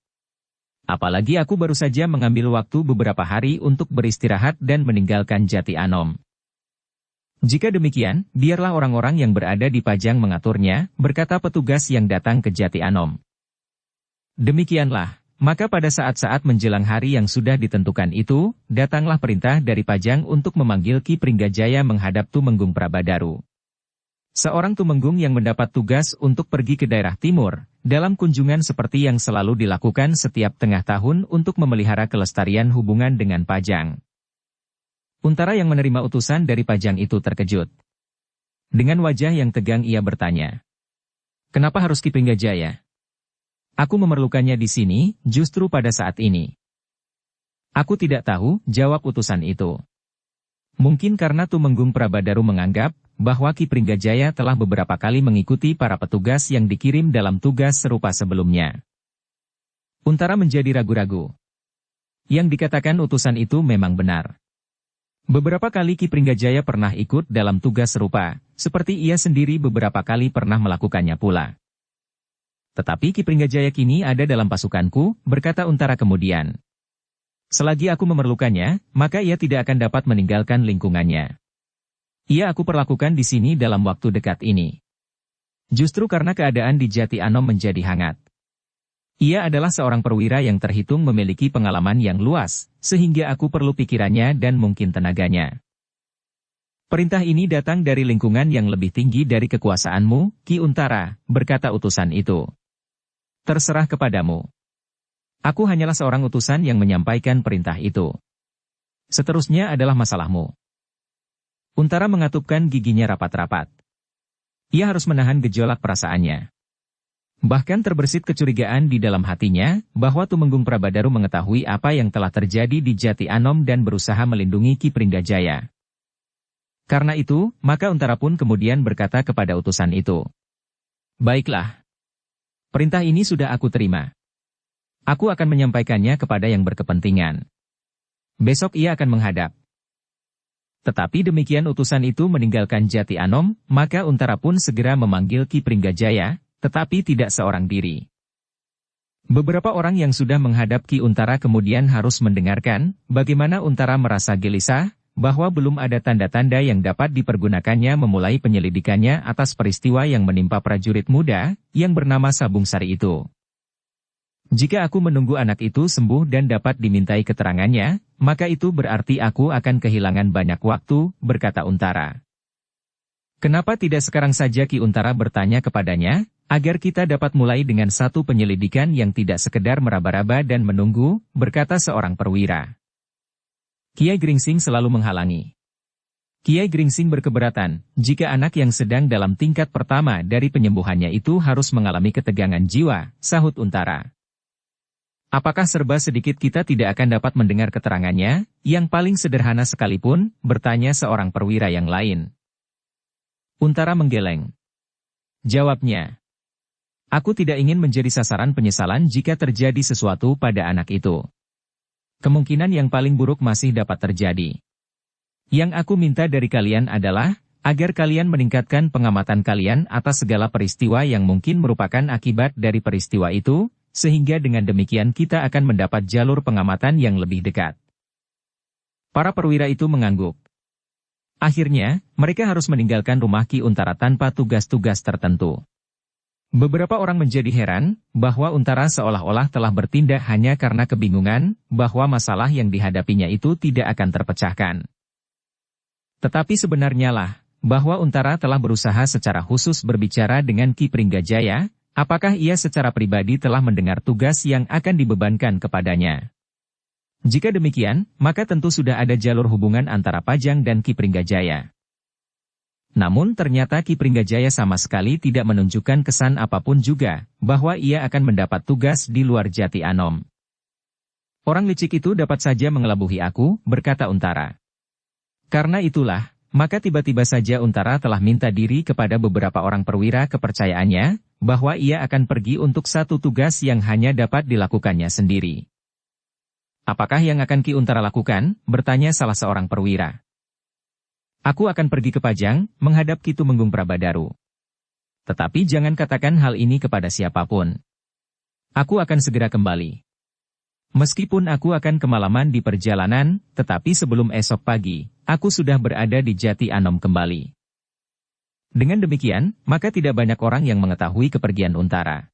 Apalagi aku baru saja mengambil waktu beberapa hari untuk beristirahat dan meninggalkan Jati Anom. Jika demikian, biarlah orang-orang yang berada di Pajang mengaturnya, berkata petugas yang datang ke Jati Anom. Demikianlah, maka pada saat-saat menjelang hari yang sudah ditentukan itu, datanglah perintah dari Pajang untuk memanggil Ki Pringgajaya menghadap Tumenggung Prabadaru. Seorang Tumenggung yang mendapat tugas untuk pergi ke daerah timur, dalam kunjungan seperti yang selalu dilakukan setiap tengah tahun untuk memelihara kelestarian hubungan dengan Pajang. Untara yang menerima utusan dari Pajang itu terkejut. Dengan wajah yang tegang ia bertanya, "Kenapa harus Ki Pringgajaya? Aku memerlukannya di sini, justru pada saat ini." "Aku tidak tahu," jawab utusan itu. Mungkin karena Tumenggung Prabadaru menganggap bahwa Ki Pringgajaya telah beberapa kali mengikuti para petugas yang dikirim dalam tugas serupa sebelumnya. Untara menjadi ragu-ragu. Yang dikatakan utusan itu memang benar. Beberapa kali Ki Pringgajaya pernah ikut dalam tugas serupa, seperti ia sendiri beberapa kali pernah melakukannya pula. Tetapi Ki Pringgajaya kini ada dalam pasukanku, berkata Untara kemudian. Selagi aku memerlukannya, maka ia tidak akan dapat meninggalkan lingkungannya. Ia aku perlakukan di sini dalam waktu dekat ini. Justru karena keadaan di Jati Anom menjadi hangat. Ia adalah seorang perwira yang terhitung memiliki pengalaman yang luas, sehingga aku perlu pikirannya dan mungkin tenaganya. Perintah ini datang dari lingkungan yang lebih tinggi dari kekuasaanmu, Ki Untara, berkata utusan itu. Terserah kepadamu. Aku hanyalah seorang utusan yang menyampaikan perintah itu. Seterusnya adalah masalahmu. Untara mengatupkan giginya rapat-rapat. Ia harus menahan gejolak perasaannya. Bahkan terbersit kecurigaan di dalam hatinya, bahwa Tumenggung Prabadaru mengetahui apa yang telah terjadi di Jati Anom dan berusaha melindungi Ki Pringgajaya. Karena itu, maka Untara pun kemudian berkata kepada utusan itu. Baiklah. Perintah ini sudah aku terima. Aku akan menyampaikannya kepada yang berkepentingan. Besok ia akan menghadap. Tetapi demikian utusan itu meninggalkan Jati Anom, maka Untara pun segera memanggil Ki Pringgajaya, tetapi tidak seorang diri. Beberapa orang yang sudah menghadap Ki Untara kemudian harus mendengarkan bagaimana Untara merasa gelisah, bahwa belum ada tanda-tanda yang dapat dipergunakannya memulai penyelidikannya atas peristiwa yang menimpa prajurit muda, yang bernama Sabung Sari itu. Jika aku menunggu anak itu sembuh dan dapat dimintai keterangannya, maka itu berarti aku akan kehilangan banyak waktu, berkata Untara. Kenapa tidak sekarang saja Ki Untara bertanya kepadanya, agar kita dapat mulai dengan satu penyelidikan yang tidak sekedar meraba-raba dan menunggu, berkata seorang perwira. Kiai Gringsing selalu menghalangi. Kiai Gringsing berkeberatan, jika anak yang sedang dalam tingkat pertama dari penyembuhannya itu harus mengalami ketegangan jiwa, sahut Untara. Apakah serba sedikit kita tidak akan dapat mendengar keterangannya, yang paling sederhana sekalipun, bertanya seorang perwira yang lain. Untara menggeleng. Jawabnya, aku tidak ingin menjadi sasaran penyesalan jika terjadi sesuatu pada anak itu. Kemungkinan yang paling buruk masih dapat terjadi. Yang aku minta dari kalian adalah, agar kalian meningkatkan pengamatan kalian atas segala peristiwa yang mungkin merupakan akibat dari peristiwa itu, sehingga dengan demikian kita akan mendapat jalur pengamatan yang lebih dekat. Para perwira itu mengangguk. Akhirnya, mereka harus meninggalkan rumah Ki Untara tanpa tugas-tugas tertentu. Beberapa orang menjadi heran, bahwa Untara seolah-olah telah bertindak hanya karena kebingungan, bahwa masalah yang dihadapinya itu tidak akan terpecahkan. Tetapi sebenarnya lah, bahwa Untara telah berusaha secara khusus berbicara dengan Ki Pringgajaya, apakah ia secara pribadi telah mendengar tugas yang akan dibebankan kepadanya. Jika demikian, maka tentu sudah ada jalur hubungan antara Pajang dan Ki Pringgajaya. Namun ternyata Ki Pringgajaya sama sekali tidak menunjukkan kesan apapun juga, bahwa ia akan mendapat tugas di luar Jati Anom. Orang licik itu dapat saja mengelabuhi aku, berkata Untara. Karena itulah, maka tiba-tiba saja Untara telah minta diri kepada beberapa orang perwira kepercayaannya, bahwa ia akan pergi untuk satu tugas yang hanya dapat dilakukannya sendiri. Apakah yang akan Ki Untara lakukan? Bertanya salah seorang perwira. Aku akan pergi ke Pajang, menghadap Ki Tumenggung Prabadaru. Tetapi jangan katakan hal ini kepada siapapun. Aku akan segera kembali. Meskipun aku akan kemalaman di perjalanan, tetapi sebelum esok pagi, aku sudah berada di Jati Anom kembali. Dengan demikian, maka tidak banyak orang yang mengetahui kepergian Untara.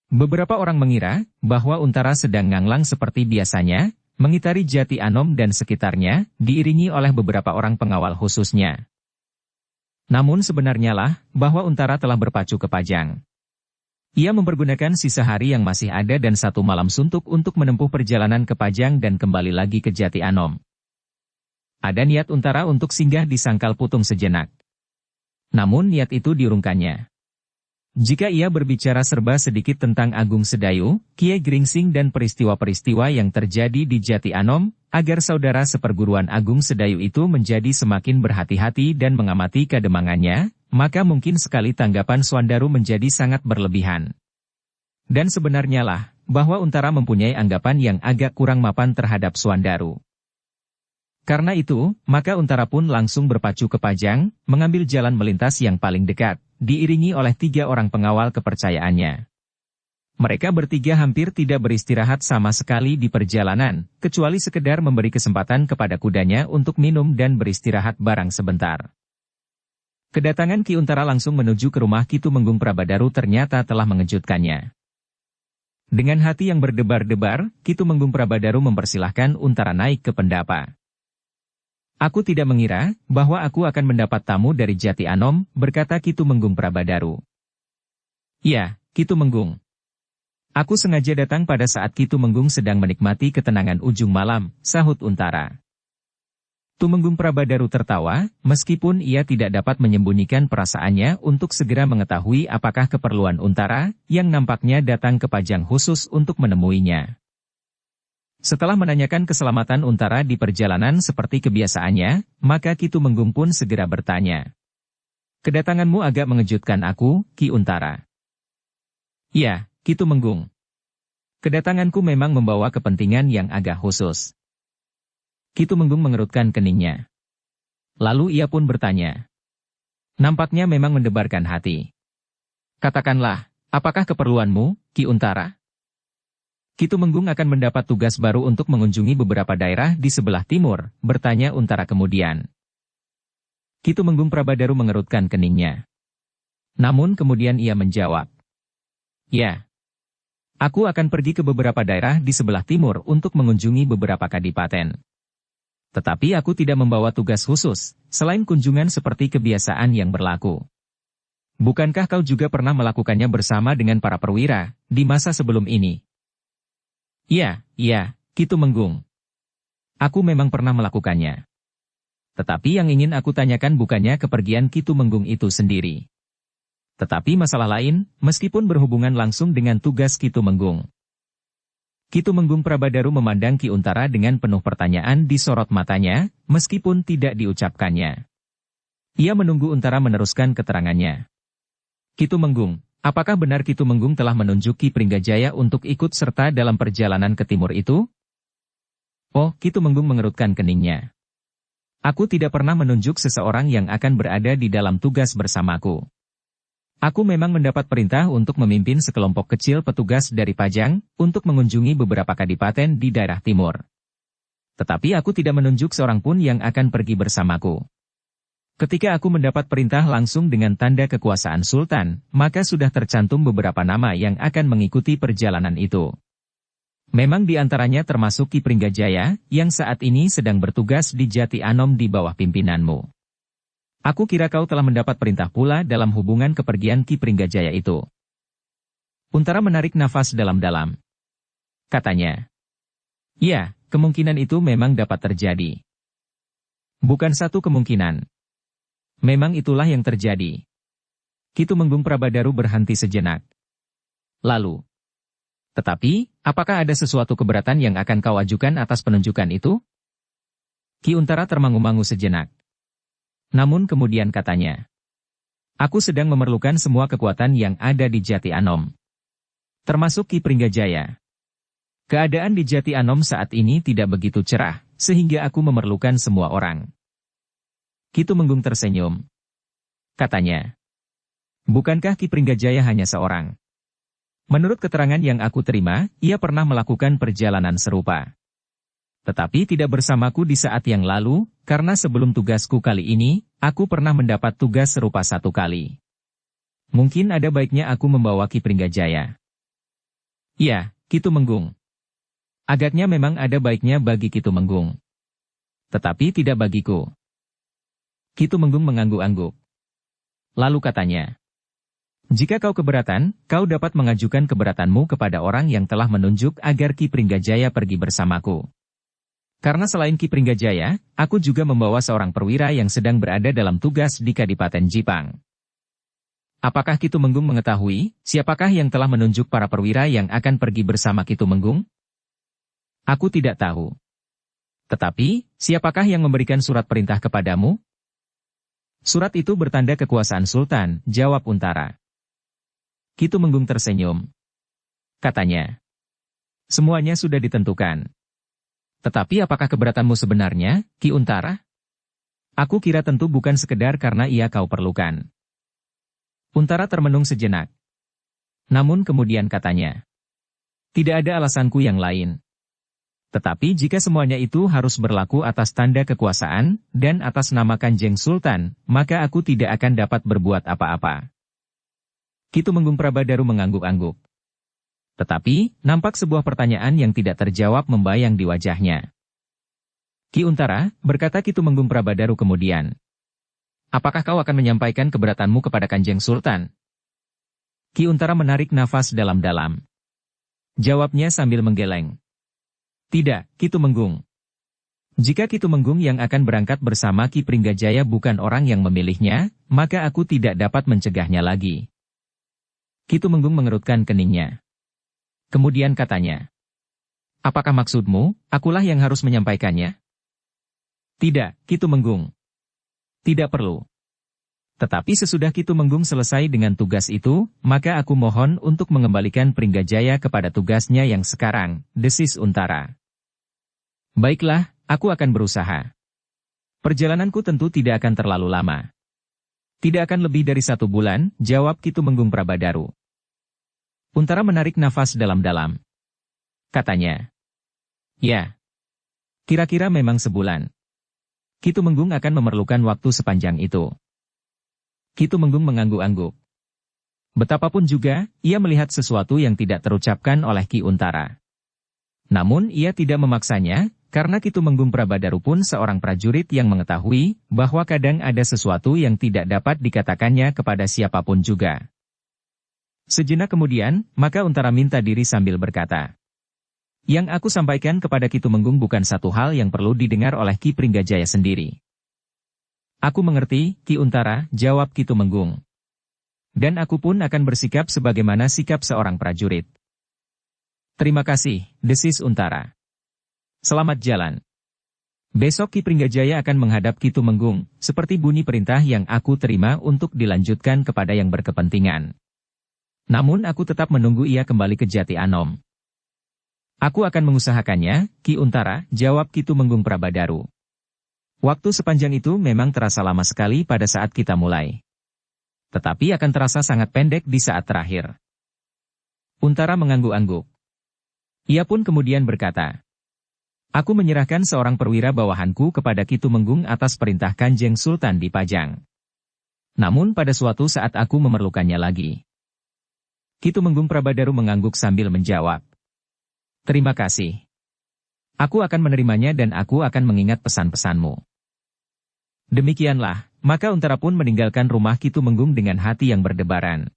Beberapa orang mengira, bahwa Untara sedang nganglang seperti biasanya, mengitari Jati Anom dan sekitarnya, diiringi oleh beberapa orang pengawal khususnya. Namun sebenarnya lah, bahwa Untara telah berpacu ke Pajang. Ia mempergunakan sisa hari yang masih ada dan satu malam suntuk untuk menempuh perjalanan ke Pajang dan kembali lagi ke Jati Anom. Ada niat Untara untuk singgah di Sangkal Putung sejenak. Namun niat itu diurungkannya. Jika ia berbicara serba sedikit tentang Agung Sedayu, Kiai Gringsing dan peristiwa-peristiwa yang terjadi di Jati Anom, agar saudara seperguruan Agung Sedayu itu menjadi semakin berhati-hati dan mengamati kademangannya, maka mungkin sekali tanggapan Swandaru menjadi sangat berlebihan. Dan sebenarnya lah, bahwa Untara mempunyai anggapan yang agak kurang mapan terhadap Swandaru. Karena itu, maka Untara pun langsung berpacu ke Pajang, mengambil jalan melintas yang paling dekat, diiringi oleh 3 orang pengawal kepercayaannya. Mereka bertiga hampir tidak beristirahat sama sekali di perjalanan, kecuali sekedar memberi kesempatan kepada kudanya untuk minum dan beristirahat barang sebentar. Kedatangan Ki Untara langsung menuju ke rumah Ki Tumenggung Prabadaru ternyata telah mengejutkannya. Dengan hati yang berdebar-debar, Ki Tumenggung Prabadaru mempersilahkan Untara naik ke pendapa. Aku tidak mengira, bahwa aku akan mendapat tamu dari Jati Anom, berkata Ki Tumenggung Prabadaru. Ya, Ki Tumenggung. Aku sengaja datang pada saat Ki Tumenggung sedang menikmati ketenangan ujung malam, sahut Untara. Tumenggung Prabadaru tertawa, meskipun ia tidak dapat menyembunyikan perasaannya untuk segera mengetahui apakah keperluan Untara, yang nampaknya datang ke Pajang khusus untuk menemuinya. Setelah menanyakan keselamatan Untara di perjalanan seperti kebiasaannya, maka Ki Tumenggung pun segera bertanya. Kedatanganmu agak mengejutkan aku, Ki Untara. Ya, Ki Tumenggung. Kedatanganku memang membawa kepentingan yang agak khusus. Ki Tumenggung mengerutkan keningnya. Lalu ia pun bertanya. Nampaknya memang mendebarkan hati. Katakanlah, apakah keperluanmu, Ki Untara? Ki Tumenggung akan mendapat tugas baru untuk mengunjungi beberapa daerah di sebelah timur, bertanya Untara kemudian. Ki Tumenggung Prabadaru mengerutkan keningnya. Namun kemudian ia menjawab. Ya. Aku akan pergi ke beberapa daerah di sebelah timur untuk mengunjungi beberapa kadipaten. Tetapi aku tidak membawa tugas khusus, selain kunjungan seperti kebiasaan yang berlaku. Bukankah kau juga pernah melakukannya bersama dengan para perwira, di masa sebelum ini? Iya, Ki Tumenggung. Aku memang pernah melakukannya. Tetapi yang ingin aku tanyakan bukannya kepergian Ki Tumenggung itu sendiri. Tetapi masalah lain, meskipun berhubungan langsung dengan tugas Ki Tumenggung. Ki Tumenggung Prabadaru memandang Ki Untara dengan penuh pertanyaan di sorot matanya, meskipun tidak diucapkannya. Ia menunggu Untara meneruskan keterangannya. Ki Tumenggung, apakah benar Ki Tumenggung telah menunjuk Ki Pringgajaya untuk ikut serta dalam perjalanan ke timur itu? Oh, Ki Tumenggung mengerutkan keningnya. Aku tidak pernah menunjuk seseorang yang akan berada di dalam tugas bersamaku. Aku memang mendapat perintah untuk memimpin sekelompok kecil petugas dari Pajang, untuk mengunjungi beberapa kadipaten di daerah timur. Tetapi aku tidak menunjuk seorang pun yang akan pergi bersamaku. Ketika aku mendapat perintah langsung dengan tanda kekuasaan Sultan, maka sudah tercantum beberapa nama yang akan mengikuti perjalanan itu. Memang di antaranya termasuk Ki Pringgajaya, yang saat ini sedang bertugas di Jati Anom di bawah pimpinanmu. Aku kira kau telah mendapat perintah pula dalam hubungan kepergian Ki Pringgajaya itu. Untara menarik nafas dalam-dalam. Katanya, ya, kemungkinan itu memang dapat terjadi. Bukan satu kemungkinan. Memang itulah yang terjadi. Ki Tumenggung Prabadaru berhenti sejenak. Lalu, tetapi, apakah ada sesuatu keberatan yang akan kau ajukan atas penunjukan itu? Ki Untara termangu-mangu sejenak. Namun kemudian katanya, aku sedang memerlukan semua kekuatan yang ada di Jati Anom. Termasuk Ki Pringgajaya. Keadaan di Jati Anom saat ini tidak begitu cerah, sehingga aku memerlukan semua orang. Ki Tumenggung tersenyum. Katanya, bukankah Ki Pringgajaya hanya seorang? Menurut keterangan yang aku terima, ia pernah melakukan perjalanan serupa. Tetapi tidak bersamaku di saat yang lalu, karena sebelum tugasku kali ini, aku pernah mendapat tugas serupa satu kali. Mungkin ada baiknya aku membawa Ki Pringgajaya. Iya, Ki Tumenggung. Agaknya memang ada baiknya bagi Ki Tumenggung. Tetapi tidak bagiku. Ki Tumenggung mengangguk-angguk. Lalu katanya, jika kau keberatan, kau dapat mengajukan keberatanmu kepada orang yang telah menunjuk agar Ki Pringgajaya pergi bersamaku. Karena selain Ki Pringgajaya, aku juga membawa seorang perwira yang sedang berada dalam tugas di Kadipaten Jipang. Apakah Ki Tumenggung mengetahui, siapakah yang telah menunjuk para perwira yang akan pergi bersama Ki Tumenggung? Aku tidak tahu. Tetapi, siapakah yang memberikan surat perintah kepadamu? Surat itu bertanda kekuasaan Sultan, jawab Untara. Ki Tumenggung tersenyum. Katanya, semuanya sudah ditentukan. Tetapi apakah keberatanmu sebenarnya, Ki Untara? Aku kira tentu bukan sekedar karena ia kau perlukan. Untara termenung sejenak. Namun kemudian katanya, tidak ada alasanku yang lain. Tetapi jika semuanya itu harus berlaku atas tanda kekuasaan, dan atas nama Kanjeng Sultan, maka aku tidak akan dapat berbuat apa-apa. Ki Tumenggung Prabadaru mengangguk-angguk. Tetapi, nampak sebuah pertanyaan yang tidak terjawab membayang di wajahnya. Ki Untara, berkata Ki Tumenggung Prabadaru kemudian. Apakah kau akan menyampaikan keberatanmu kepada Kanjeng Sultan? Ki Untara menarik nafas dalam-dalam. Jawabnya sambil menggeleng. Tidak, Ki Tumenggung. Jika Ki Tumenggung yang akan berangkat bersama Ki Pringgajaya bukan orang yang memilihnya, maka aku tidak dapat mencegahnya lagi. Ki Tumenggung mengerutkan keningnya. Kemudian katanya, apakah maksudmu, akulah yang harus menyampaikannya? Tidak, Ki Tumenggung. Tidak perlu. Tetapi sesudah Ki Tumenggung selesai dengan tugas itu, maka aku mohon untuk mengembalikan Pringgajaya kepada tugasnya yang sekarang, desis Untara. Baiklah, aku akan berusaha. Perjalananku tentu tidak akan terlalu lama. Tidak akan lebih dari 1 bulan, jawab Ki Tumenggung Prabadaru. Untara menarik nafas dalam-dalam. Katanya, ya, kira-kira memang sebulan. Ki Tumenggung akan memerlukan waktu sepanjang itu. Ki Tumenggung mengangguk-angguk. Betapapun juga, ia melihat sesuatu yang tidak terucapkan oleh Ki Untara. Namun ia tidak memaksanya, karena Ki Tumenggung Prabadaru pun seorang prajurit yang mengetahui bahwa kadang ada sesuatu yang tidak dapat dikatakannya kepada siapapun juga. Sejenak kemudian, maka Untara minta diri sambil berkata, "Yang aku sampaikan kepada Ki Tumenggung bukan satu hal yang perlu didengar oleh Ki Pringgajaya sendiri." "Aku mengerti, Ki Untara," jawab Ki Tumenggung. "Dan aku pun akan bersikap sebagaimana sikap seorang prajurit." "Terima kasih," desis Untara. "Selamat jalan. Besok Ki Pringgajaya akan menghadap Ki Tumenggung, seperti bunyi perintah yang aku terima untuk dilanjutkan kepada yang berkepentingan. Namun aku tetap menunggu ia kembali ke Jati Anom." "Aku akan mengusahakannya, Ki Untara," jawab Ki Tumenggung Prabadaru. "Waktu sepanjang itu memang terasa lama sekali pada saat kita mulai. Tetapi akan terasa sangat pendek di saat terakhir." Untara mengangguk-angguk. Ia pun kemudian berkata, "Aku menyerahkan seorang perwira bawahanku kepada Ki Tumenggung atas perintah Kanjeng Sultan di Pajang. Namun pada suatu saat aku memerlukannya lagi." Ki Tumenggung Prabadaru mengangguk sambil menjawab, "Terima kasih. Aku akan menerimanya dan aku akan mengingat pesan-pesanmu." Demikianlah, maka Untara pun meninggalkan rumah Ki Tumenggung dengan hati yang berdebaran.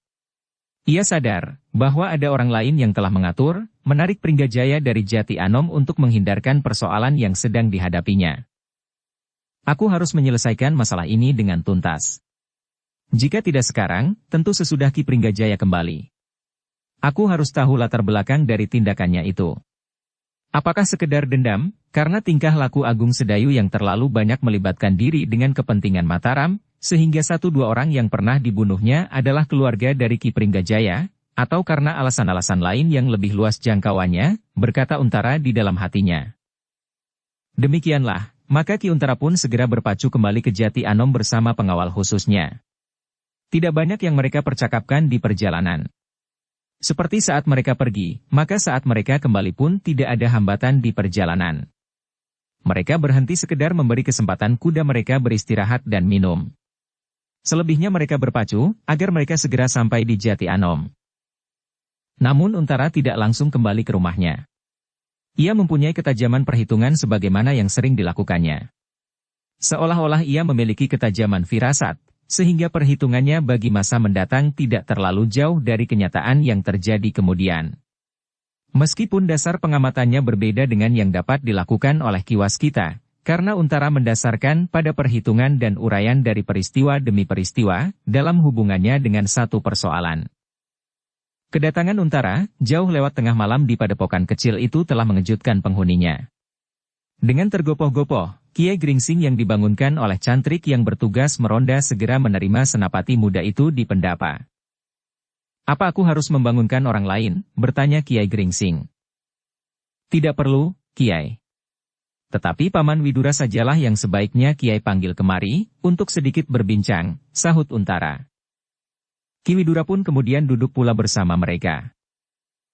Ia sadar bahwa ada orang lain yang telah mengatur, menarik Pringgajaya dari Jati Anom untuk menghindarkan persoalan yang sedang dihadapinya. "Aku harus menyelesaikan masalah ini dengan tuntas. Jika tidak sekarang, tentu sesudah Ki Pringgajaya kembali. Aku harus tahu latar belakang dari tindakannya itu. Apakah sekedar dendam, karena tingkah laku Agung Sedayu yang terlalu banyak melibatkan diri dengan kepentingan Mataram, sehingga 1-2 orang yang pernah dibunuhnya adalah keluarga dari Ki Pringgajaya, atau karena alasan-alasan lain yang lebih luas jangkauannya," berkata Untara di dalam hatinya. Demikianlah, maka Ki Untara pun segera berpacu kembali ke Jati Anom bersama pengawal khususnya. Tidak banyak yang mereka percakapkan di perjalanan. Seperti saat mereka pergi, maka saat mereka kembali pun tidak ada hambatan di perjalanan. Mereka berhenti sekedar memberi kesempatan kuda mereka beristirahat dan minum. Selebihnya mereka berpacu, agar mereka segera sampai di Jati Anom. Namun Untara tidak langsung kembali ke rumahnya. Ia mempunyai ketajaman perhitungan sebagaimana yang sering dilakukannya. Seolah-olah ia memiliki ketajaman firasat, sehingga perhitungannya bagi masa mendatang tidak terlalu jauh dari kenyataan yang terjadi kemudian. Meskipun dasar pengamatannya berbeda dengan yang dapat dilakukan oleh Ki Waskita, karena Untara mendasarkan pada perhitungan dan uraian dari peristiwa demi peristiwa, dalam hubungannya dengan satu persoalan. Kedatangan Untara, jauh lewat tengah malam di padepokan kecil itu telah mengejutkan penghuninya. Dengan tergopoh-gopoh, Kiai Gringsing yang dibangunkan oleh cantrik yang bertugas meronda segera menerima senapati muda itu di pendapa. "Apa aku harus membangunkan orang lain?" bertanya Kiai Gringsing. "Tidak perlu, Kiai. Tetapi Paman Widura sajalah yang sebaiknya Kiai panggil kemari, untuk sedikit berbincang," sahut Untara. Ki Widura pun kemudian duduk pula bersama mereka.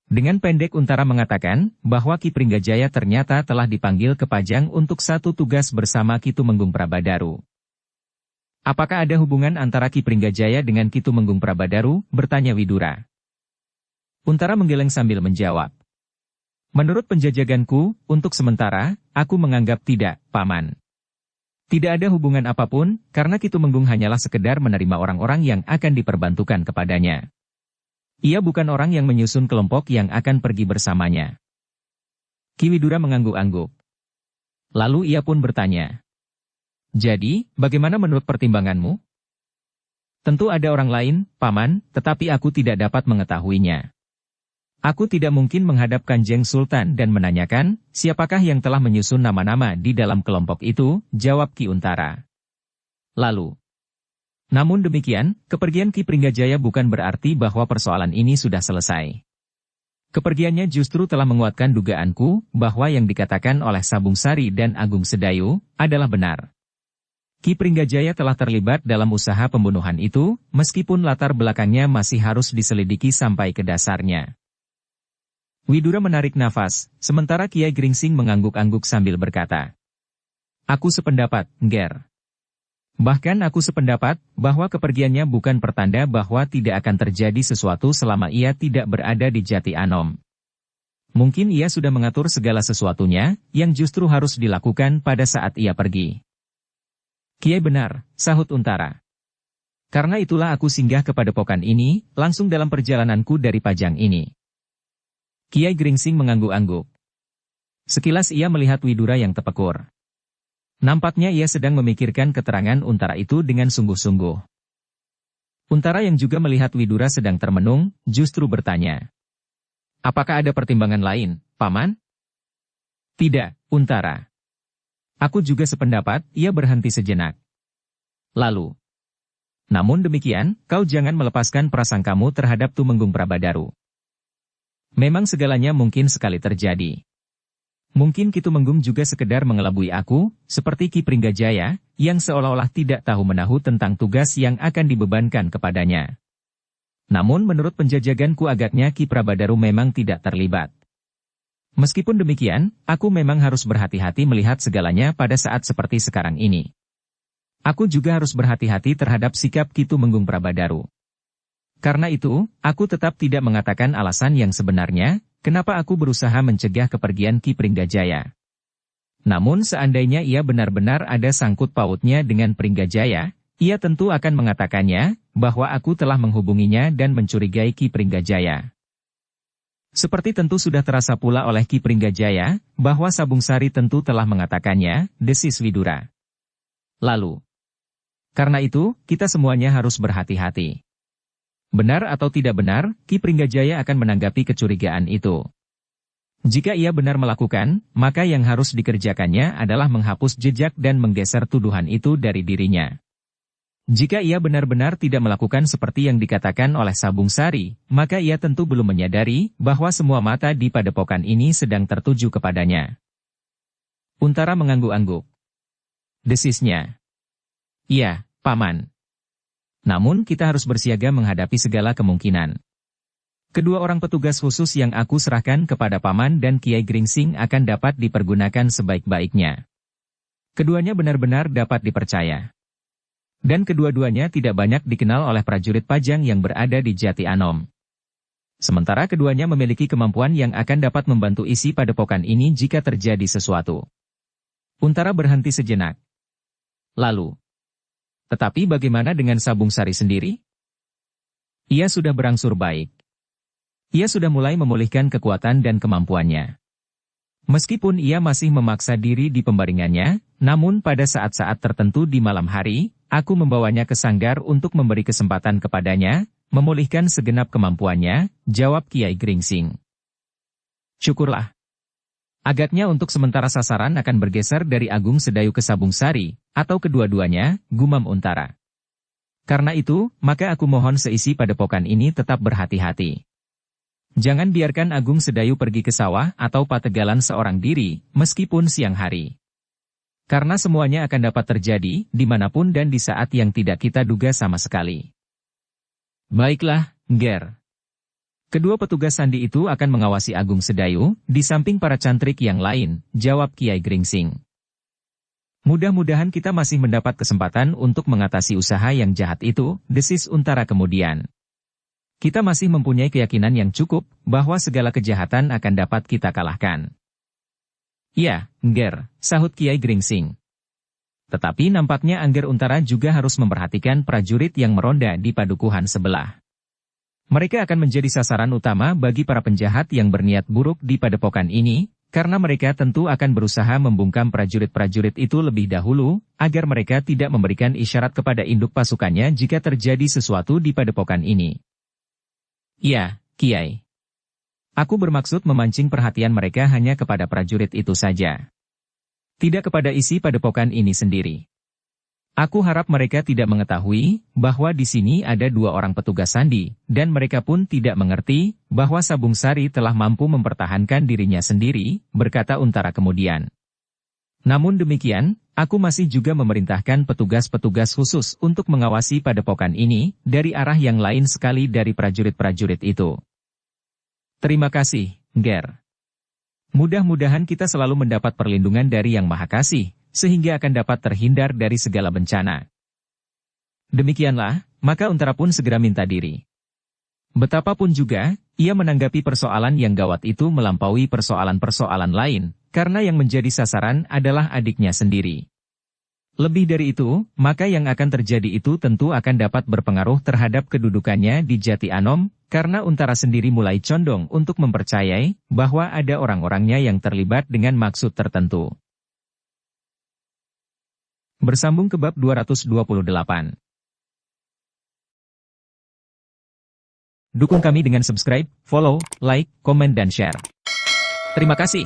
Dengan pendek Untara mengatakan bahwa Ki Pringgajaya ternyata telah dipanggil ke Pajang untuk satu tugas bersama Ki Tumenggung Prabadaru. "Apakah ada hubungan antara Ki Pringgajaya dengan Ki Tumenggung Prabadaru?" bertanya Widura. Untara menggeleng sambil menjawab. "Menurut penjajaganku, untuk sementara, aku menganggap tidak, Paman. Tidak ada hubungan apapun, karena Ki Tumenggung hanyalah sekedar menerima orang-orang yang akan diperbantukan kepadanya. Ia bukan orang yang menyusun kelompok yang akan pergi bersamanya." Ki Widura mengangguk-angguk. Lalu ia pun bertanya, "Jadi, bagaimana menurut pertimbanganmu?" "Tentu ada orang lain, Paman, tetapi aku tidak dapat mengetahuinya. Aku tidak mungkin menghadap Kanjeng Sultan dan menanyakan, siapakah yang telah menyusun nama-nama di dalam kelompok itu," jawab Ki Untara. Lalu, "Namun demikian, kepergian Ki Pringgajaya bukan berarti bahwa persoalan ini sudah selesai. Kepergiannya justru telah menguatkan dugaanku bahwa yang dikatakan oleh Sabung Sari dan Agung Sedayu adalah benar. Ki Pringgajaya telah terlibat dalam usaha pembunuhan itu, meskipun latar belakangnya masih harus diselidiki sampai ke dasarnya." Widura menarik nafas, sementara Kiai Gringsing mengangguk-angguk sambil berkata, "Aku sependapat, Nger. Bahkan aku sependapat bahwa kepergiannya bukan pertanda bahwa tidak akan terjadi sesuatu selama ia tidak berada di Jati Anom. Mungkin ia sudah mengatur segala sesuatunya, yang justru harus dilakukan pada saat ia pergi. Kiai benar, sahut Untara. Karena itulah aku singgah ke padepokan ini, langsung dalam perjalananku dari Pajang ini. Kiai Gringsing mengangguk-angguk. Sekilas ia melihat Widura yang tepekur. Nampaknya ia sedang memikirkan keterangan Untara itu dengan sungguh-sungguh. Untara yang juga melihat Widura sedang termenung, justru bertanya. Apakah ada pertimbangan lain, Paman? Tidak, Untara. Aku juga sependapat, ia berhenti sejenak. Lalu. Namun demikian, kau jangan melepaskan prasangkamu terhadap Tumenggung Prabadaru. Memang segalanya mungkin sekali terjadi. Mungkin Ki Tumenggung juga sekedar mengelabui aku, seperti Ki Pringgajaya, yang seolah-olah tidak tahu menahu tentang tugas yang akan dibebankan kepadanya. Namun menurut penjajaganku agaknya Ki Prabadaru memang tidak terlibat. Meskipun demikian, aku memang harus berhati-hati melihat segalanya pada saat seperti sekarang ini. Aku juga harus berhati-hati terhadap sikap Ki Tumenggung Prabadaru. Karena itu, aku tetap tidak mengatakan alasan yang sebenarnya, kenapa aku berusaha mencegah kepergian Ki Pringgajaya. Namun seandainya ia benar-benar ada sangkut pautnya dengan Pringgajaya, ia tentu akan mengatakannya, bahwa aku telah menghubunginya dan mencurigai Ki Pringgajaya. Seperti tentu sudah terasa pula oleh Ki Pringgajaya, bahwa Sabung Sari tentu telah mengatakannya, desis Widura. Lalu. Karena itu, kita semuanya harus berhati-hati. Benar atau tidak benar, Ki Pringgajaya akan menanggapi kecurigaan itu. Jika ia benar melakukan, maka yang harus dikerjakannya adalah menghapus jejak dan menggeser tuduhan itu dari dirinya. Jika ia benar-benar tidak melakukan seperti yang dikatakan oleh Sabung Sari, maka ia tentu belum menyadari bahwa semua mata di padepokan ini sedang tertuju kepadanya. Untara mengangguk-angguk. Desisnya. Iya, Paman. Namun kita harus bersiaga menghadapi segala kemungkinan. Kedua orang petugas khusus yang aku serahkan kepada Paman dan Kiai Gringsing akan dapat dipergunakan sebaik-baiknya. Keduanya benar-benar dapat dipercaya. Dan kedua-duanya tidak banyak dikenal oleh prajurit Pajang yang berada di Jati Anom. Sementara keduanya memiliki kemampuan yang akan dapat membantu isi padepokan ini jika terjadi sesuatu. Untara berhenti sejenak. Lalu. Tetapi bagaimana dengan Sabung Sari sendiri? Ia sudah berangsur baik. Ia sudah mulai memulihkan kekuatan dan kemampuannya. Meskipun ia masih memaksa diri di pembaringannya, namun pada saat-saat tertentu di malam hari, aku membawanya ke sanggar untuk memberi kesempatan kepadanya, memulihkan segenap kemampuannya, jawab Kiai Gringsing. Syukurlah. Agaknya untuk sementara sasaran akan bergeser dari Agung Sedayu ke Sabung Sari, atau kedua-duanya, gumam Untara. Karena itu, maka aku mohon seisi padepokan ini tetap berhati-hati. Jangan biarkan Agung Sedayu pergi ke sawah atau pategalan seorang diri, meskipun siang hari. Karena semuanya akan dapat terjadi, dimanapun dan di saat yang tidak kita duga sama sekali. Baiklah, Nger. Kedua petugas sandi itu akan mengawasi Agung Sedayu, di samping para cantrik yang lain, jawab Kiai Gringsing. Mudah-mudahan kita masih mendapat kesempatan untuk mengatasi usaha yang jahat itu, desis Untara kemudian. Kita masih mempunyai keyakinan yang cukup, bahwa segala kejahatan akan dapat kita kalahkan. Ya, Nger, sahut Kiai Gringsing. Tetapi nampaknya Angger Untara juga harus memperhatikan prajurit yang meronda di padukuhan sebelah. Mereka akan menjadi sasaran utama bagi para penjahat yang berniat buruk di padepokan ini, karena mereka tentu akan berusaha membungkam prajurit-prajurit itu lebih dahulu, agar mereka tidak memberikan isyarat kepada induk pasukannya jika terjadi sesuatu di padepokan ini. Ya, Kiai. Aku bermaksud memancing perhatian mereka hanya kepada prajurit itu saja. Tidak kepada isi padepokan ini sendiri. Aku harap mereka tidak mengetahui bahwa di sini ada dua orang petugas sandi, dan mereka pun tidak mengerti bahwa Sabung Sari telah mampu mempertahankan dirinya sendiri, berkata Untara kemudian. Namun demikian, aku masih juga memerintahkan petugas-petugas khusus untuk mengawasi padepokan ini, dari arah yang lain sekali dari prajurit-prajurit itu. Terima kasih, Nger. Mudah-mudahan kita selalu mendapat perlindungan dari Yang Maha Kasih, sehingga akan dapat terhindar dari segala bencana. Demikianlah, maka Untara pun segera minta diri. Betapapun juga, Ia menanggapi persoalan yang gawat itu melampaui persoalan-persoalan lain, karena yang menjadi sasaran adalah adiknya sendiri. Lebih dari itu, maka yang akan terjadi itu tentu akan dapat berpengaruh terhadap kedudukannya di Jati Anom, karena Untara sendiri mulai condong untuk mempercayai bahwa ada orang-orangnya yang terlibat dengan maksud tertentu. Bersambung ke bab 228. Dukung kami dengan subscribe, follow, like, komen dan share. Terima kasih.